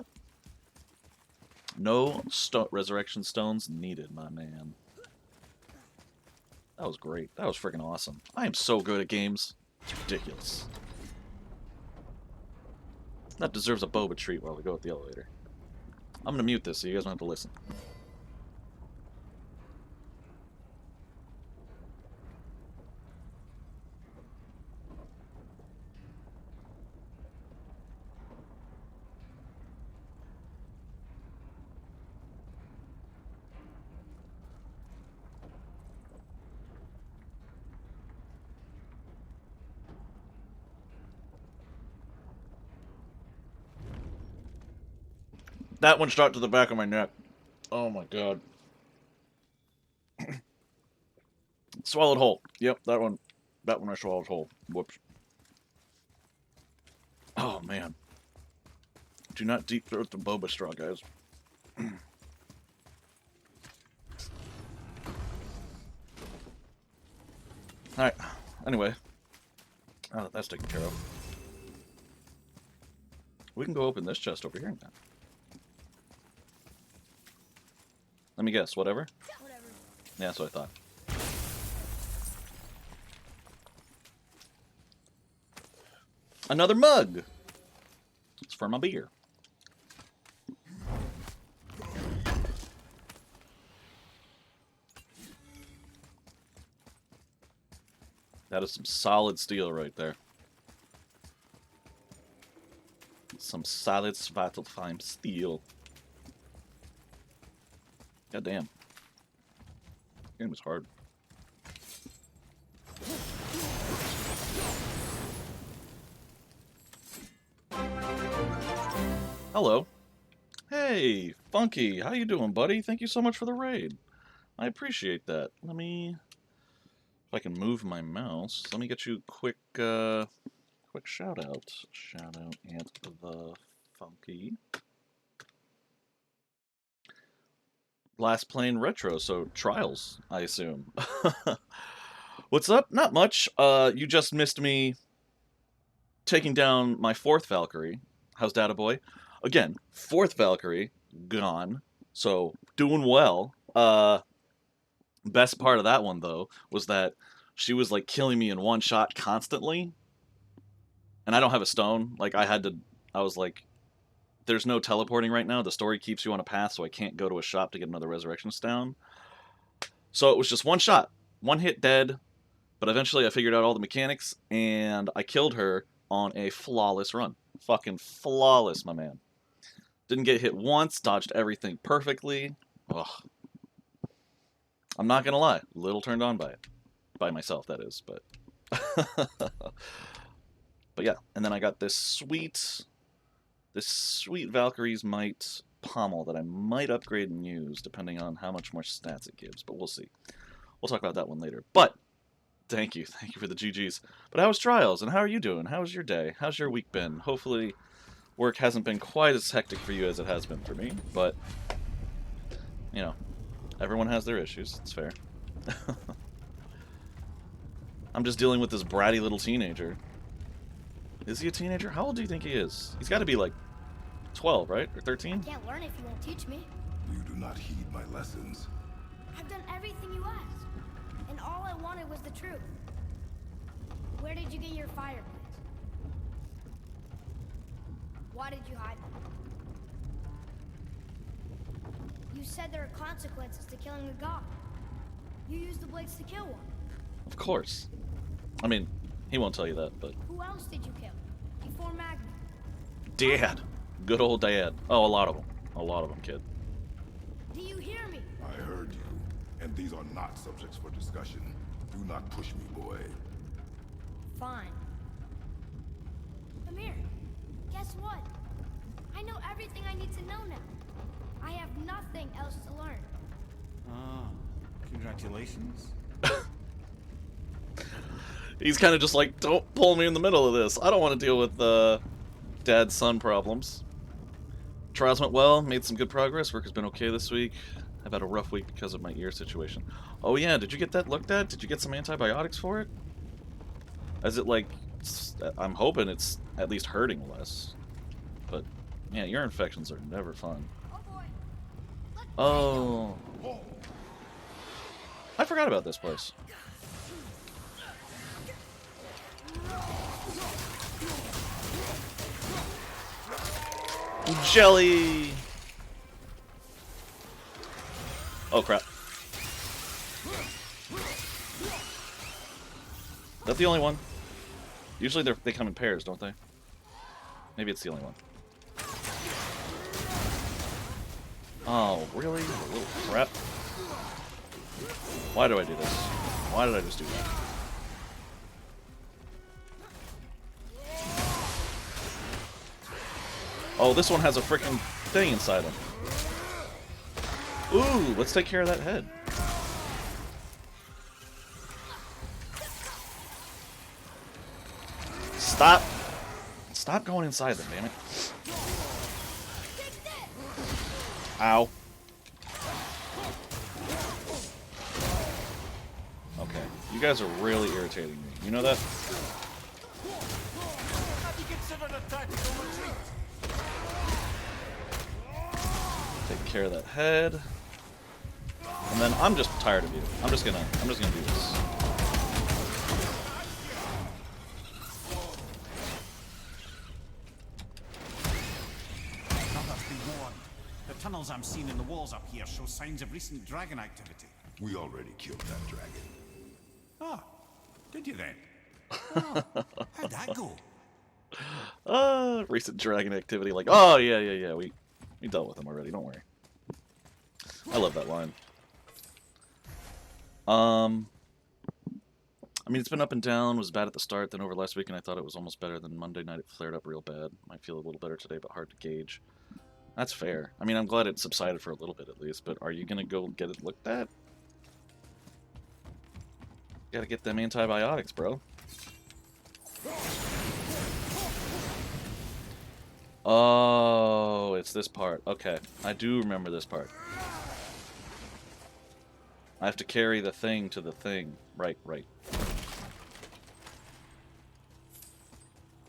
No resurrection stones needed, my man. That was great. That was freaking awesome. I am so good at games. It's ridiculous. That deserves a boba treat while we go with the elevator. I'm gonna mute this so you guys don't have to listen. That one shot to the back of my neck. Oh my god. Swallowed whole. Yep, that one I swallowed whole. Whoops. Oh man. Do not deep throat the boba straw, guys. Alright. Anyway. Oh, that's taken care of. We can go open this chest over here now. Let me guess, whatever? Whatever. Yeah, that's what I thought. Another mug! It's for my beer. That is some solid steel right there. Some solid Svartalfheim steel. God damn. Game was hard. Hello. Hey, Funky. How you doing, buddy? Thank you so much for the raid. I appreciate that. Let me... If I can move my mouse, let me get you a quick, quick shout out. Shout out at the Funky. Last playing retro, so Trials, I assume. What's up? Not much. You just missed me taking down my 4th Valkyrie. How's Data Boy? Again, 4th Valkyrie, gone. So, doing well. Best part of that one, though, was that she was, like, killing me in one shot constantly. And I don't have a stone. Like, I was like, there's no teleporting right now. The story keeps you on a path, so I can't go to a shop to get another Resurrection Stone. So it was just one shot. One hit dead. But eventually I figured out all the mechanics, and I killed her on a flawless run. Fucking flawless, my man. Didn't get hit once, dodged everything perfectly. Ugh. I'm not gonna lie, a little turned on by it. By myself, that is, but... But yeah, and then I got this sweet Valkyrie's Might pommel that I might upgrade and use, depending on how much more stats it gives, but we'll see. We'll talk about that one later. But, thank you for the GGs. But how was Trials, and how are you doing? How was your day? How's your week been? Hopefully, work hasn't been quite as hectic for you as it has been for me, but, you know, everyone has their issues. It's fair. I'm just dealing with this bratty little teenager. Is he a teenager? How old do you think he is? He's got to be like 12, right? Or 13? Can't learn if you won't teach me. You do not heed my lessons. I've done everything you asked, and all I wanted was the truth. Where did you get your fireplace? Why did you hide them? You said there are consequences to killing a god. You used the blades to kill one. Of course. I mean, he won't tell you that, but... Who else did you kill? Before Magni? Dad! Good old Dad. Oh, a lot of them. A lot of them, kid. Do you hear me? I heard you, and these are not subjects for discussion. Do not push me, boy. Fine. Amir, guess what? I know everything I need to know now. I have nothing else to learn. Ah, congratulations. He's kind of just like, don't pull me in the middle of this. I don't want to deal with dad-son problems. Trials went well, made some good progress. Work has been okay this week. I've had a rough week because of my ear situation. Oh yeah, did you get that looked at? Did you get some antibiotics for it? Is it like, I'm hoping it's at least hurting less. But yeah, ear infections are never fun. Oh boy. Let's Oh. I forgot about this place. Jelly! Oh crap. Is that the only one? Usually they come in pairs, don't they? Maybe it's the only one. Oh, really? You little crap. Why do I do this? Why did I just do that? Oh, this one has a freaking thing inside him. Ooh, let's take care of that head. Stop. Stop going inside them, damn it. Ow. Okay, you guys are really irritating me. You know that? Have you considered a tactical retreat? Take care of that head. And then I'm just tired of you. I'm just gonna do this. Another's been warned. The tunnels I'm seeing in the walls up here show signs of recent dragon activity. We already killed that dragon. Ah, did you then? Oh, how'd that go? Recent dragon activity. Like, oh yeah. We dealt with him already. Don't worry. I love that line. I mean, it's been up and down. Was bad at the start, then over last week, and I thought it was almost better. Than Monday night, it flared up real bad. Might feel a little better today, but hard to gauge. That's fair. I mean, I'm glad it subsided for a little bit at least, but are you gonna go get it looked at? Gotta get them antibiotics, bro. Oh, it's this part. Okay, I do remember this part. I have to carry the thing to the thing. Right.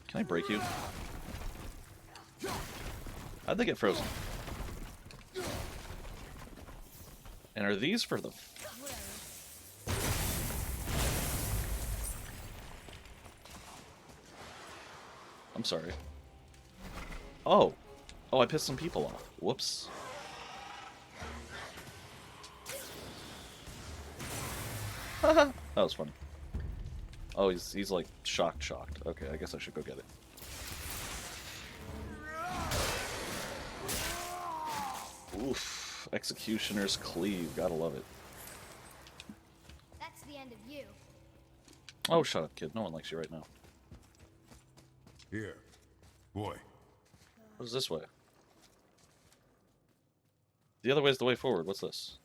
Can I break you? How'd they get frozen? And are these for the... I'm sorry. Oh, I pissed some people off. Whoops. That was funny. Oh, he's like shocked. Okay, I guess I should go get it. Oof. Executioner's Cleave. Gotta love it. That's the end of you. Oh, shut up, kid. No one likes you right now. Here. Boy. What is this way? The other way is the way forward. What's this?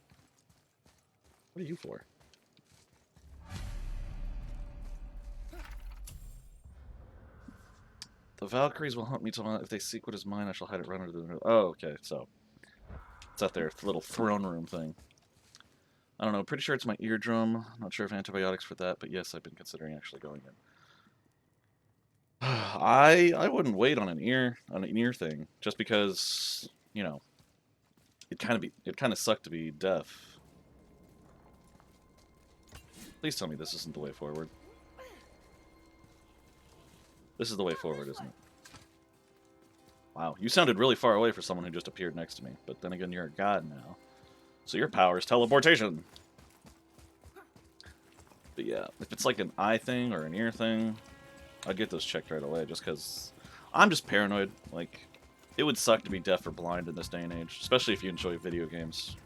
What are you for? The Valkyries will hunt me till if they seek what is mine, I shall hide it right under the... Oh, okay, so... It's at their little throne room thing. I don't know, pretty sure it's my eardrum. Not sure if antibiotics for that, but yes, I've been considering actually going in. I wouldn't wait on an ear thing, just because, you know, it kind of sucked to be deaf. Please tell me this isn't the way forward. This is the way forward, isn't it? Wow, you sounded really far away for someone who just appeared next to me, but then again, you're a god now. So your power is teleportation! But yeah, if it's like an eye thing or an ear thing, I'd get those checked right away, just because I'm just paranoid. Like, it would suck to be deaf or blind in this day and age, especially if you enjoy video games.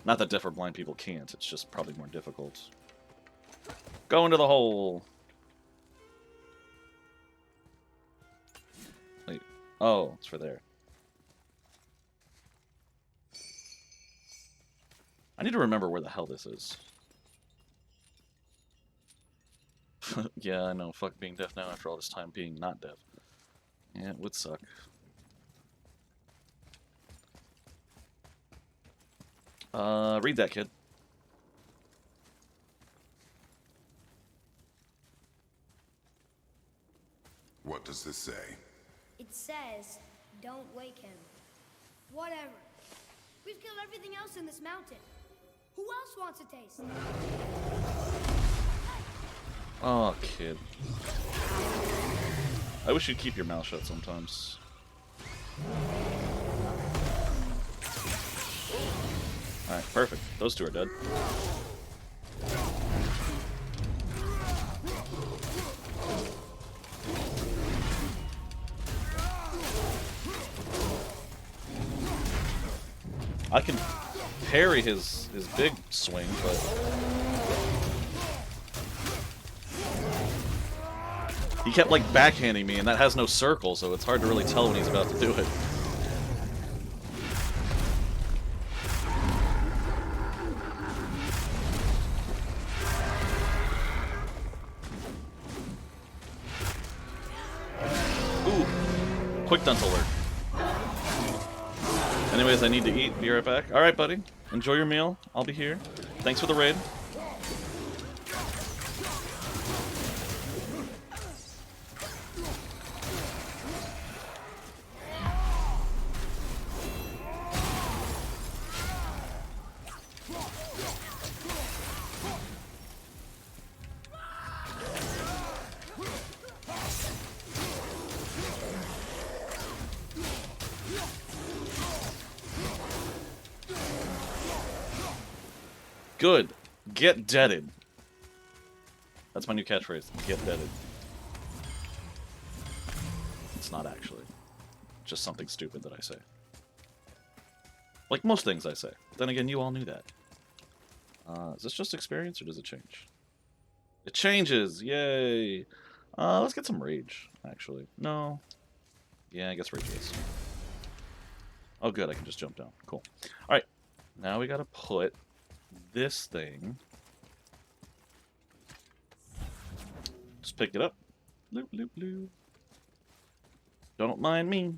Not that deaf or blind people can't, it's just probably more difficult. Go into the hole! Wait, oh, it's for there. I need to remember where the hell this is. Yeah, I know, fuck being deaf now after all this time being not deaf. Yeah, it would suck. Read that, kid. What does this say? It says, don't wake him. Whatever. We've killed everything else in this mountain. Who else wants a taste? Oh, kid. I wish you'd keep your mouth shut sometimes. Alright, perfect. Those two are dead. I can parry his big swing, but... He kept, like, backhanding me, and that has no circle, so it's hard to really tell when he's about to do it. Ooh. Quick dunce alert. Anyways, I need to eat. Be right back. Alright, buddy. Enjoy your meal. I'll be here. Thanks for the raid. Good. Get deaded. That's my new catchphrase. Get deaded. It's not actually. Just something stupid that I say. Like most things I say. But then again, you all knew that. Is this just experience or does it change? It changes! Yay! Let's get some rage, actually. No. Yeah, I guess rage is. Oh good, I can just jump down. Cool. Alright. Now we gotta put this thing. Just pick it up. Loop, loop, loop. Don't mind me.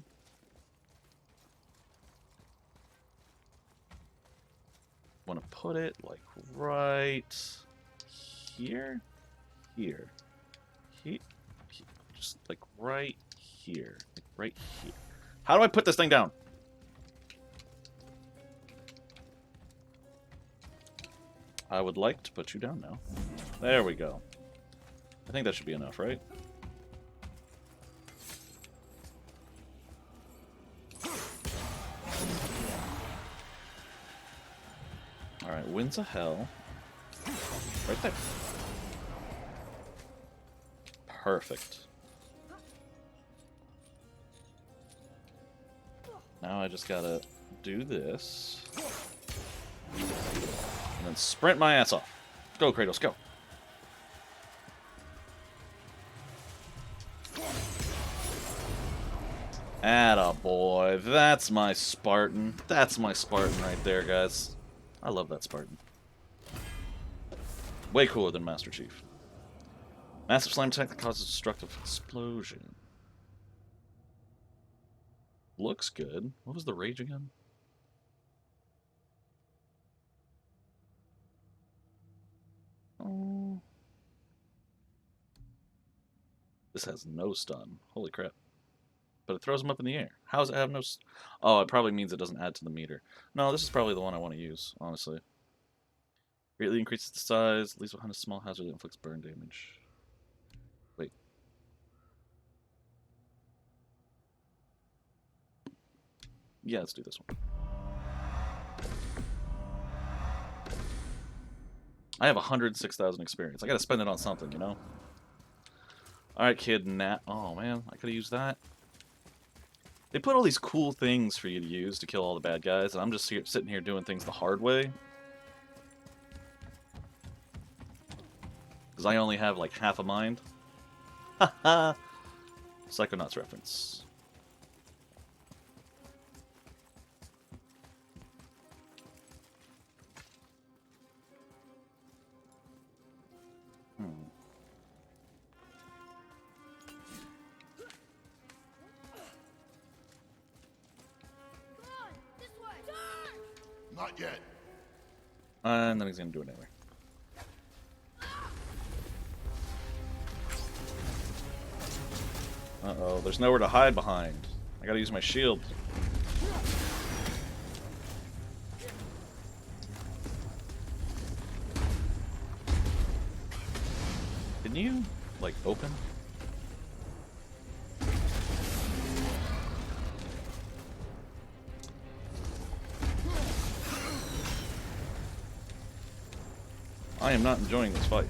Want to put it like right here, here, just like right here, like right here. How do I put this thing down? I would like to put you down now. There we go. I think that should be enough, right? Alright, Winds of Hell. Right there. Perfect. Now I just gotta do this. And then sprint my ass off. Go, Kratos, go. Attaboy. That's my Spartan. That's my Spartan right there, guys. I love that Spartan. Way cooler than Master Chief. Massive slime tank that causes destructive explosion. Looks good. What was the rage again? Oh. This has no stun. Holy crap. But it throws them up in the air. How does it have no... Oh, it probably means it doesn't add to the meter. No, this is probably the one I want to use, honestly. Greatly increases the size, leaves behind a small hazard that inflicts burn damage. Wait. Yeah, let's do this one. I have 106,000 experience. I gotta spend it on something, you know? Alright, kid, Nat. Oh, man, I could've used that. They put all these cool things for you to use to kill all the bad guys, and I'm just here, sitting here doing things the hard way. Because I only have, like, half a mind. Haha! Psychonauts reference. Not yet. And then he's gonna do it anyway. Uh-oh, there's nowhere to hide behind. I gotta use my shield. Can you, like, open? I am not enjoying this fight.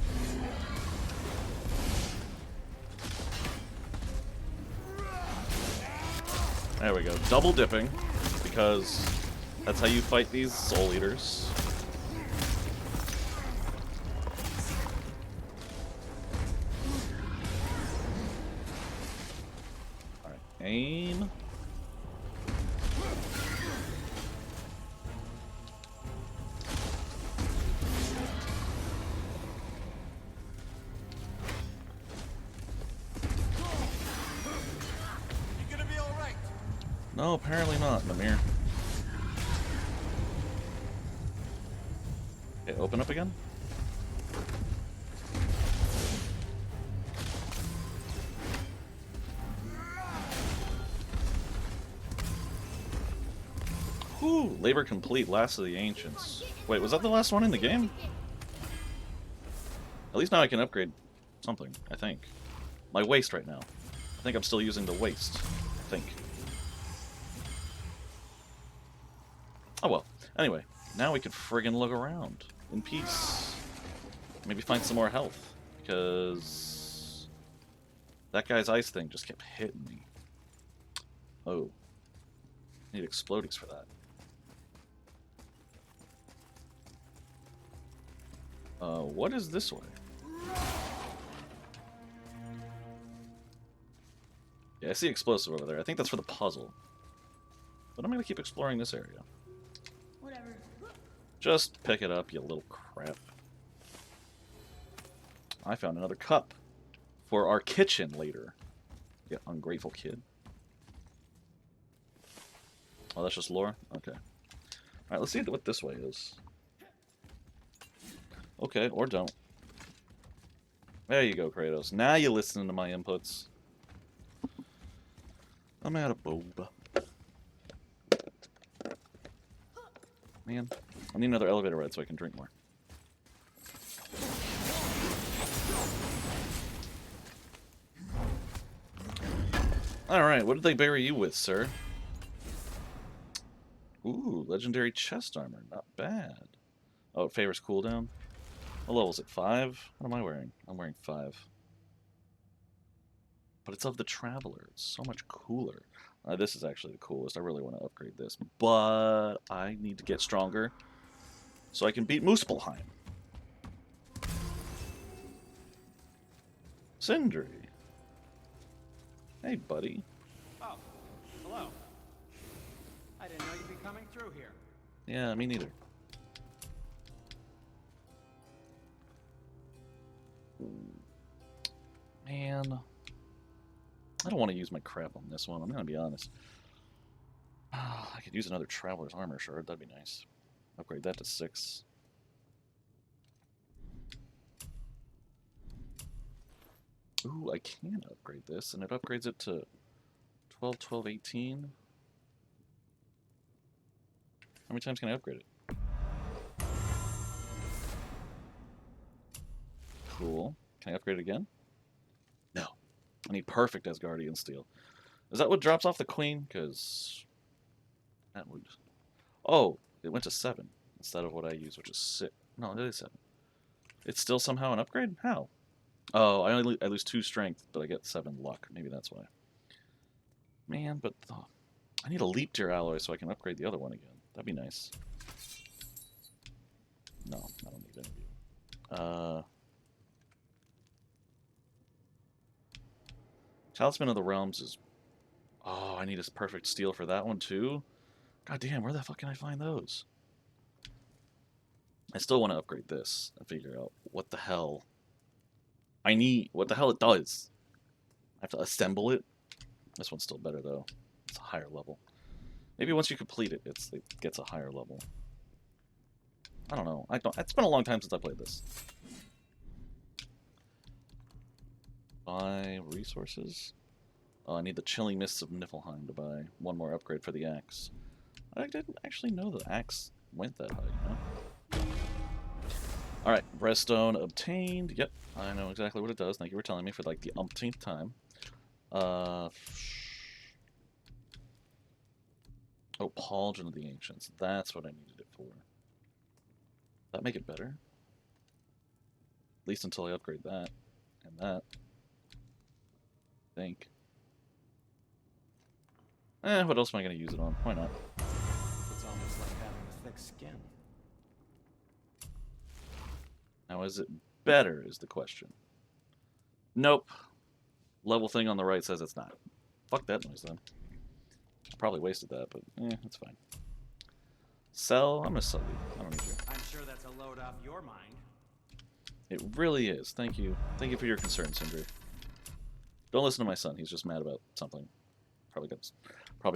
There we go. Double dipping, because that's how you fight these Soul Eaters. Aim. You gonna be all right? No, apparently not, Namir. Okay, open up again. Whew, labor complete, Last of the Ancients. Wait, was that the last one in the game? At least now I can upgrade something, I think. My waist right now. I think I'm still using the waist. I think. Oh well. Anyway, now we can friggin' look around in peace. Maybe find some more health. Because that guy's ice thing just kept hitting me. Oh. Need explodies for that. What is this way? Yeah, I see explosive over there. I think that's for the puzzle. But I'm gonna keep exploring this area. Whatever. Just pick it up, you little crap. I found another cup for our kitchen later. You ungrateful kid. Oh, that's just lore? Okay. Alright, let's see what this way is. Okay, or don't. There you go, Kratos. Now you listen to my inputs. I'm out of boba. Man, I need another elevator ride so I can drink more. Alright, what did they bury you with, sir? Ooh, legendary chest armor. Not bad. Oh, it favors cooldown. What level is it? 5? What am I wearing? I'm wearing 5. But it's of the Traveler. It's so much cooler. This is actually the coolest. I really want to upgrade this. But I need to get stronger so I can beat Muspelheim. Sindri. Hey, buddy. Oh, hello. I didn't know you'd be coming through here. Yeah, me neither. Man. I don't want to use my crap on this one. I'm going to be honest. I could use another Traveler's Armor Shard. That'd be nice. Upgrade that to 6. Ooh, I can upgrade this, and it upgrades it to 12, 12, 18. How many times can I upgrade it? Cool. Can I upgrade it again? No. I need perfect Asgardian steel. Is that what drops off the queen? Because that would... Oh, it went to 7 instead of what I use, which is 6. No, it is 7. It's still somehow an upgrade? How? Oh, I lose 2 strength, but I get 7 luck. Maybe that's why. Man, but I need a leap tier alloy so I can upgrade the other one again. That'd be nice. No, I don't need any of you. Talisman of the Realms is... Oh, I need a perfect steel for that one too? God damn, where the fuck can I find those? I still want to upgrade this and figure out what the hell I need, what the hell it does. I have to assemble it. This one's still better though. It's a higher level. Maybe once you complete it, it gets a higher level. I don't know. It's been a long time since I played this. Buy resources. Oh, I need the Chilling Mists of Niflheim to buy one more upgrade for the axe. I didn't actually know the axe went that high, you know? Alright, Breaststone obtained. Yep, I know exactly what it does. Thank you for telling me for like the umpteenth time. Oh, Pauldron of the Ancients. That's what I needed it for. That make it better? At least until I upgrade that. And that. I think. What else am I going to use it on? Why not? It's almost like having a thick skin. Now, is it better, is the question. Nope. Level thing on the right says it's not. Fuck that noise then. Probably wasted that, but it's fine. Sell? I'm gonna sell you. I don't need you. I'm sure that's a load off your mind. It really is. Thank you. Thank you for your concern, Sindri. Don't listen to my son. He's just mad about something. Probably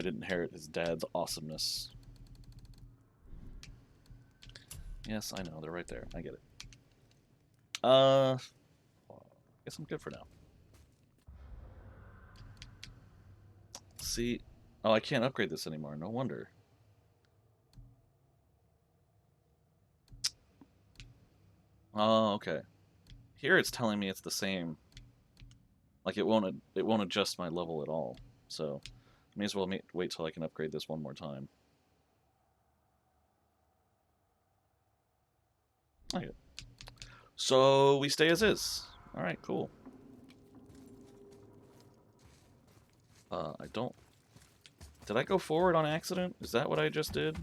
didn't inherit his dad's awesomeness. Yes, I know. They're right there. I get it. Guess I'm good for now. See? Oh, I can't upgrade this anymore. No wonder. Oh, okay. Here it's telling me it's the same. Like it won't adjust my level at all. So, may as well wait till I can upgrade this one more time. Okay. So we stay as is. All right, cool. I don't. Did I go forward on accident? Is that what I just did?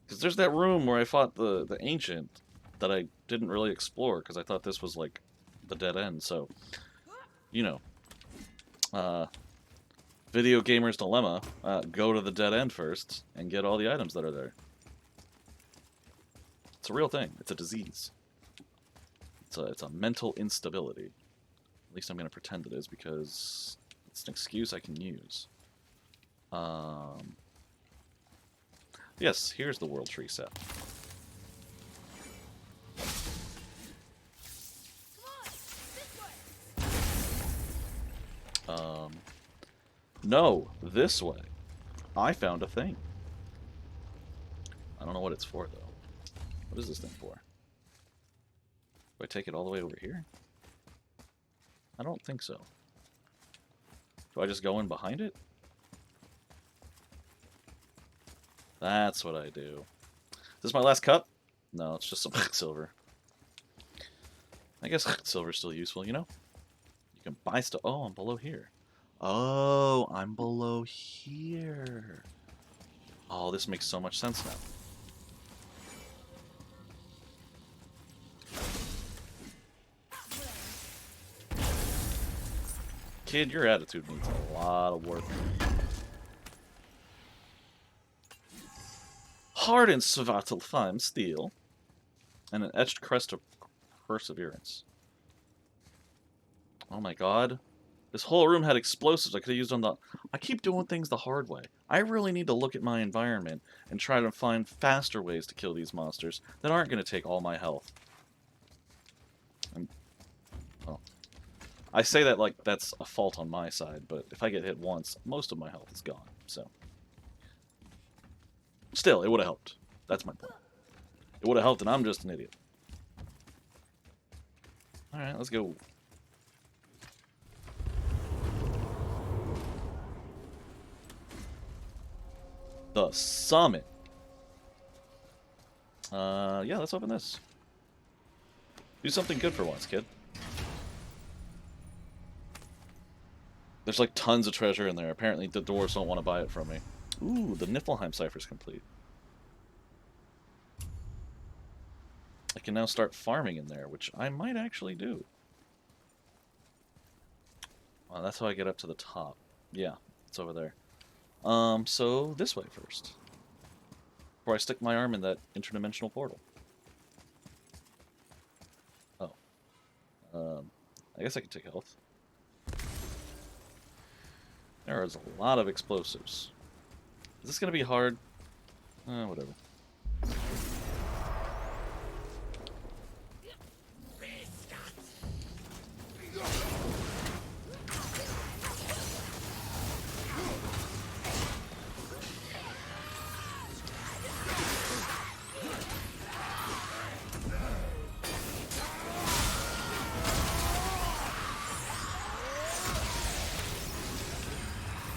Because there's that room where I fought the ancient that I didn't really explore because I thought this was like the dead end. So, you know, video gamer's dilemma: go to the dead end first and get all the items that are there. It's a real thing. It's a disease. It's a mental instability. At least I'm going to pretend it is because it's an excuse I can use. Yes, here's the World Tree set. No, this way. I found a thing. I don't know what it's for, though. What is this thing for? Do I take it all the way over here? I don't think so. Do I just go in behind it? That's what I do. Is this my last cup? No, it's just some silver. I guess silver's still useful, you know? You can buy stuff. Oh, I'm below here. Oh, I'm below here. Oh, this makes so much sense now. Kid, your attitude needs a lot of work. Hardened Svartalfheim steel. And an etched crest of perseverance. Oh my god. This whole room had explosives I could have used on the... I keep doing things the hard way. I really need to look at my environment and try to find faster ways to kill these monsters that aren't going to take all my health. Well, I say that like that's a fault on my side, but if I get hit once, most of my health is gone, so... Still, it would have helped. That's my point. It would have helped and I'm just an idiot. Alright, let's go. The summit. Yeah, let's open this. Do something good for once, kid. There's like tons of treasure in there. Apparently the dwarves don't want to buy it from me. Ooh, the Niflheim cipher's complete. I can now start farming in there, which I might actually do. Well, that's how I get up to the top. Yeah, it's over there. So this way first. Before I stick my arm in that interdimensional portal. Oh. I guess I can take health. There is a lot of explosives. Is this gonna be hard? Whatever.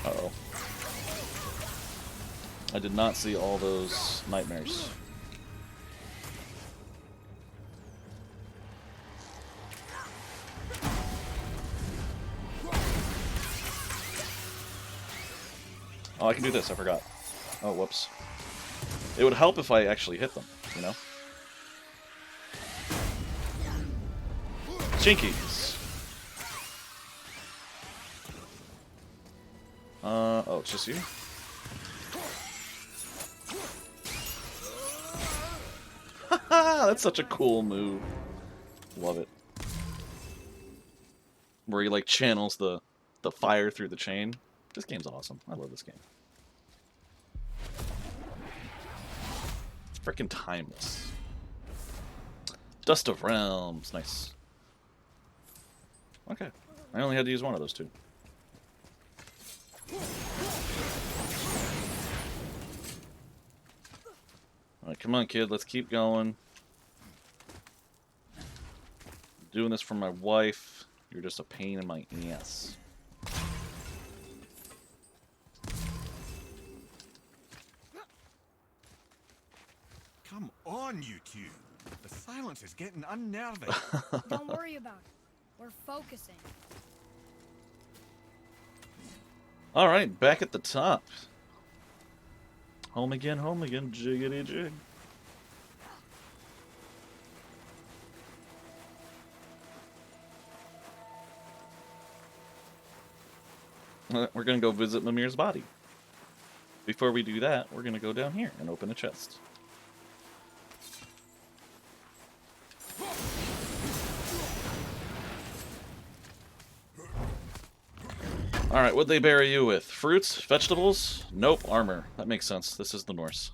Uh-oh. I did not see all those nightmares. Oh, I can do this, I forgot. Oh, whoops. It would help if I actually hit them, you know? Jinkies! Oh, it's just you? Haha, that's such a cool move. Love it. Where he like channels the fire through the chain. This game's awesome. I love this game. It's freaking timeless. Dust of Realms, nice. Okay, I only had to use one of those two. Alright, come on, kid, let's keep going. I'm doing this for my wife. You're just a pain in my ass. Come on, you two. The silence is getting unnerving. Don't worry about it. We're focusing. Alright, back at the top. Home again, jiggity jig. We're gonna go visit Mimir's body. Before we do that, we're gonna go down here and open a chest. Alright, what'd they bury you with? Fruits? Vegetables? Nope, armor. That makes sense. This is the Norse.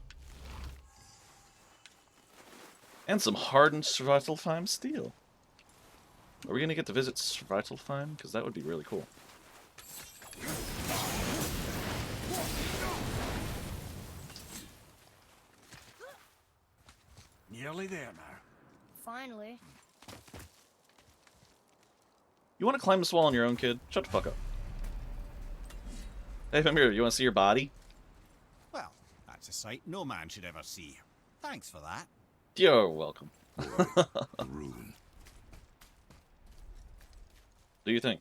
And some hardened Svartalfheim steel. Are we gonna get to visit Svartalfheim? Because that would be really cool. Nearly there now. Finally. You want to climb this wall on your own, kid? Shut the fuck up. Hey, Mimir, you want to see your body? Well, that's a sight no man should ever see. Thanks for that. You're welcome. The ruin. Do you think?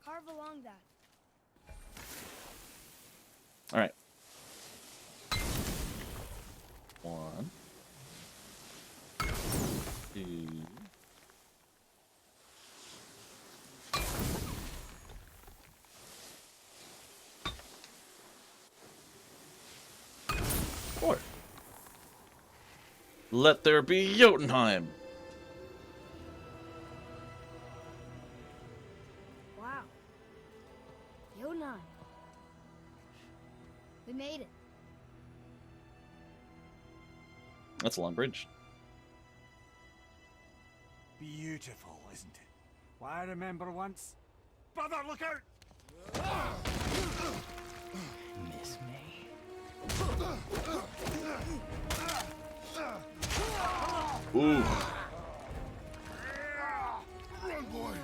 Carve along that. All right. 1, 2. Four. Let there be Jotunheim. Wow. Jotunheim. We made it. That's a long bridge. Beautiful, isn't it? Why, I remember once. Brother, look out! Miss me? Ooh. Run, boy!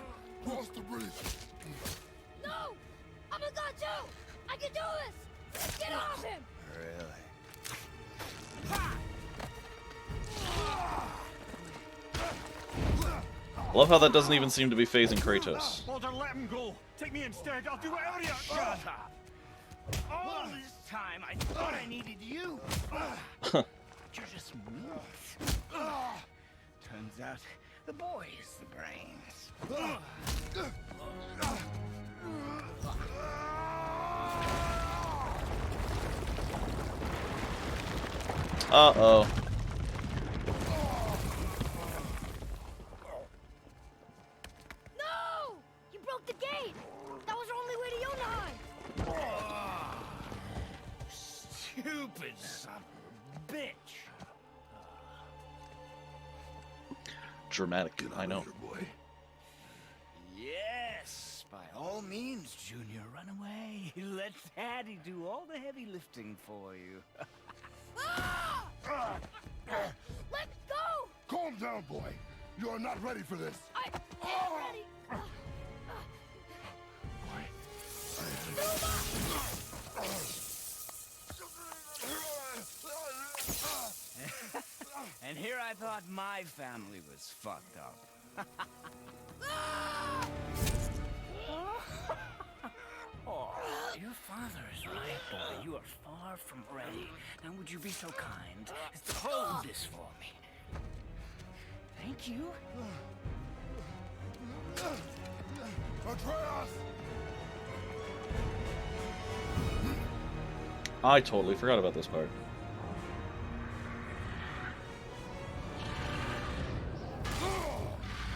Cross the bridge! No! I'm a god too! I can do this! Get off him! Really? I love how that doesn't even seem to be phasing Kratos. Walter, let him go. Take me instead. I'll do whatever you want. All this time, I thought I needed you. You're just meat. Turns out the boy is the brains. Uh-oh. No! You broke the gate! That was our only way to Jotunheim! Stupid son of a bitch. Dramatic, I know. Here, boy. Yes, by all means, Junior, run away. Let Daddy do all the heavy lifting for you. Ah! Let go! Calm down, boy. You are not ready for this. I am ready! And here I thought my family was fucked up. Oh, you're father is right, boy. You are far from ready. Now would you be so kind as to hold this for me? Thank you. Atreus! I totally forgot about this part.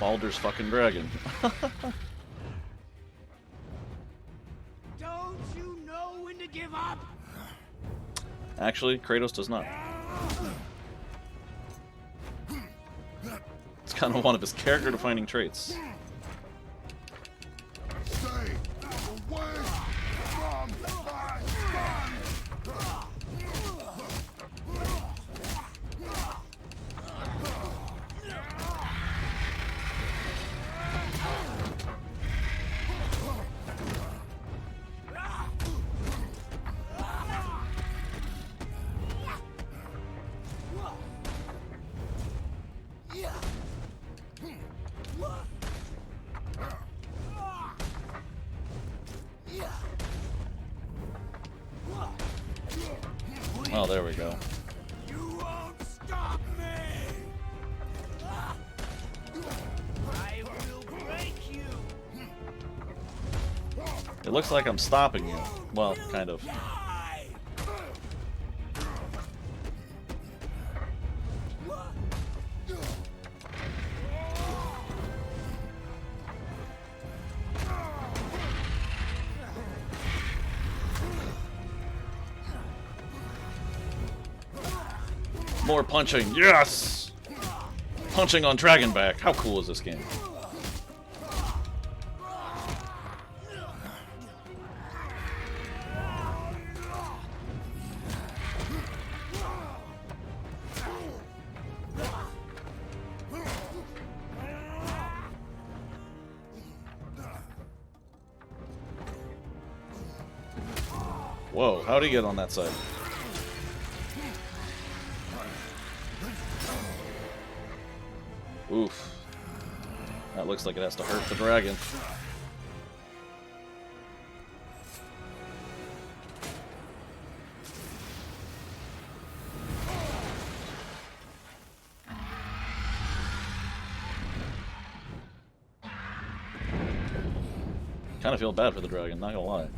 Baldur's fucking dragon. Don't you know when to give up? Actually, Kratos does not. It's kind of one of his character-defining traits. Stay away from my son! Oh, there we go. You won't stop me! I will break you! It looks like I'm stopping you. Well, kind of. Die! More punching. Yes! Punching on Dragonback. How cool is this game? Whoa, how'd he get on that side? Oof. That looks like it has to hurt the dragon. Kind of feel bad for the dragon, not gonna lie.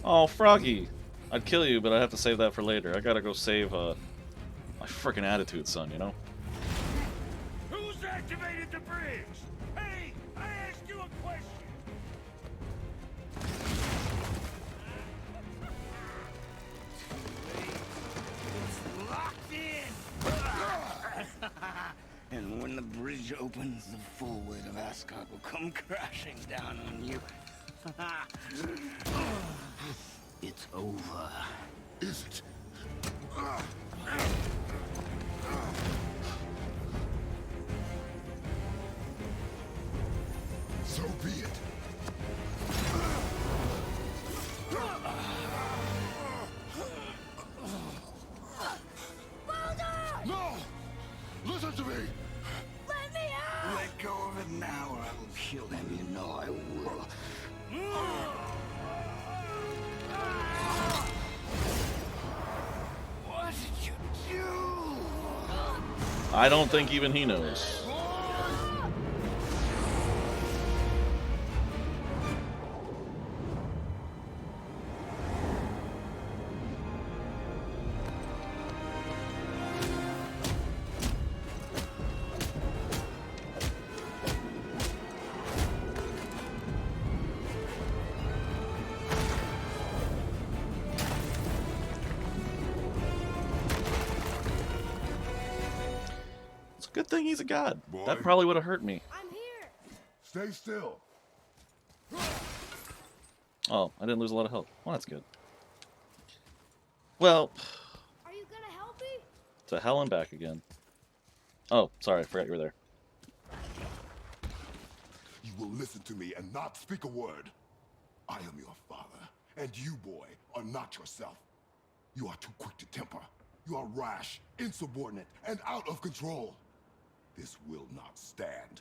Oh, Froggy! I'd kill you, but I have to save that for later. I gotta go save, my frickin' attitude son, you know? Who's activated the bridge? Hey, I asked you a question. It's locked in! And when the bridge opens, the full weight of Asgard will come crashing down on you. It's over. Is it? So be it. No! Listen to me! Let me out! Let go of it now or I will kill him. You know I will. What did you do? I don't think even he knows. Good thing he's a god. Boy. That probably would have hurt me. I'm here! Stay still. Oh, I didn't lose a lot of health. Well, that's good. Well, Are you gonna help me? to hell and back again. Oh, sorry, I forgot you were there. You will listen to me and not speak a word. I am your father, and you, boy, are not yourself. You are too quick to temper. You are rash, insubordinate, and out of control. This will not stand.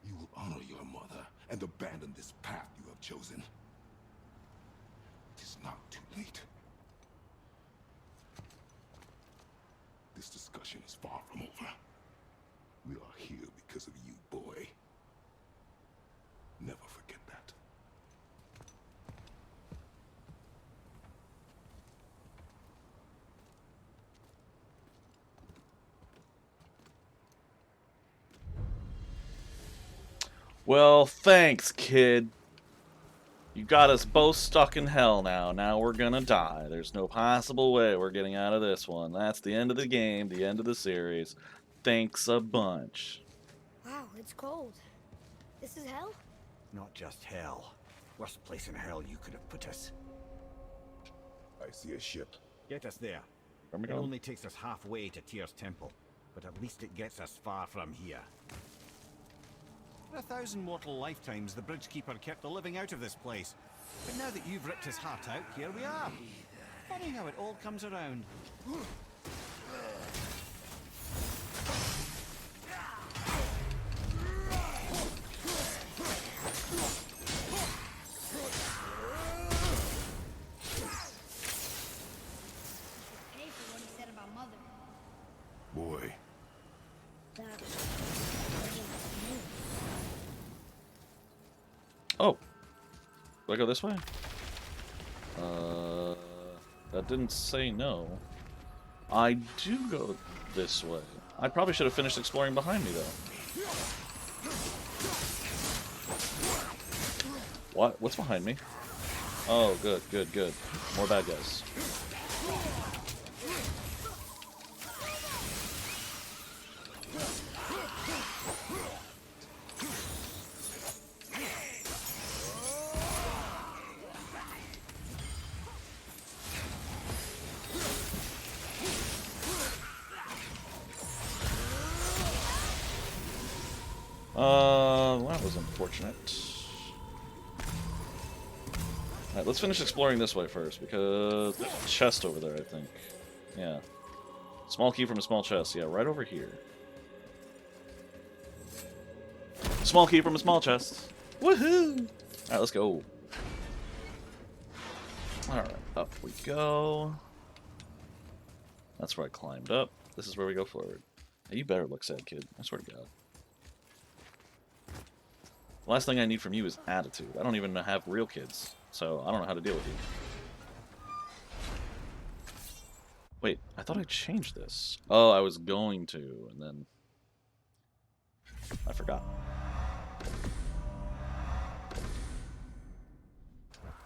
you will honor your mother and abandon this path you have chosen. It is not too late. This discussion is far from over. We are here because of you, boy. Never forget that. Well, thanks, kid. You got us both stuck in hell now. Now we're gonna die. There's no possible way we're getting out of this one. That's the end of the game, the end of the series. Thanks a bunch. Wow, it's cold. This is hell? Not just hell. Worst place in hell you could have put us. I see a ship. Get us there. Where am I It going? only takes us halfway to Tyr's temple, but at least it gets us far from here. For 1,000 mortal lifetimes, the Bridgekeeper kept the living out of this place. But now that you've ripped his heart out, here we are. Funny how it all comes around. Pay for what he said about Mother. Boy, That Oh. Do I go this way? That didn't say no. I do go this way. I probably should have finished exploring behind me, though. What? What's behind me? Oh, good, good, good. More bad guys. That was unfortunate. Alright, let's finish exploring this way first, because there's a chest over there, I think. Yeah. Small key from a small chest. Yeah, right over here. Small key from a small chest. Woohoo! Alright, let's go. Alright, up we go. That's where I climbed up. This is where we go forward. Hey, you better look sad, kid. I swear to God. The last thing I need from you is attitude. I don't even have real kids, so I don't know how to deal with you. Wait, I thought I changed this. Oh, I was going to, and then I forgot.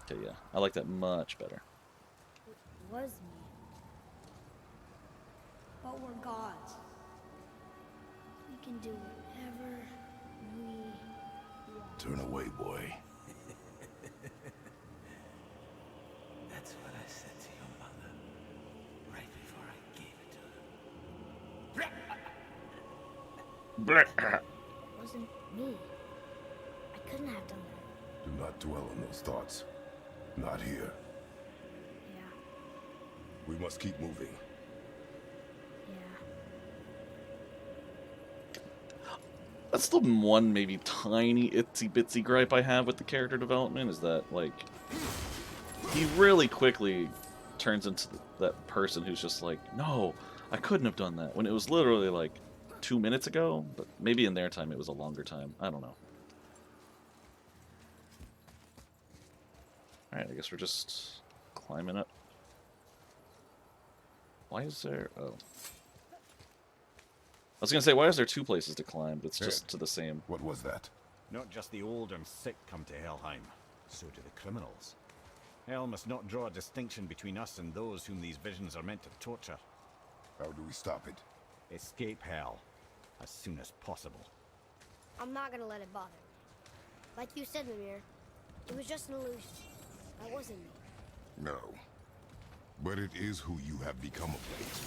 Okay, yeah, I like that much better. it was me. But we're gods. We can do whatever we want. turn away, boy. That's what I said to your mother right before I gave it to her. It wasn't me. I couldn't have done that. Do not dwell on those thoughts. Not here. Yeah, We must keep moving. yeah. That's the one maybe tiny itsy bitsy gripe I have with the character development, is that, like, he really quickly turns into that person who's just like, no, I couldn't have done that, when it was literally like 2 minutes ago, but maybe in their time it was a longer time. I don't know. Alright, I guess we're just climbing up. Why is there... oh. I was gonna say, why is there two places to climb, but it's just to the same... What was that? Not just the old and sick come to Helheim, so do the criminals. Hell must not draw a distinction between us and those whom these visions are meant to torture. How do we stop it? Escape hell as soon as possible. I'm not gonna let it bother me. Like you said, Mimir, it was just an illusion. That wasn't me. No. But it is who you have become of late.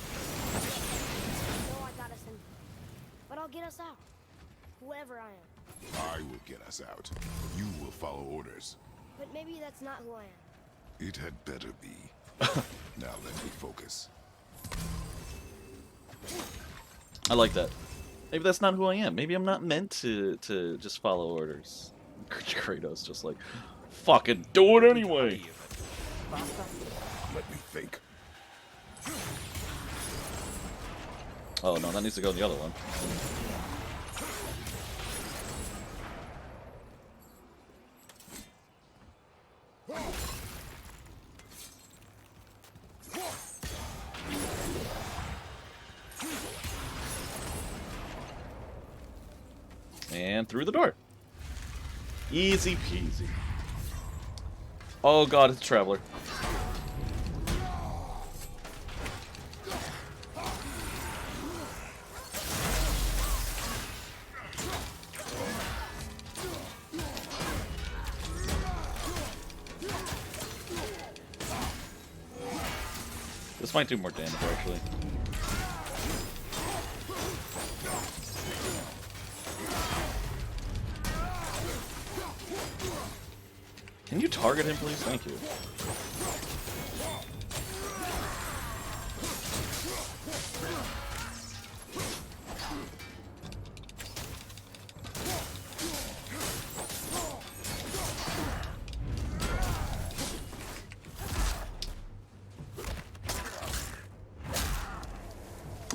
I know I got us in, but I'll get us out. Whoever I am. I will get us out. You will follow orders. But maybe that's not who I am. It had better be. Now let me focus. I like that. Maybe that's not who I am. Maybe I'm not meant to just follow orders. Kratos just like, fucking do it anyway. Let me think. Oh no, that needs to go in the other one. And through the door. Easy peasy. Oh god, it's a traveler. This might do more damage, actually. Can you target him, please? Thank you.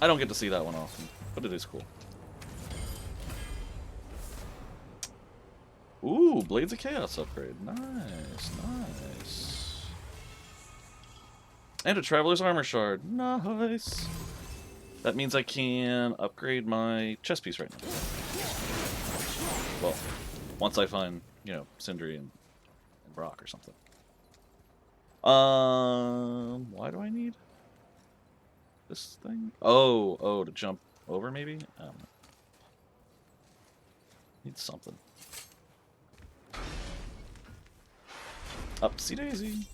I don't get to see that one often, but it is cool. Ooh, Blades of Chaos upgrade. Nice, nice. And a Traveler's Armor Shard. Nice. That means I can upgrade my chest piece right now. Well, once I find, you know, Sindri and Brock or something. Why do I need this thing? Oh, to jump over maybe? I don't know. Need something. Upsy daisy.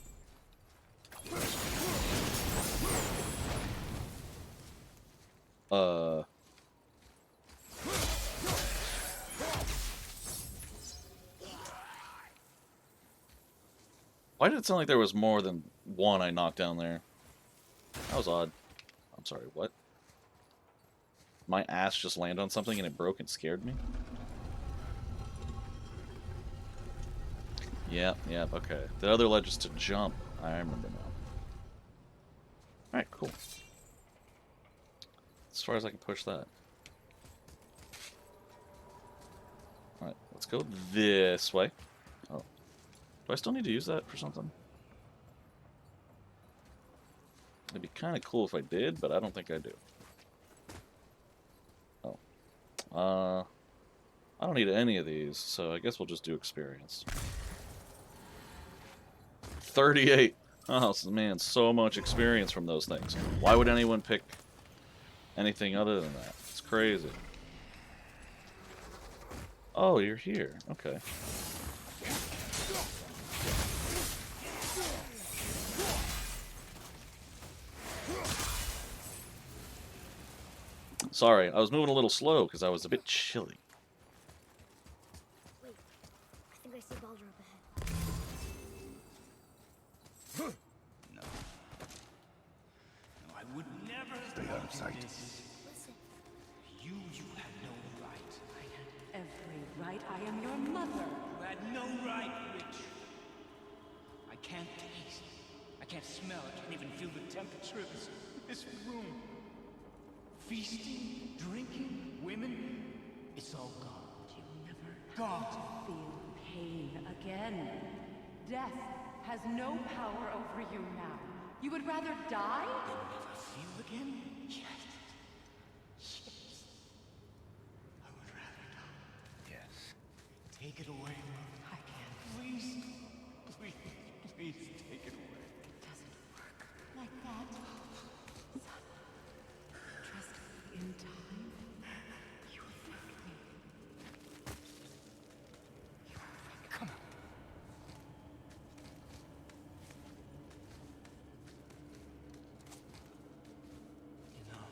Why did it sound like there was more than one I knocked down there? That was odd. I'm sorry, what? My ass just landed on something and it broke and scared me? Yep, okay. The other ledge is to jump. I remember now. Alright, cool. As far as I can push that. Alright, let's go this way. Oh. Do I still need to use that for something? It'd be kind of cool if I did, but I don't think I do. Oh. I don't need any of these, so I guess we'll just do experience. 38. Oh, man, so much experience from those things. Why would anyone pick anything other than that? It's crazy. Oh, you're here. Okay. Sorry, I was moving a little slow because I was a bit chilly. Wait, I think I see Baldur up ahead. No. No, I would never Stay out of sight. Listen, You had no right. I had every right. I am your mother. You had no right, Witch. I can't taste. I can't smell. I can't even feel the temperature of this room. Feasting, drinking, women. It's all gone. You never Gone. feel pain again. Death has no power over you now. You would rather die? You'll never feel again? Yes. Yes. I would rather die. Yes. Take it away, Mother. I can't. Please. Please. Please take it away. It doesn't work like that. Son, trust me in time. You will thank me. You will thank me. Come on. You know.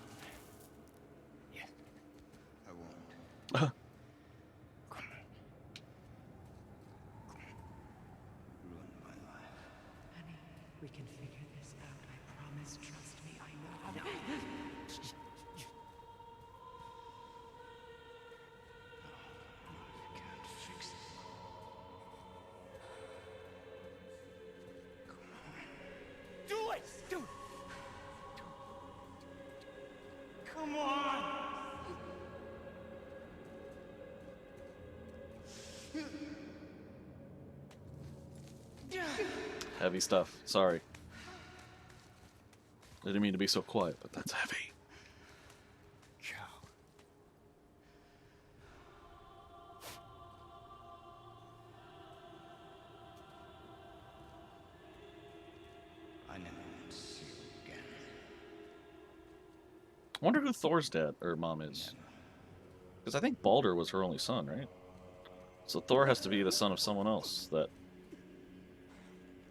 Yes. I won't. Ruined my life. Honey, we can figure this out. I promise. Trust me. I know how to. Come on! Heavy stuff. Sorry. I didn't mean to be so quiet, but that's heavy. I never want to see you again. I wonder who Thor's dad or mom is. Because I think Baldur was her only son, right? So Thor has to be the son of someone else that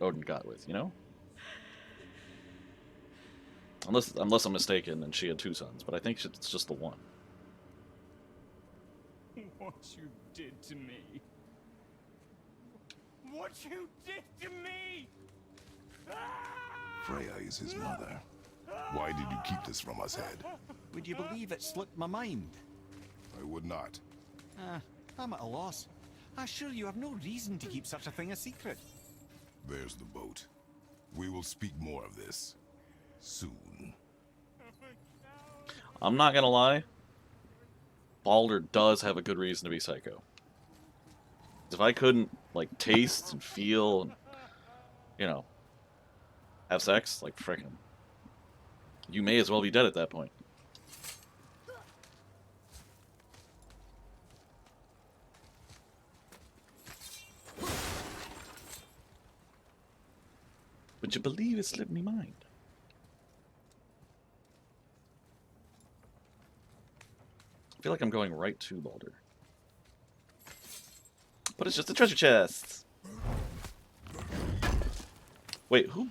Odin got with, you know? Unless I'm mistaken and she had 2 sons, but I think it's just the one. What you did to me. What you did to me! Freya is his mother. Why did you keep this from us, Head? Would you believe it slipped my mind? I would not. I'm at a loss. I assure you have no reason to keep such a thing a secret. There's the boat. We will speak more of this soon. I'm not gonna lie. Baldur does have a good reason to be psycho. If I couldn't, like, taste and feel and, you know, have sex, like, frickin'. You may as well be dead at that point. Would you believe it slipped me mind? I feel like I'm going right to Baldur. But it's just a treasure chest! Wait, who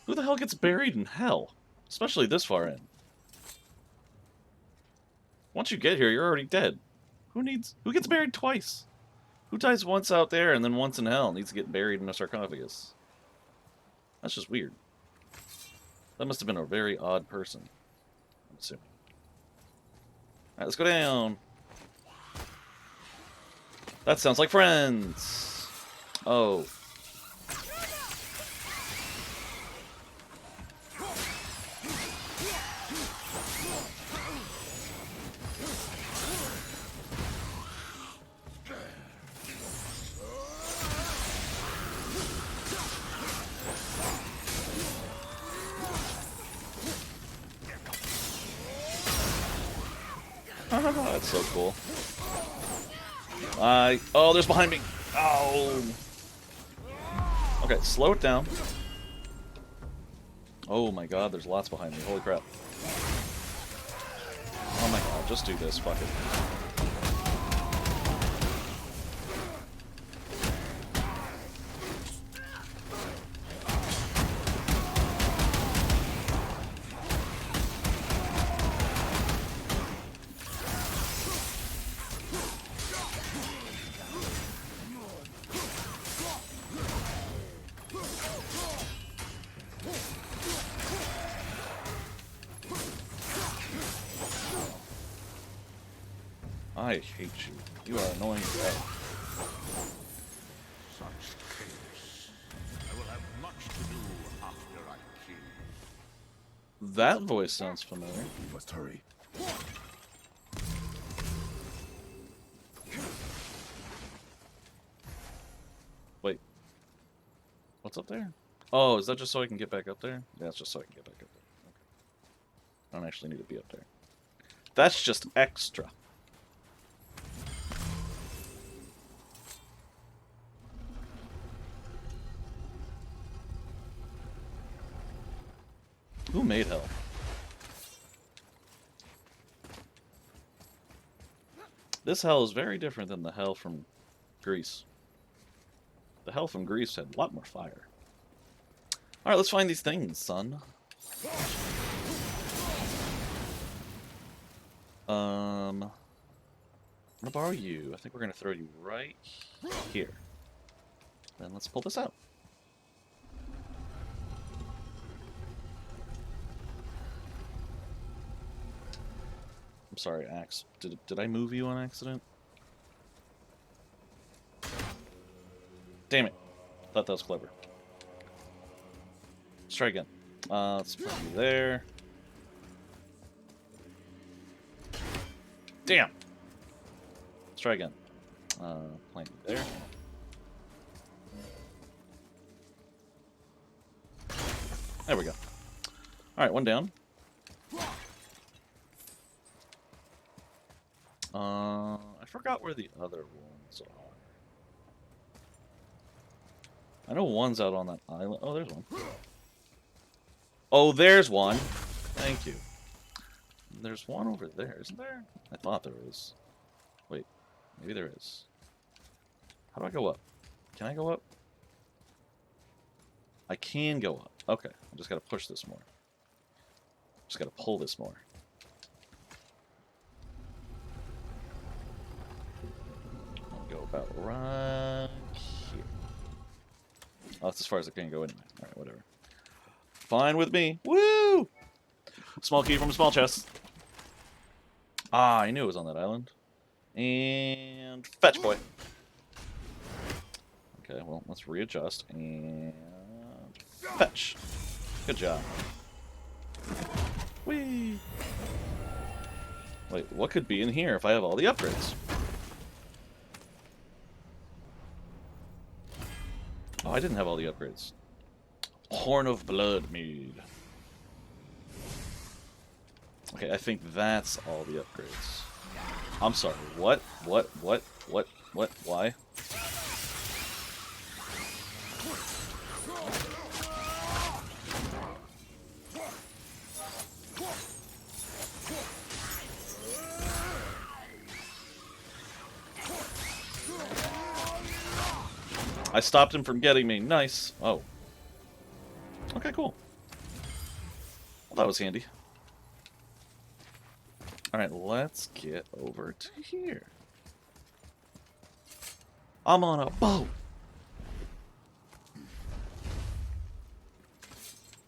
the hell gets buried in hell? Especially this far in. Once you get here, you're already dead. Who gets buried twice? Who dies once out there and then once in hell needs to get buried in a sarcophagus? That's just weird. That must have been a very odd person, I'm assuming. Alright, let's go down. That sounds like friends. Oh. That's so cool. Oh, there's behind me. Oh. Okay, slow it down. Oh my god, there's lots behind me. Holy crap. Oh my god, just do this. Fuck it. I hate you. You are annoying as hell. Such chaos. I will have much to do after I kill you. That voice sounds familiar. We must hurry. Wait. What's up there? Oh, is that just so I can get back up there? Yeah, it's just so I can get back up there. Okay. I don't actually need to be up there. That's just extra. Who made hell? This hell is very different than the hell from Greece. The hell from Greece had a lot more fire. Alright, let's find these things, son. I'm gonna borrow you. I think we're gonna throw you right here. Then let's pull this out. I'm sorry, Axe. Did I move you on accident? Damn it. Thought that was clever. Let's try again. Let's put you there. Damn. Let's try again. Plant you there. There we go. Alright, one down. I forgot where the other ones are. I know one's out on that island. Oh, there's one. Oh, there's one. Thank you. There's one over there, isn't there? I thought there was. Wait, maybe there is. How do I go up? Can I go up? I can go up. Okay, I just gotta push this more. Just gotta pull this more. I'll go about right here. Oh, that's as far as I can go anyway. Alright, whatever. Fine with me. Woo! Small key from a small chest. Ah, I knew it was on that island. And fetch, boy. Okay, well, let's readjust and fetch. Good job. Whee! Wait, what could be in here if I have all the upgrades? Oh, I didn't have all the upgrades. Horn of Blood Mead. Okay, I think that's all the upgrades. I'm sorry, what? What? Why? I stopped him from getting me. Nice. Oh. Okay, cool. Well, that was handy. Alright, let's get over to here. I'm on a boat.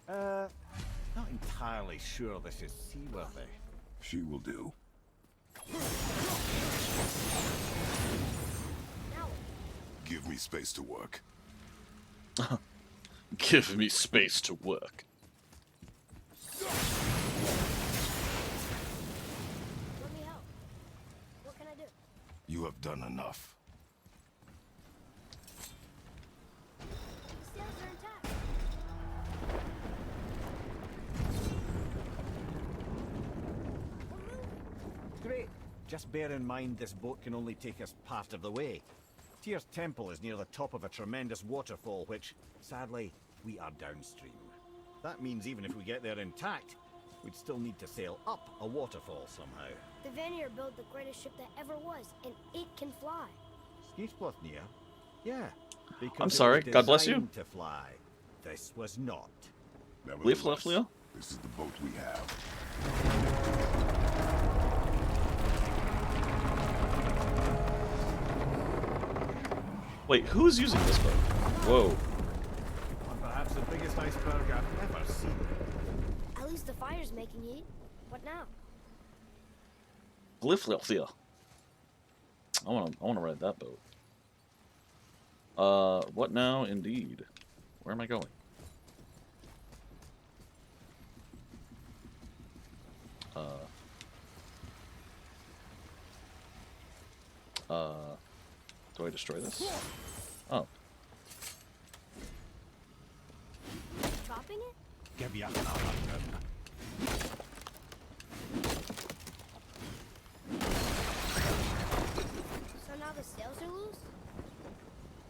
Not entirely sure this is seaworthy. She will do. Give me space to work. Give me space to work. Let me help. What can I do? You have done enough. The sails are intact. We're moving. Great. Just bear in mind this boat can only take us part of the way. Tyr's Temple is near the top of a tremendous waterfall, which, sadly, we are downstream. That means even if we get there intact, we'd still need to sail up a waterfall somehow. The Vanir built the greatest ship that ever was, and it can fly. Skifbotnir? Yeah. Because I'm it sorry, was God bless you. designed to fly. This was not. Leaf left, Leo? This is the boat we have. Wait, who's using this boat? Whoa. On perhaps the biggest iceberg I've ever seen. At least the fire's making heat. What now? Glyphlithia. I wanna ride that boat. What now? Indeed. Where am I going? Do I destroy this? Oh. Chopping it? Give you another turn. So now the sails are loose?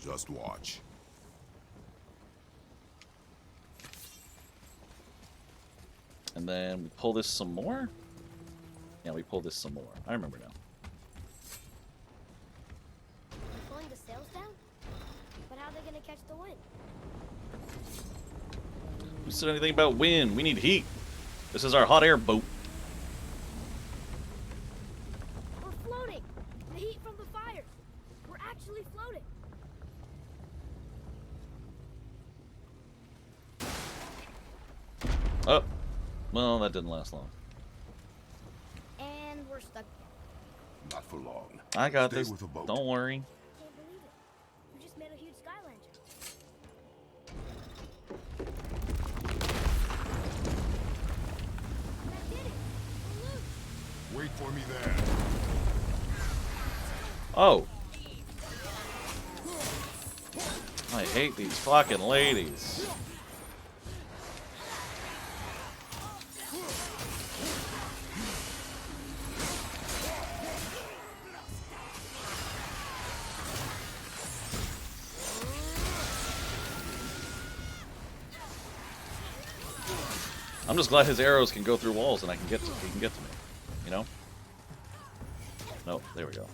Just watch. And then we pull this some more? Yeah, we pull this some more. I remember now. Pulling the sails down? But how are they gonna catch the wind? Who said anything about wind? We need heat. This is our hot air boat. We're floating! The heat from the fire! We're actually floating! Oh. Well, that didn't last long. And we're stuck again. Not for long. I got Stay this. with the boat. Don't worry. Can't believe it. We just made a huge sky lantern. I did it! We're loose! Wait for me there. Oh. I hate these fucking ladies. I'm just glad his arrows can go through walls and he can get to me, you know? No, there we go.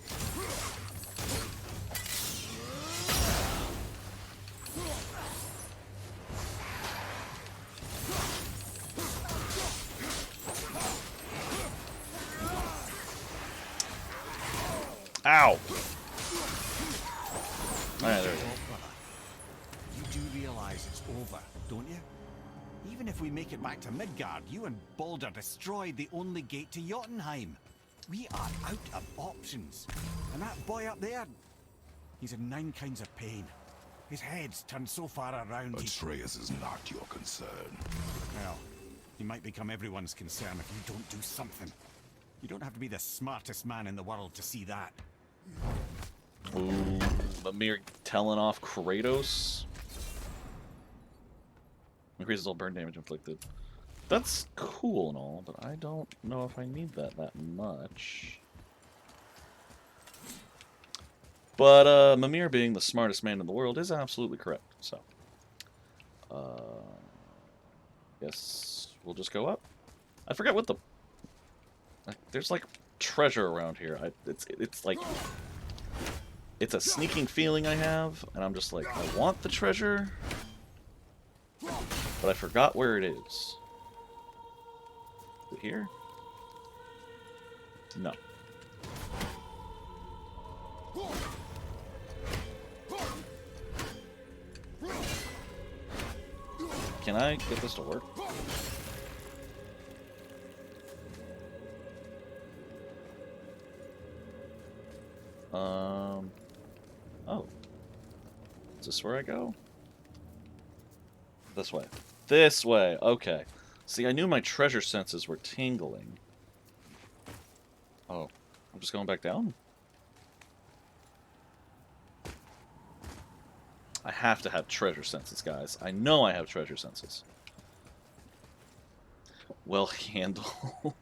Ow! Alright, there we go. You do realize it's over, don't you? Even if we make it back to Midgard, you and Baldur destroyed the only gate to Jotunheim. We are out of options. And that boy up there, he's in 9 kinds of pain. His head's turned so far around Atreus is not your concern. Well, he might become everyone's concern if you don't do something. You don't have to be the smartest man in the world to see that. Ooh, Mimir telling off Kratos. Increases all burn damage inflicted. That's cool and all, but I don't know if I need that much. But Mimir being the smartest man in the world is absolutely correct. So, guess we'll just go up. I forgot what the there's like treasure around here. It's like it's a sneaking feeling I have, and I'm just like I want the treasure, but I forgot where it is. Is it here? No. Can I get this to work? Oh. Is this where I go? This way. This way, okay. See, I knew my treasure senses were tingling. Oh, I'm just going back down? I have to have treasure senses, guys. I know I have treasure senses. Well handled.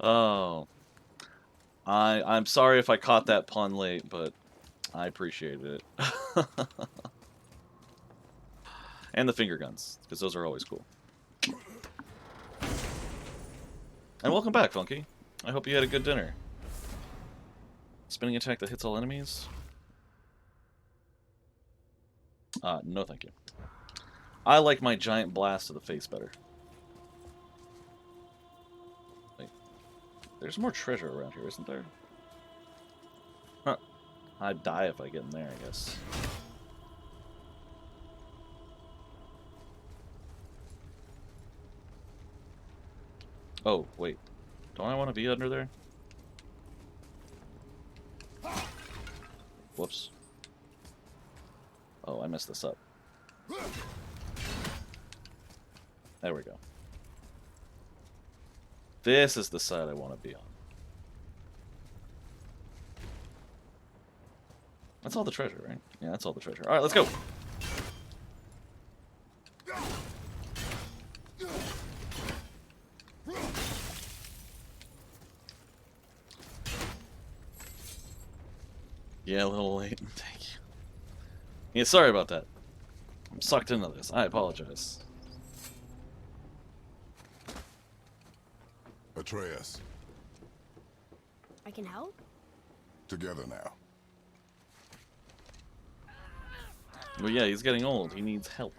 Oh. I'm sorry if I caught that pun late, but I appreciated it. And the finger guns, because those are always cool. And welcome back, Funky. I hope you had a good dinner. Spinning attack that hits all enemies? No thank you. I like my giant blast to the face better. Wait. There's more treasure around here, isn't there? Huh. I'd die if I get in there, I guess. Oh, wait. Don't I want to be under there? Whoops. Oh, I messed this up. There we go. This is the side I want to be on. That's all the treasure, right? Yeah, that's all the treasure. Alright, let's go! Yeah, a little late. Thank you. Yeah, sorry about that. I'm sucked into this. I apologize. Atreus, I can help? together now. Well, yeah, he's getting old. He needs help.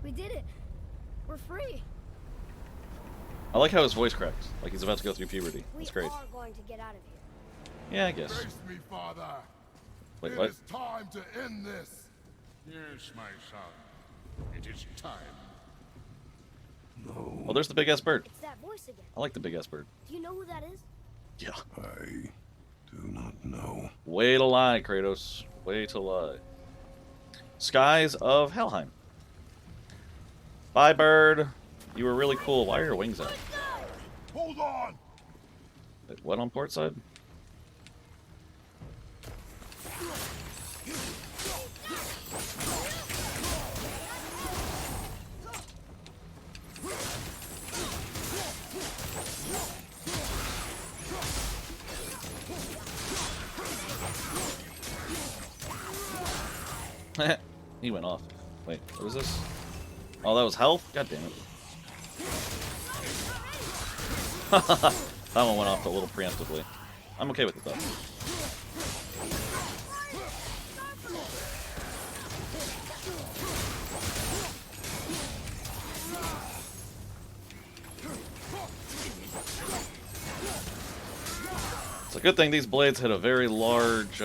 We did it! We're free! I like how his voice cracked. Like he's about to go through puberty. That's great. We are going to get out of here. Yeah, I guess. Face me, father. Wait, It what? is time to end this. Yes, my son. It is time. No, Oh, there's the big ass bird. It's that voice again. I like the big ass bird. Do you know who that is? Yeah. I do not know. Way to lie, Kratos. Way to lie. skies of Helheim. Bye, bird. You were really cool. Why are your wings out? Hold on! Wait, what on port side? He went off. Wait, what was this? Oh, that was health? God damn it. That one went off a little preemptively. I'm okay with it, though. It's a good thing these blades hit a very large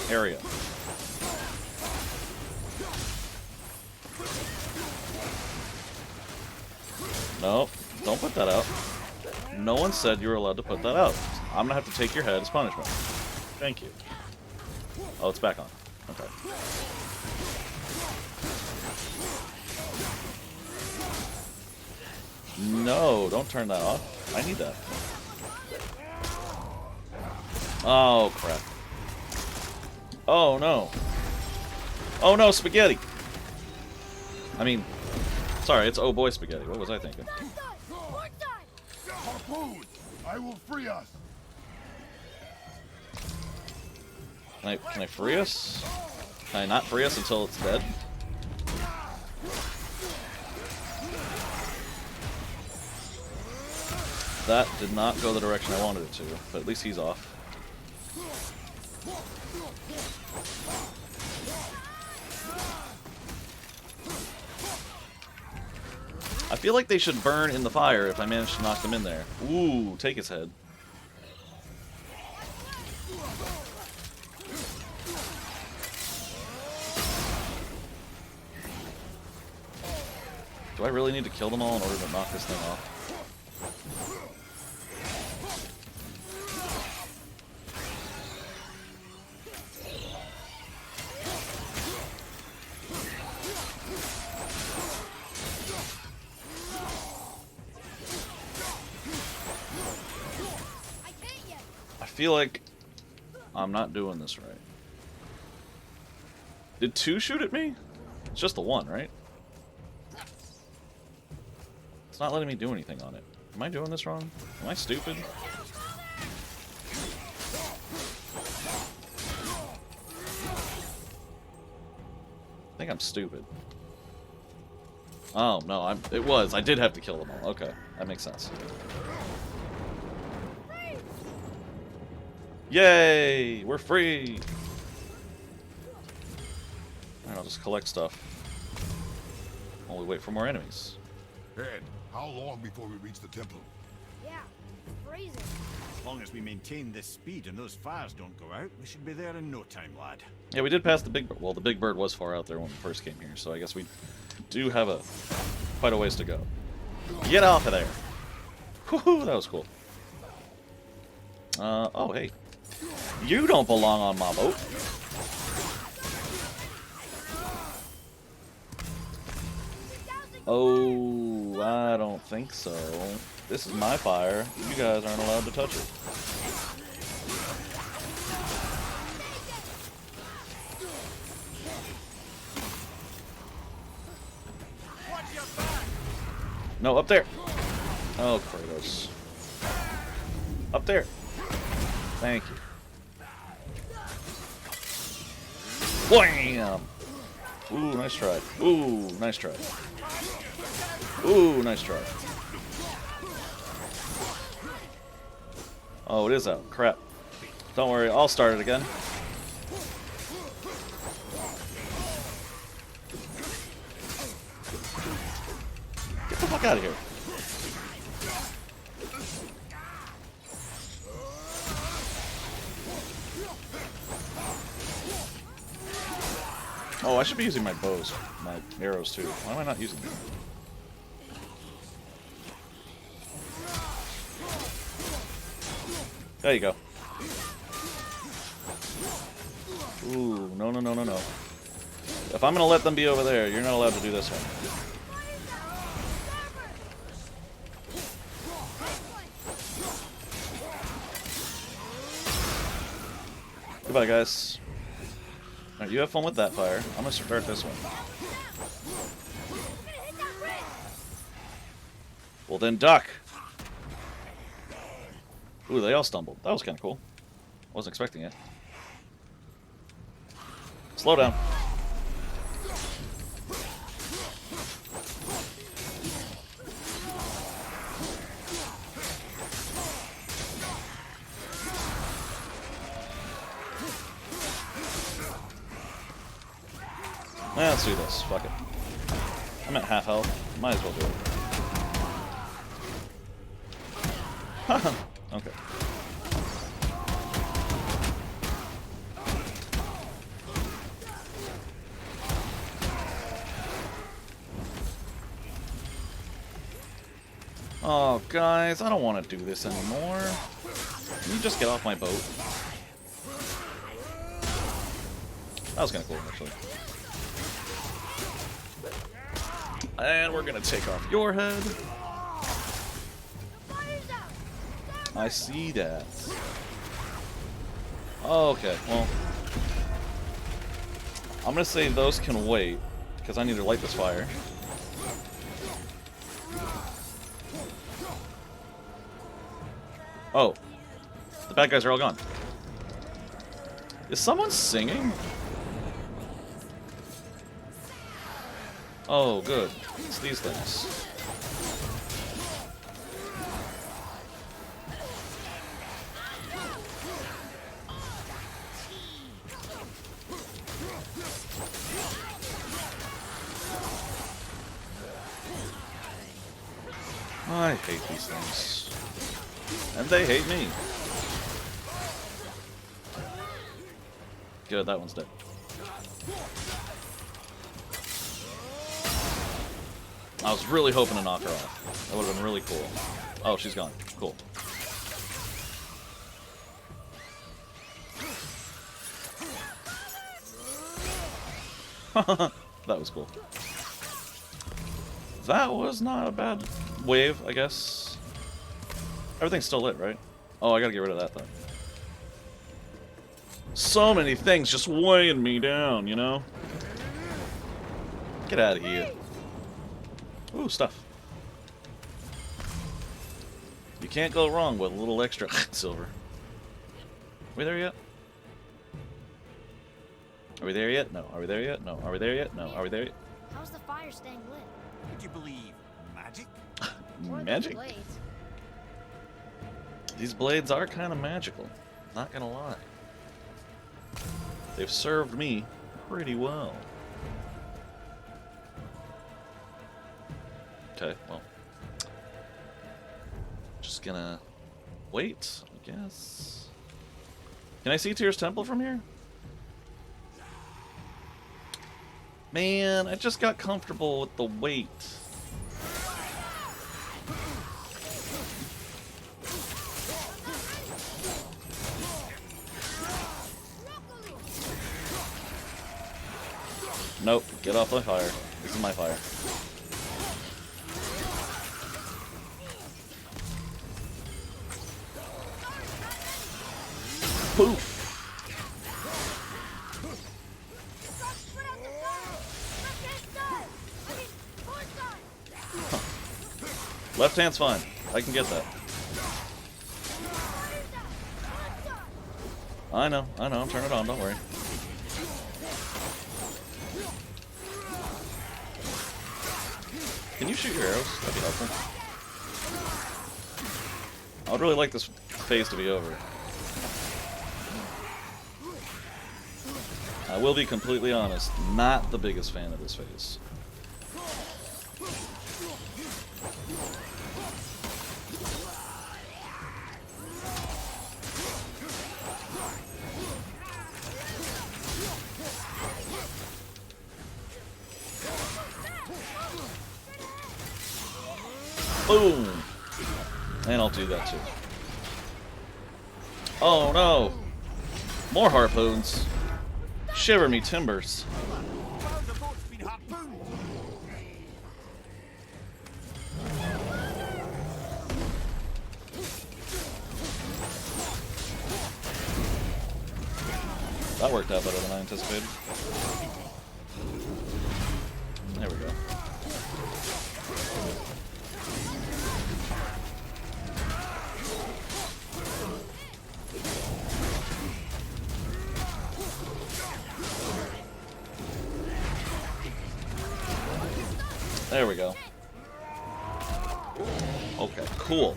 area. No, don't put that out. No one said you were allowed to put that out. I'm gonna have to take your head as punishment. Thank you. Oh, it's back on. Okay. No, don't turn that off. I need that. Oh, crap. Oh, no. Oh, no, spaghetti. I mean, sorry, it's oh boy spaghetti. What was I thinking? Harpoon! I will free us! Can I free us? Can I not free us until it's dead? That did not go the direction I wanted it to, but at least he's off. I feel like they should burn in the fire if I manage to knock them in there. Ooh, take his head. Do I really need to kill them all in order to knock this thing off? I feel like I'm not doing this right. Did 2 shoot at me? It's just the 1, right? It's not letting me do anything on it. Am I doing this wrong? Am I stupid? I think I'm stupid. Oh, no, it was. I did have to kill them all. Okay, that makes sense. Yay! We're free! Alright, I'll just collect stuff. While we wait for more enemies. Ed, how long before we reach the temple? Yeah, freezing. As long as we maintain this speed and those fires don't go out, we should be there in no time, lad. Yeah, we did pass the big bird. Well, the big bird was far out there when we first came here, so I guess we do have quite a ways to go. Get off of there! Woohoo, that was cool. Oh, hey. You don't belong on my boat. Oh, I don't think so. This is my fire. You guys aren't allowed to touch it. No, up there. Oh, Kratos. Up there. Thank you. Wham! Ooh, nice try. Ooh, nice try. Ooh, nice try. Oh, it is out. Crap. Don't worry, I'll start it again. Get the fuck out of here. Oh, I should be using my bows, my arrows too. Why am I not using them? There you go. Ooh, no, no, no, no, no. If I'm gonna let them be over there, you're not allowed to do this one. Goodbye, guys. Alright, you have fun with that fire. I'm gonna start this one. Well then, duck! Ooh, they all stumbled. That was kind of cool. Wasn't expecting it. Slow down. Let's do this. Fuck it. I'm at half health. Might as well do it. Haha. Okay. Oh, guys, I don't want to do this anymore. Can you just get off my boat? That was kind of cool, actually. And we're gonna take off your head. I see that. Okay, well. I'm gonna say those can wait, because I need to light this fire. Oh. The bad guys are all gone. Is someone singing? Oh, good. It's these things. I hate these things. And they hate me. Good, that one's dead. I was really hoping to knock her off. That would have been really cool. Oh, she's gone. Cool. That was cool. That was not a bad wave, I guess. Everything's still lit, right? Oh, I gotta get rid of that, though. So many things just weighing me down, you know? Get out of here. Ooh, stuff. You can't go wrong with a little extra silver. Are we there yet? Are we there yet? No. Are we there yet? No. Are we there yet? No. Are we there yet? How's the fire staying lit? Would you believe magic? Or the Magic? blades? These blades are kind of magical. Not gonna lie. They've served me pretty well. Okay, well. Just gonna wait, I guess. Can I see Tyr's Temple from here? Man, I just got comfortable with the weight. Nope, get off the fire. This is my fire. Poof! Left hand's fine. I can get that. I know, I'm turning it on, don't worry. Can you shoot your arrows? That'd be helpful. I would really like this phase to be over. I will be completely honest, not the biggest fan of this phase. Boom! And I'll do that too. Oh no! More harpoons! Shiver me timbers. harpoon! That worked out better than I anticipated. There we go. There we go. Okay, cool.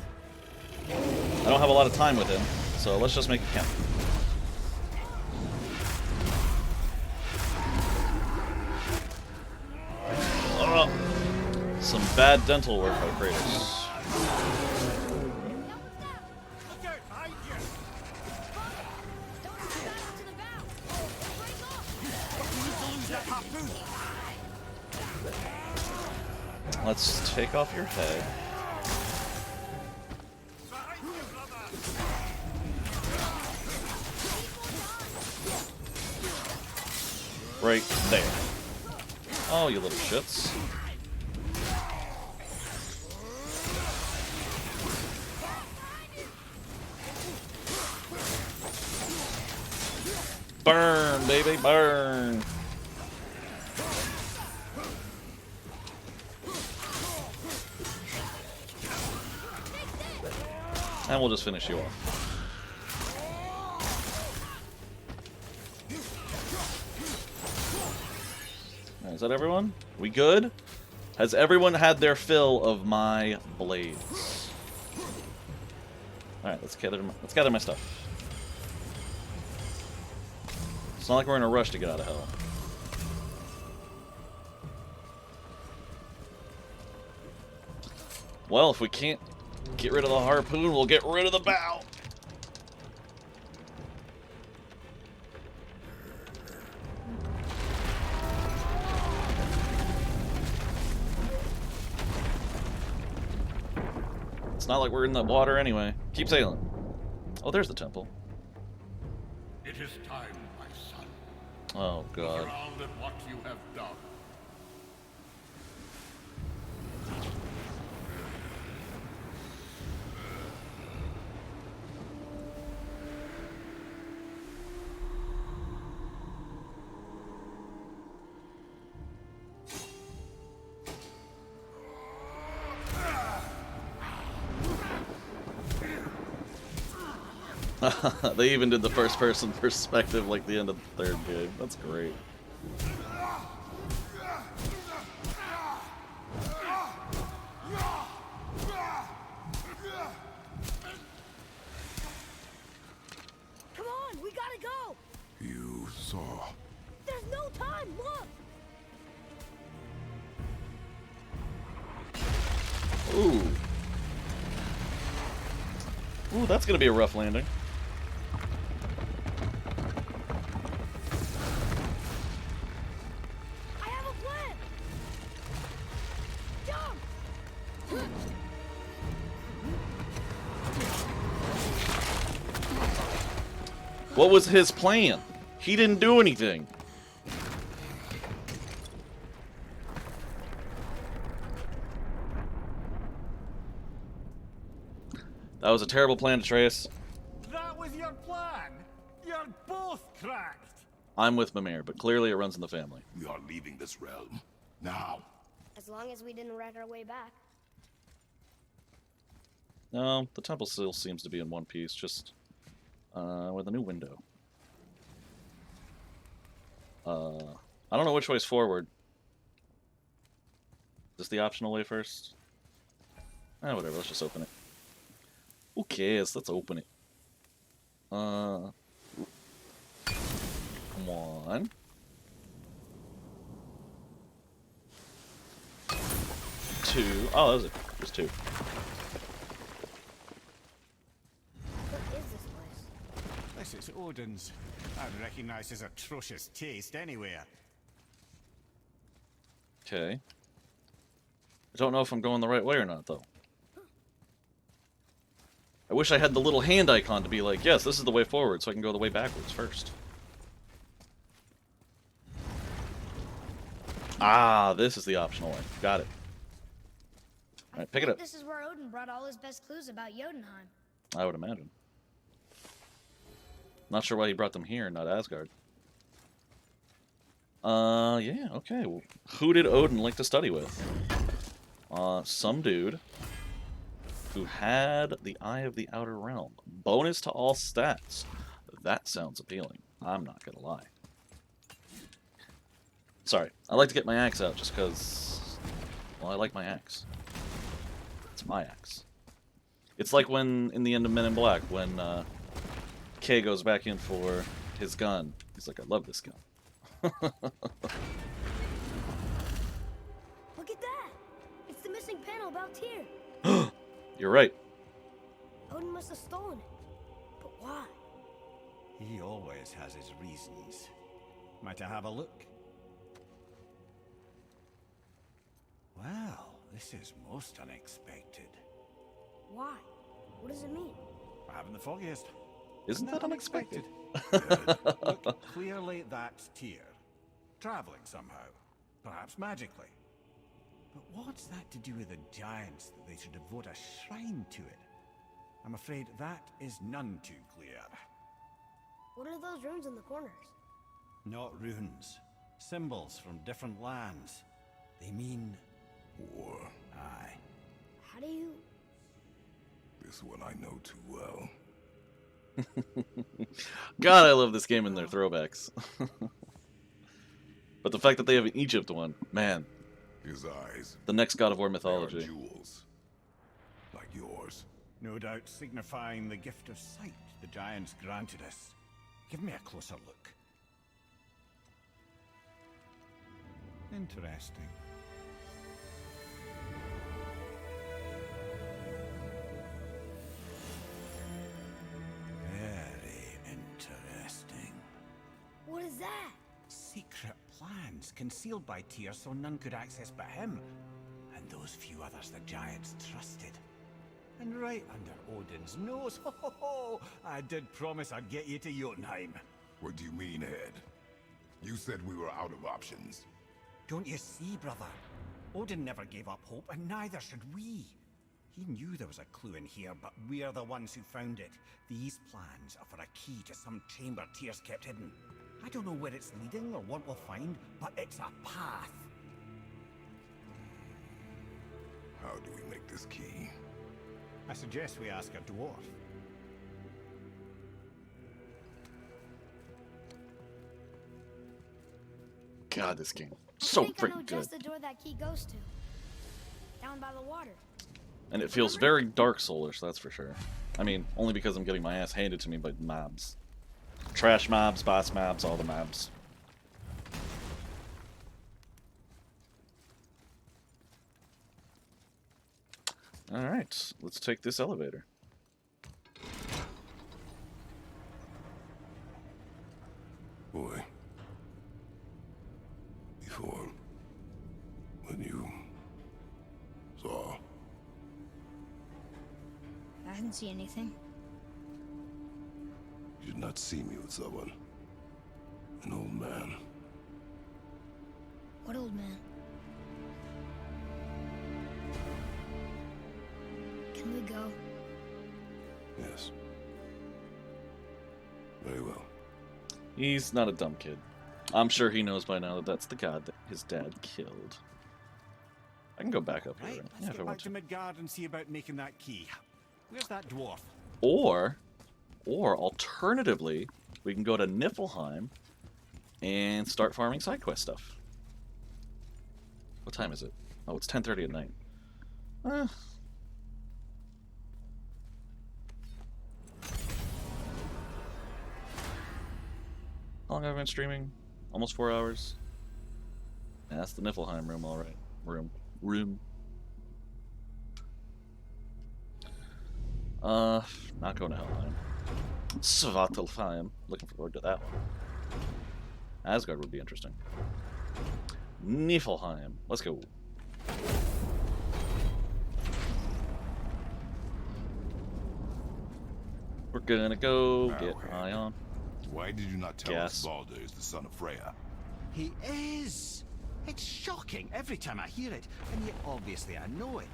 I don't have a lot of time with him, so let's just make it count. Some bad dental work by Kratos. Look out, behind you! Don't shoot that to the bow. It'll break off. We need to lose that harpoon! Let's take off your head. Behind you, brother! Right there. Oh, you little shits. Burn, baby, burn. And we'll just finish you off. Alright, is that everyone? We good? Has everyone had their fill of my blades? Alright, let's gather my stuff. It's not like we're in a rush to get out of hell. Well, if we can't get rid of the harpoon, we'll get rid of the bow. It's not like we're in the water anyway. Keep sailing. Oh, there's the temple. It is time, my son. Oh, God. Look around at what you have done. They even did the first person perspective like the end of the third game. That's great. Come on, we gotta go. You saw. There's no time. Look. Ooh. Ooh, that's gonna be a rough landing. I have a plan. Jump. What was his plan? He didn't do anything. That was a terrible plan, Atreus. That was your plan! You're both cracked! I'm with Mimir, but clearly it runs in the family. We are leaving this realm. Now. As long as we didn't wreck our way back. No, the temple still seems to be in one piece, just with a new window. I don't know which way's forward. Is this the optional way first? Whatever, let's just open it. Who cares? Let's open it. Come on. Two. Oh, that was it. There's two. What is this place? This is Odin's. I'd recognize his atrocious taste anywhere. Okay. I don't know if I'm going the right way or not, though. I wish I had the little hand icon to be like, yes, this is the way forward, so I can go the way backwards first. Ah, this is the optional one. Got it. I Alright, pick it think up. This is where Odin brought all his best clues about Jotunheim. I would imagine. Not sure why he brought them here, not Asgard. Yeah, okay. Well, who did Odin like to study with? Some dude who had the Eye of the Outer Realm. Bonus to all stats. That sounds appealing. I'm not gonna lie. Sorry, I like to get my axe out just because, well, I like my axe. It's my axe. It's like when, in the end of Men in Black, when Kay goes back in for his gun. He's like, I love this gun. Look at that! It's the missing panel about Tyr. You're right. Odin must have stolen it. But why? He always has his reasons. Might I have a look? Well, this is most unexpected. Why? What does it mean? I haven't the foggiest. Isn't that unexpected? Look, clearly that's Tyr. Traveling somehow. Perhaps magically. But what's that to do with the giants that they should devote a shrine to it? I'm afraid that is none too clear. What are those runes in the corners? Not runes. Symbols from different lands. They mean... War. Aye. How do you... This one I know too well. God, I love this game and their throwbacks. But the fact that they have an Egypt one, man. His eyes. The next God of War They are mythology. jewels. Like yours. No doubt signifying the gift of sight the giants granted us. Give me a closer look. Interesting. Very interesting. What is that? Secret plans concealed by Tyr so none could access but him. And those few others the giants trusted. And right under Odin's nose, ho ho ho! I did promise I'd get you to Jotunheim. What do you mean, Ed? You said we were out of options. Don't you see, brother? Odin never gave up hope, and neither should we. He knew there was a clue in here, but we're the ones who found it. These plans are for a key to some chamber Tyr's kept hidden. I don't know where it's leading or what we'll find, but it's a path. How do we make this key? I suggest we ask a dwarf. God, this game. I So think I know freaking good. just the door that key goes to. Down by the water. And it feels very Dark Soulish, that's for sure. I mean, only because I'm getting my ass handed to me by mobs. Trash mobs, boss mobs, all the mobs. Alright, let's take this elevator. Boy. Before... when you... saw... I didn't see anything. You did not see me with someone. An old man. What old man? Can we go? Yes. Very well. He's not a dumb kid. I'm sure he knows by now that that's the god that his dad killed. I can go back up here. Right, Yeah, let's if I get back want to to. Midgard and see about making that key. Where's that dwarf? Or alternatively, we can go to Niflheim and start farming side quest stuff. What time is it? Oh, it's 10:30 at night. How long have I been streaming? Almost 4 hours. Yeah, that's the Niflheim room, all right. Room. Not going to Helheim. Svartalfheim. Looking forward to that one. Asgard would be interesting. Niflheim. Let's go. We're gonna go get Ion. Why did you not tell Yes. us Baldur is the son of Freya? He is! It's shocking every time I hear it, and yet obviously I know it.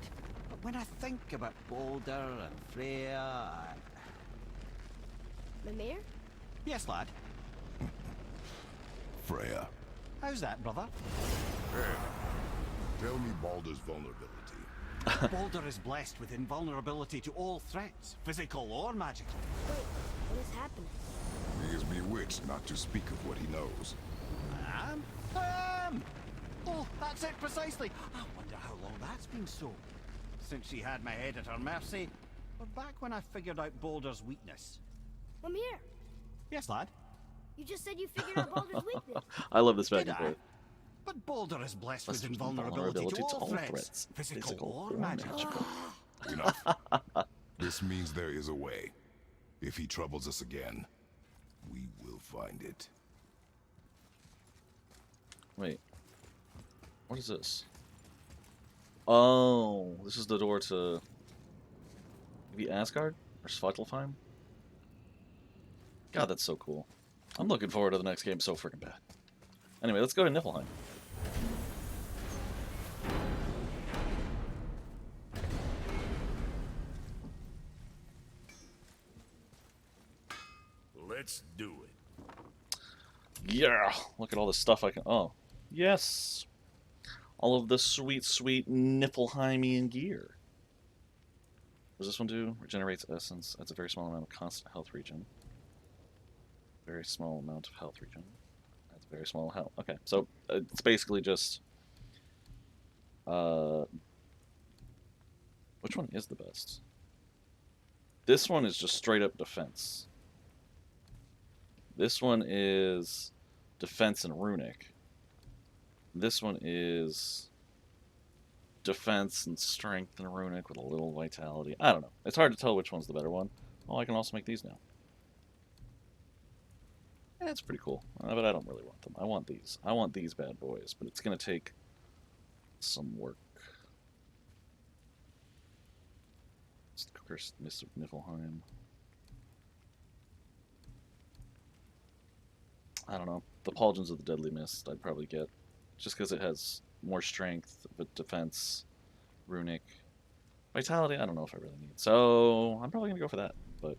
But when I think about Boulder and Freya, Mimir? Yes, lad. Freya, How's that, brother? tell me Baldur's vulnerability. Boulder is blessed with invulnerability to all threats, physical or magical. Wait, what is happening? He is bewitched not to speak of what he knows. I am. Oh, that's it precisely. I wonder how long that's been so. Since she had my head at her mercy, or back when I figured out Boulder's weakness. Mimir, Yes, lad. you just said you figured out Baldur's weakness. I love this back Did and I? forth. But Boulder is blessed Blessed with with invulnerability to all threats, threats, physical or magical. Enough. This means there is a way. If he troubles us again, we will find it. Wait. What is this? Oh, this is the door to maybe Asgard or Svartalfheim? God, that's so cool. I'm looking forward to the next game so freaking bad. Anyway, let's go to Niflheim. Let's do it. Yeah! Look at all the stuff I can... Oh. Yes! All of the sweet, sweet Niflheimian gear. What does this one do? Regenerates essence. Adds a very small amount of constant health regen. Very small amount of health regen. That's very small health. Okay, so it's basically just... which one is the best? This one is just straight up defense. This one is defense and runic. This one is defense and strength and runic with a little vitality. I don't know. It's hard to tell which one's the better one. Oh, I can also make these now. That's pretty cool. But I don't really want them. I want these. I want these bad boys, but it's going to take some work. It's the Cursed Mist of Niflheim. I don't know. The Pauldrons of the Deadly Mist I'd probably get. Just because it has more strength, but defense, runic. Vitality, I don't know if I really need. So, I'm probably going to go for that. But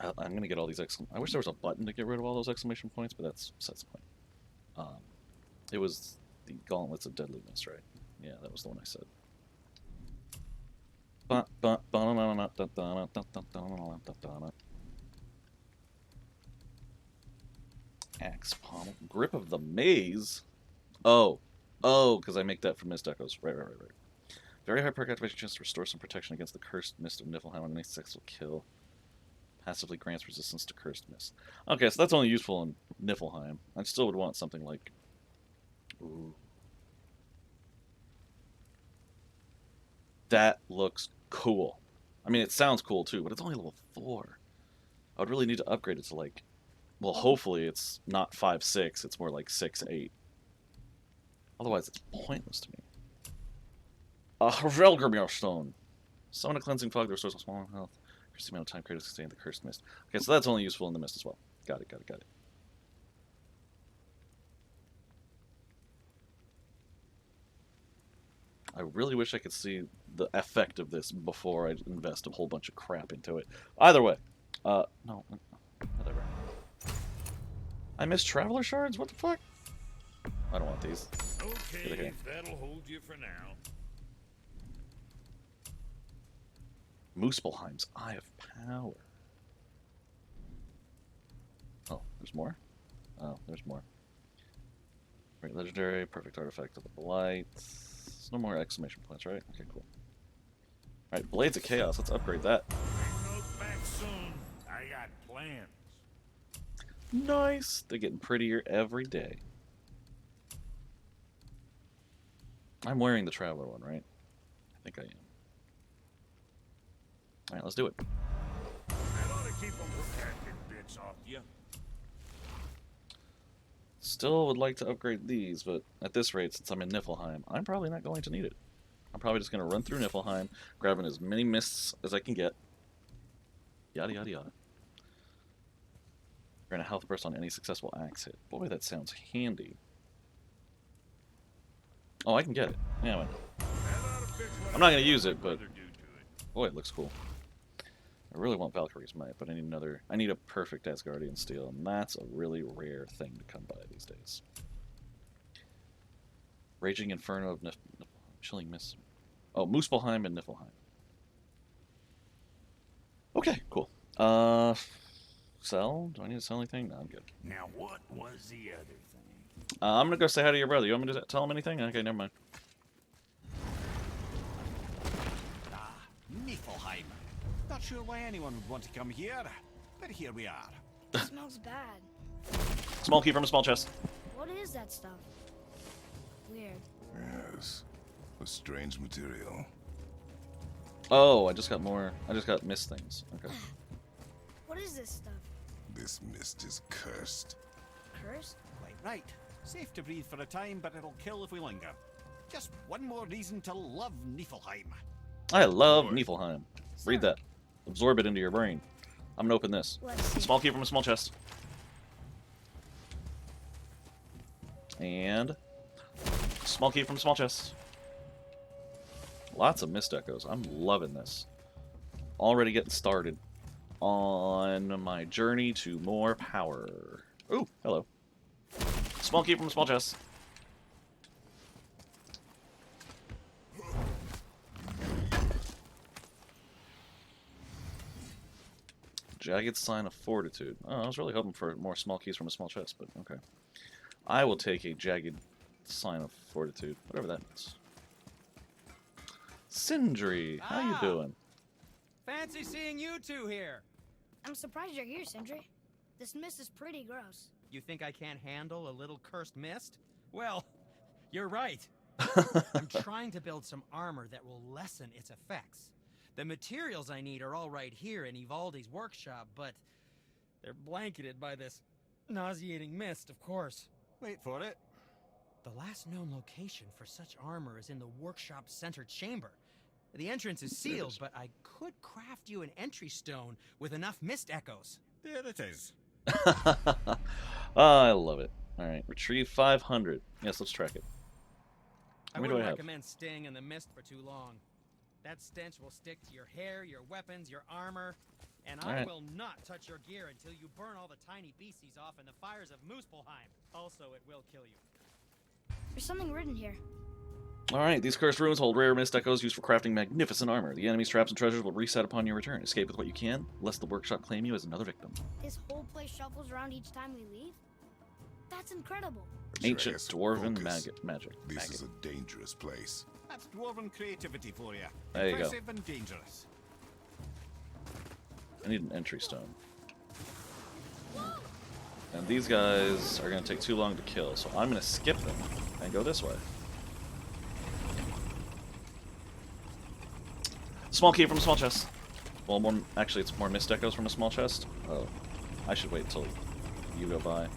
I'm going to get all these I wish there was a button to get rid of all those exclamation points, but that's besides the point. It was the Gauntlets of Deadly Mist, right? Yeah, that was the one I said. Axe pommel. Grip of the Maze? Oh. Oh, because I make that from Mist Echoes. Right. Very high perk activation chance to restore some protection against the Cursed Mist of Niflheim on any successful kill. Passively grants resistance to Cursed Mist. Okay, so that's only useful in Niflheim. I still would want something like... Ooh. That looks cool. I mean, it sounds cool too, but it's only level 4. I would really need to upgrade it to like... Well, hopefully it's not 5-6, it's more like 6-8. Otherwise, it's pointless to me. Relgrimir Stone. Summon a cleansing fog that restores a small amount of health. Increase the amount of time Kratos can stay in the Cursed Mist. Okay, so that's only useful in the Mist as well. Got it. I really wish I could see the effect of this before I invest a whole bunch of crap into it. Either way. No. Whatever. I missed Traveler Shards? What the fuck? I don't want these. Okay, that'll hold you for now. Muspelheim's Eye of Power. Oh, there's more? Oh, there's more. Great Legendary, Perfect Artifact of the Blight. There's no more exclamation points, right? Okay, cool. Alright, Blades of Chaos, let's upgrade that. Bring those back soon. I got plans. Nice! They're getting prettier every day. I'm wearing the Traveler one, right? I think I am. Alright, let's do it. That ought to keep them protected bits off you. Still would like to upgrade these, but at this rate, since I'm in Niflheim, I'm probably not going to need it. I'm probably just going to run through Niflheim, grabbing as many mists as I can get. Yada, yada, yada. Grant a health burst on any successful axe hit. Boy, that sounds handy. Oh, I can get it. Yeah, why not? I'm not going to use it, but boy, it looks cool. I really want Valkyrie's Might, but I need another. I need a perfect Asgardian Steel, and that's a really rare thing to come by these days. Raging Inferno of Chilling Mist. Oh, Muspelheim and Niflheim. Okay, cool. Sell? Do I need to sell anything? No, I'm good. Now what was the other thing? I'm gonna go say hi to your brother. You want me to tell him anything? Okay, never mind. Ah, Niflheim. Not sure why anyone would want to come here, but here we are. It smells bad. Small key from a small chest. What is that stuff? Weird. Yes. A strange material. Oh, I just got more. I just got mist things. Okay. What is this stuff? This mist is cursed. Cursed? Quite right. Safe to breathe for a time, but it'll kill if we linger. Just one more reason to love Niflheim. I love Niflheim. Read that. Absorb it into your brain. I'm gonna open this. Let's see. Small key from a small chest. And small key from a small chest. Lots of mist echoes. I'm loving this. Already getting started on my journey to more power. Ooh, hello. Small key from a small chest. Jagged Sign of Fortitude. Oh, I was really hoping for more small keys from a small chest, but okay. I will take a Jagged Sign of Fortitude, whatever that means. Sindri, how you doing? Fancy seeing you two here. I'm surprised you're here, Sindri. This mist is pretty gross. You think I can't handle a little cursed mist? Well, you're right. I'm trying to build some armor that will lessen its effects. The materials I need are all right here in Ivaldi's workshop, but they're blanketed by this nauseating mist, of course. Wait for it. The last known location for such armor is in the workshop's center chamber. The entrance is sealed, but I could craft you an entry stone with enough mist echoes. There it is. I love it. Alright, retrieve 500. Yes, let's track it. I How many do wouldn't I have? recommend staying in the mist for too long. That stench will stick to your hair, your weapons, your armor, and I Alright. will not touch your gear until you burn all the tiny beasties off in the fires of Muspelheim. Also, it will kill you. There's something written here. Alright, these cursed rooms hold rare mist echoes used for crafting magnificent armor. The enemy's traps and treasures will reset upon your return. Escape with what you can, lest the workshop claim you as another victim. This whole place shuffles around each time we leave? That's incredible. Ancient Atreus, dwarven focus. magic. This is a dangerous place. That's dwarven creativity for you. There you go. Impressive and dangerous. I need an entry stone. And these guys are going to take too long to kill, so I'm going to skip them and go this way. Small key from a small chest. Well, more, actually, it's more mist echoes from a small chest. Oh, I should wait till you go by.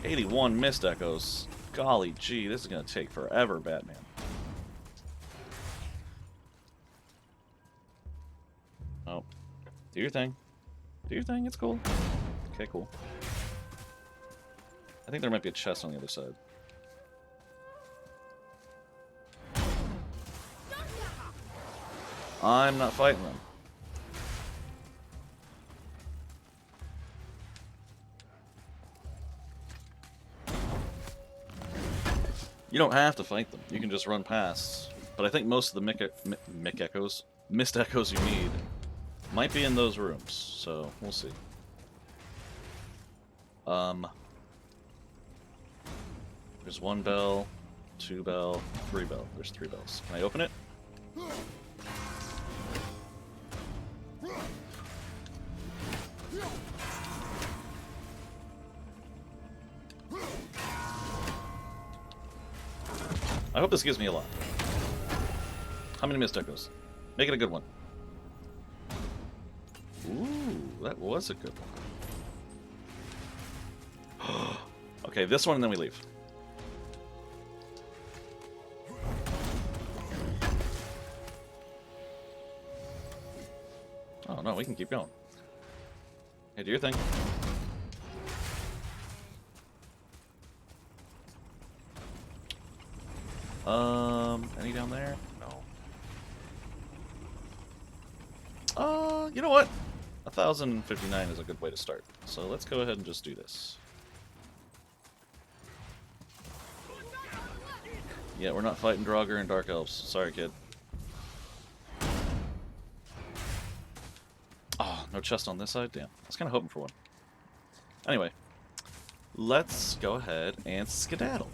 81 mist echoes. Golly gee, this is going to take forever, Batman. Oh, do your thing. Do your thing, it's cool. Okay, cool. I think there might be a chest on the other side. I'm not fighting them. You don't have to fight them. You can just run past. But I think most of the mist echoes you need might be in those rooms. So we'll see. There's 1 bell, 2 bell, 3 bell. There's 3 bells. Can I open it? I hope this gives me a lot. How many mist echoes? Make it a good one. Ooh, that was a good one. Okay, this one and then we leave. Oh no, we can keep going. Hey, do your thing. Any down there? No. You know what? 1059 is a good way to start. So let's go ahead and just do this. Yeah, we're not fighting Draugr and Dark Elves. Sorry, kid. Oh, no chest on this side? Damn. I was kind of hoping for one. Anyway, let's go ahead and skedaddle.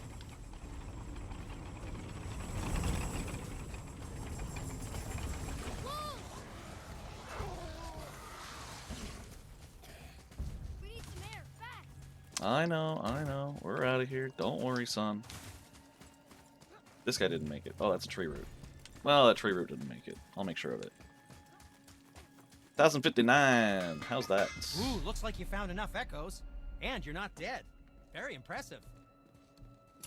We need some air, fast. I know. We're out of here. Don't worry, son. This guy didn't make it. Oh, that's a tree root. Well, that tree root didn't make it. I'll make sure of it. 1059. How's that? Ooh, looks like you found enough echoes. And you're not dead. Very impressive.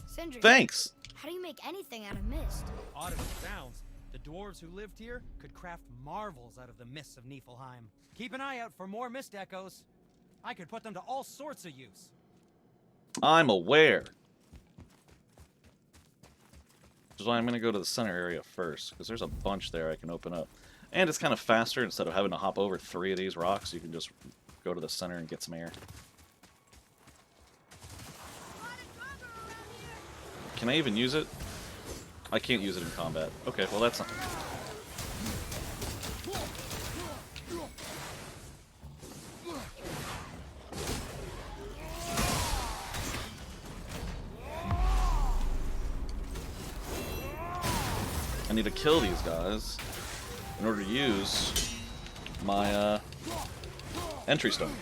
Sindri, Thanks! how do you make anything out of mist? Odd as it sounds, the dwarves who lived here could craft marvels out of the mists of Niflheim. Keep an eye out for more mist echoes. I could put them to all sorts of use. I'm aware. Which is why I'm going to go to the center area first, because there's a bunch there I can open up. And it's kind of faster. Instead of having to hop over 3 of these rocks, you can just go to the center and get some air. Can I even use it? I can't use it in combat. Okay, well that's not... I need to kill these guys in order to use my entry stone.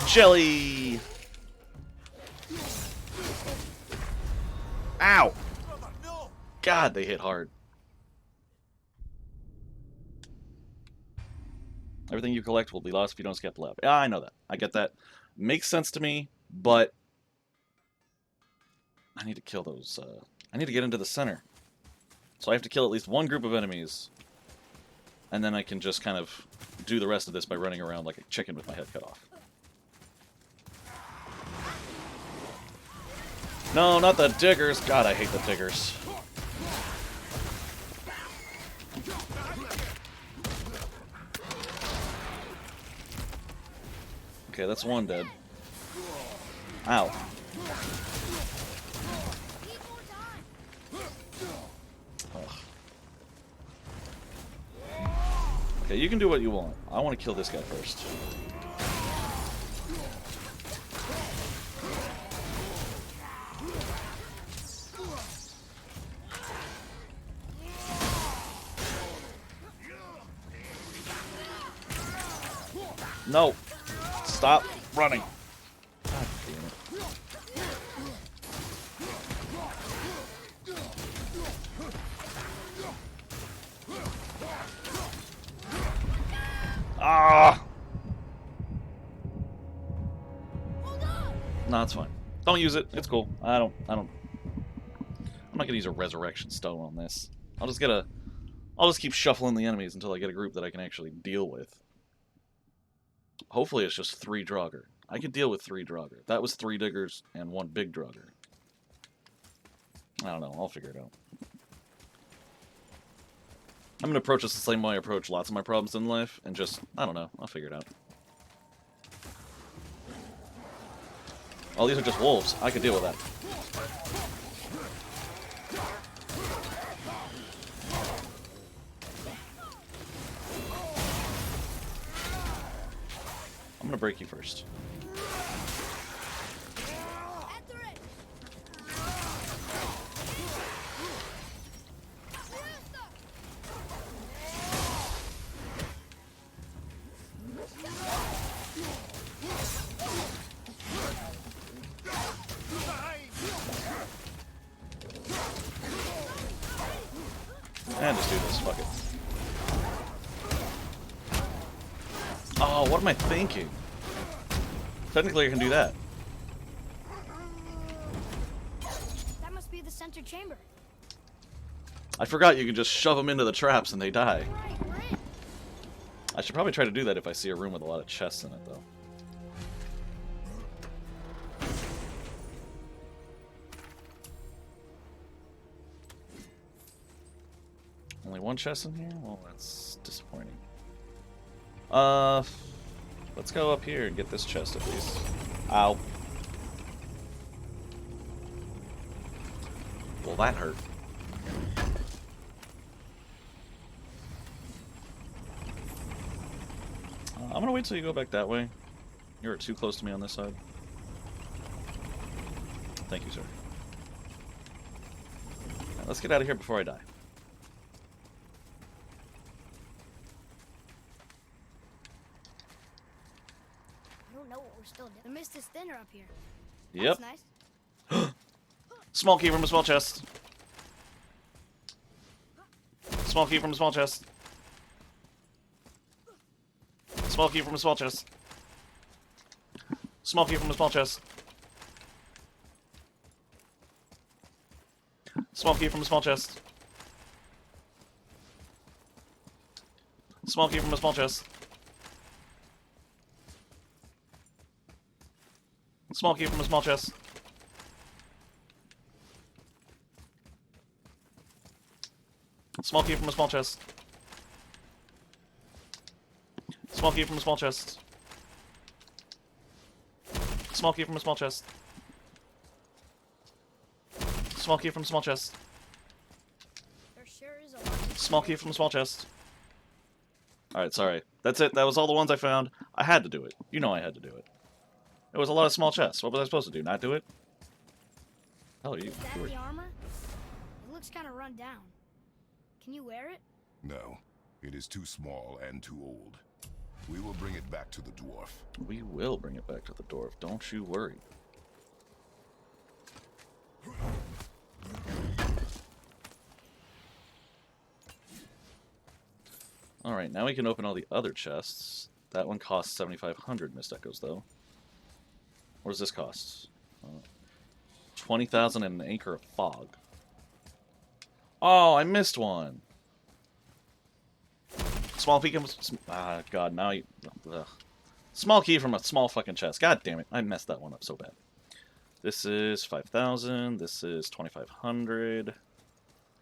Jelly! Ow! God, they hit hard. Everything you collect will be lost if you don't skip the lab. Yeah, I know that. I get that. Makes sense to me, but I need to kill those. I need to get into the center. So I have to kill at least one group of enemies. And then I can just kind of do the rest of this by running around like a chicken with my head cut off. No, not the diggers. God, I hate the diggers. Okay, that's one dead. Ow. Ugh. Okay, you can do what you want. I want to kill this guy first. No! Stop running! God damn it. Ah! No, it's fine. Don't use it. It's cool. I'm not gonna use a resurrection stone on this. I'll just keep shuffling the enemies until I get a group that I can actually deal with. Hopefully it's just 3 Draugr. I could deal with 3 Draugr. That was 3 diggers and 1 big Draugr. I don't know. I'll figure it out. I'm going to approach this the same way I approach lots of my problems in life, and just, I don't know. I'll figure it out. Oh, these are just wolves. I could deal with that. I'm gonna break you first. And just do this, fuck it. Oh, what am I thinking? Technically I can do that. That must be the center chamber. I forgot you can just shove them into the traps and they die. Right. I should probably try to do that if I see a room with a lot of chests in it, though. Only one chest in here? Well, that's disappointing. Let's go up here and get this chest at least. Ow. Well, that hurt. I'm gonna wait till you go back that way. You're too close to me on this side. Thank you, sir. Right, let's get out of here before I die. I don't know what we're still doing. The mist is thinner up here. Yep. That's nice. Small key from a small chest. Small key from a small chest. Small key from a small chest. Small key from a small chest. Small key from a small chest. Small key from a small chest. Small key from a small chest. Small key from a small chest. Small key from a small chest. Small key from a small chest. Small key from a small chest. There sure is a lot. Small key from a small chest. Alright, sorry. That's it. That was all the ones I found. I had to do it. You know I had to do it. It was a lot of small chests. What was I supposed to do? Not do it? Hell, you. Is that the armor? It looks kind of run down. Can you wear it? No, it is too small and too old. We will bring it back to the dwarf. We will bring it back to the dwarf. Don't you worry. Alright, now we can open all the other chests. That one costs 7,500 Mist Echoes, though. What does this cost? 20,000 and an Anchor of Fog. Oh, I missed one! Small key from... Ah, God, now you... Ugh. Small key from a small fucking chest. God damn it, I messed that one up so bad. This is 5,000. This is 2,500.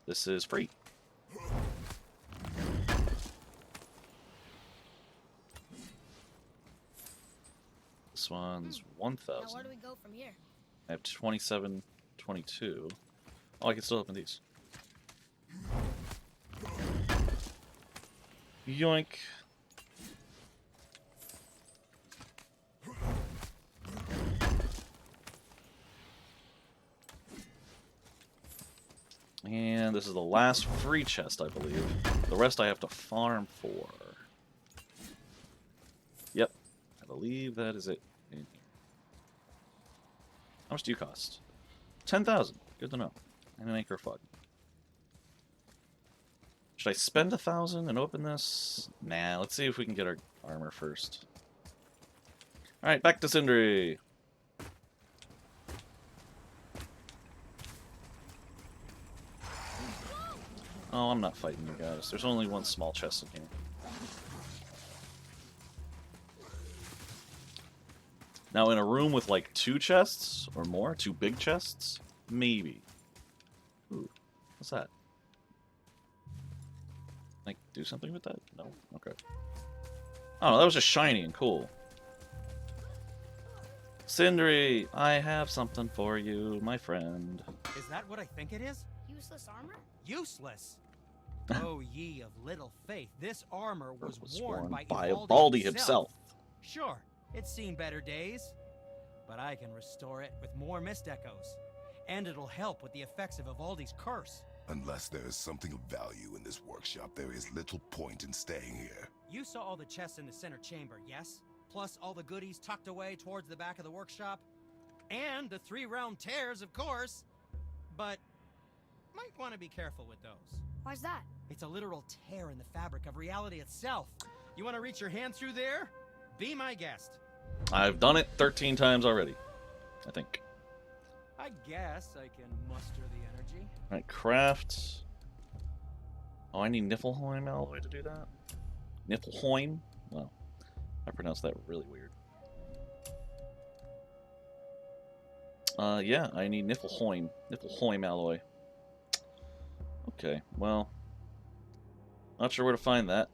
This is free. This one's 1,000. Now where do we go from here? I have 27, 22. Oh, I can still open these. Yoink. And this is the last free chest, I believe. The rest I have to farm for. Yep. I believe that is it. In here. How much do you cost? 10,000. Good to know. And an Anchor of Fog. Should I spend 1,000 and open this? Nah, let's see if we can get our armor first. Alright, back to Sindri. Oh, I'm not fighting you guys. There's only one small chest in here. Now, in a room with like 2 chests or more, 2 big chests, maybe. Ooh, what's that? Like, do something with that? No? Okay. Oh, that was just shiny and cool. Sindri, I have something for you, my friend. Is that what I think it is? Useless armor? Useless? Oh, ye of little faith, this armor was worn by Baldi himself. Sure, it's seen better days. But I can restore it with more Mist Echoes. And it'll help with the effects of Ivaldi's curse. Unless there is something of value in this workshop, there is little point in staying here. You saw all the chests in the center chamber, yes? Plus all the goodies tucked away towards the back of the workshop. And the 3 round tears, of course. But might want to be careful with those. Why's that? It's a literal tear in the fabric of reality itself. You want to reach your hand through there? Be my guest. I've done it 13 times already, I think. I guess I can muster the energy. Alright, craft. Oh, I need Niflheim alloy to do that? Niflheim? Wow. I pronounced that really weird. Yeah, I need Niflheim. Niflheim alloy. Okay, well. Not sure where to find that.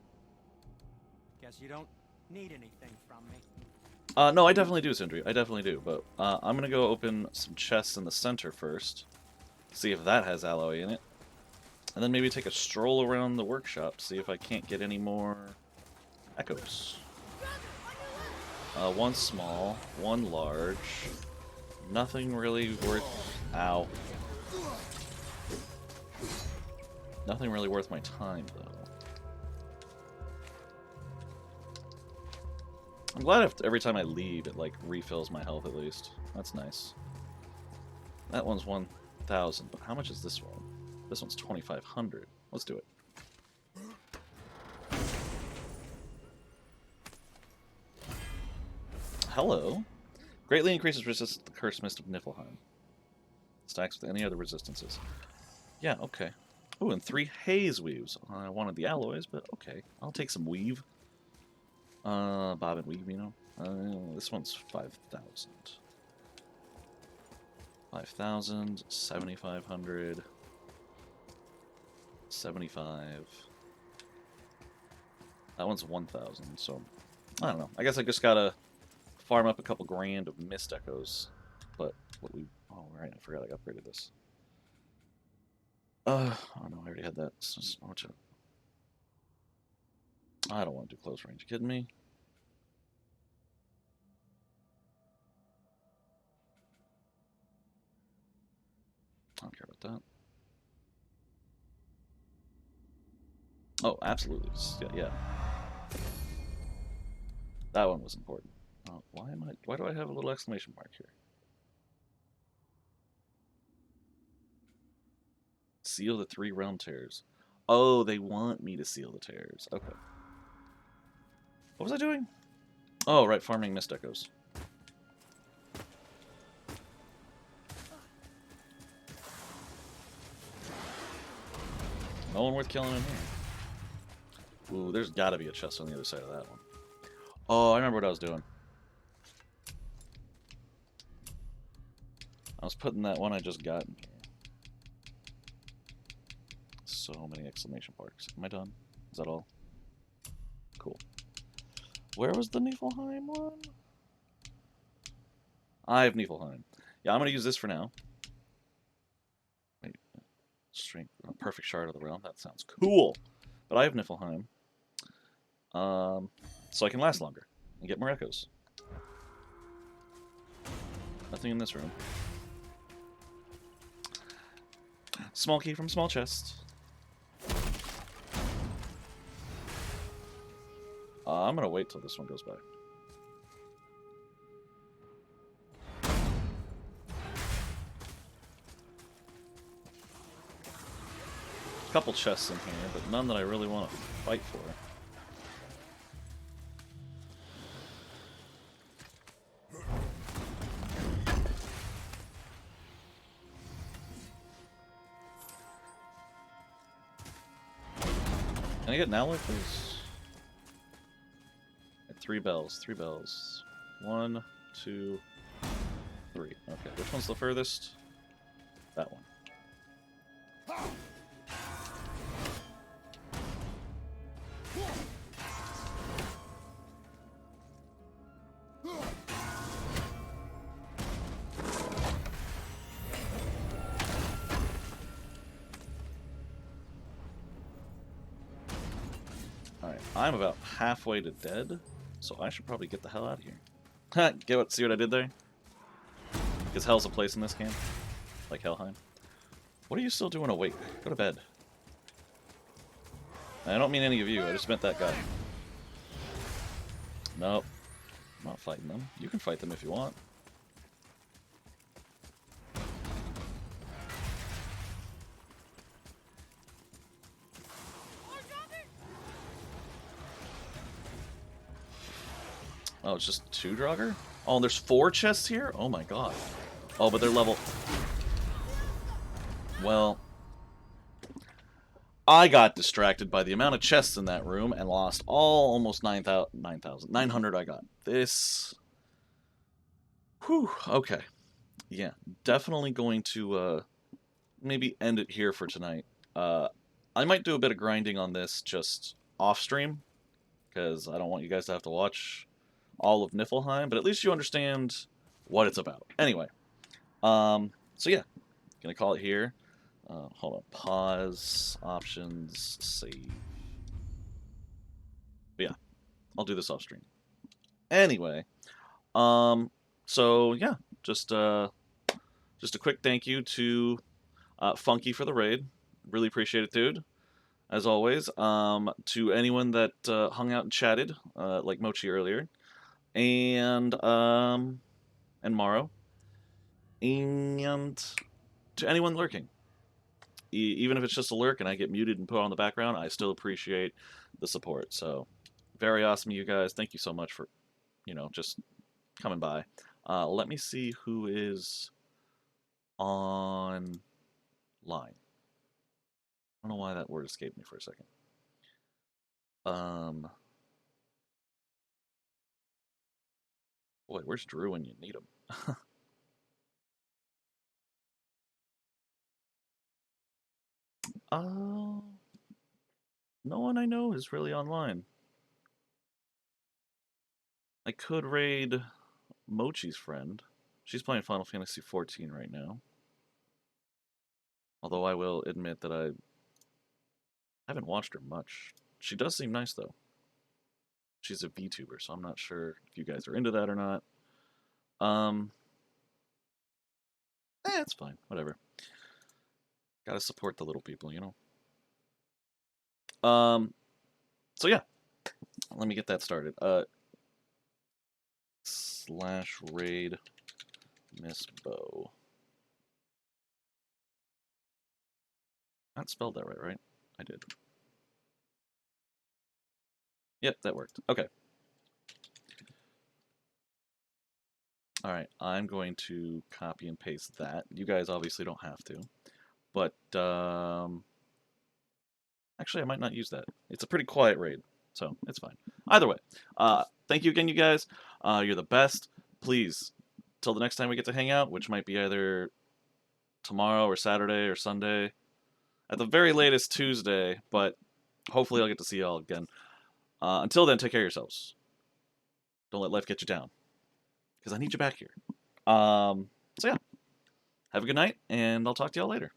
Guess you don't need anything from me. No, I definitely do, Sindri. I definitely do. But I'm gonna go open some chests in the center first. See if that has alloy in it. And then maybe take a stroll around the workshop, see if I can't get any more echoes. One small, one large. Nothing really worth... Ow. Nothing really worth my time, though. I'm glad if every time I leave, it, like, refills my health at least. That's nice. That one's 1,000, but how much is this one? This one's 2,500. Let's do it. Hello. Greatly increases resistance to the Cursed Mist of Niflheim. Stacks with any other resistances. Yeah, okay. Ooh, and 3 haze weaves. I wanted the alloys, but okay. I'll take some weave. Bob and weave, you know. This one's 5,000. 5,000, 7,500, 75. That one's 1,000, so I don't know. I guess I just gotta farm up a couple grand of mist echoes. But what we... Oh, right, I forgot I upgraded this. Oh no, I already had that. I don't want to do close range. You kidding me? I don't care about that. Oh, absolutely. Yeah. That one was important. Why do I have a little exclamation mark here? Seal the 3 realm tears. Oh, they want me to seal the tears. Okay. What was I doing? Oh, right, farming mist echoes. No one worth killing in here. Ooh, there's gotta be a chest on the other side of that one. Oh, I remember what I was doing. I was putting that one I just got in here. So many exclamation marks. Am I done? Is that all? Cool. Where was the Niflheim one? I have Niflheim. Yeah, I'm going to use this for now. Wait. Strength. Perfect shard of the realm. That sounds cool. But I have Niflheim. So I can last longer and get more echoes. Nothing in this room. Small key from small chest. I'm gonna wait till this one goes by. A couple chests in here, but none that I really want to fight for. Can I get an alloy, please? 3 bells. 3 bells. 1, 2, 3. Okay, which one's the furthest? That one. Alright, I'm about halfway to dead, so I should probably get the hell out of here. See what I did there? Because hell's a place in this game. Like Helheim. What are you still doing awake? Go to bed. I don't mean any of you, I just meant that guy. Nope. I'm not fighting them. You can fight them if you want. Oh, it's just 2 Draugr? Oh, and there's 4 chests here? Oh my god. Oh, but they're level... Well... I got distracted by the amount of chests in that room and lost almost 900 I got. This... Whew, okay. Yeah, definitely going to maybe end it here for tonight. I might do a bit of grinding on this just off stream, because I don't want you guys to have to watch all of Niflheim, but at least you understand what it's about. Anyway, so yeah, gonna call it here. Hold on, pause, options, save. But yeah, I'll do this off stream. Anyway, so yeah, just a quick thank you to Funky for the raid. Really appreciate it, dude. As always, to anyone that hung out and chatted, like Mochi earlier, and Morrow, and to anyone lurking. Even if it's just a lurk and I get muted and put on the background, I still appreciate the support. So, very awesome, you guys. Thank you so much for, just coming by. Let me see who is online. I don't know why that word escaped me for a second. Boy, where's Drew when you need him? No one I know is really online. I could raid Mochi's friend. She's playing Final Fantasy XIV right now. Although I will admit that I haven't watched her much. She does seem nice, though. She's a VTuber, so I'm not sure if you guys are into that or not. It's fine. Whatever. Gotta support the little people, you know? So yeah. Let me get that started. /raid Miss Bow. Not spelled that right? I did. Yep, that worked. Okay. Alright, I'm going to copy and paste that. You guys obviously don't have to. But, actually, I might not use that. It's a pretty quiet raid, so it's fine. Either way, thank you again, you guys. You're the best. Please, till the next time we get to hang out, which might be either tomorrow or Saturday or Sunday. At the very latest, Tuesday, but hopefully I'll get to see y'all again. Until then, take care of yourselves. Don't let life get you down, because I need you back here. So yeah, have a good night, and I'll talk to y'all later.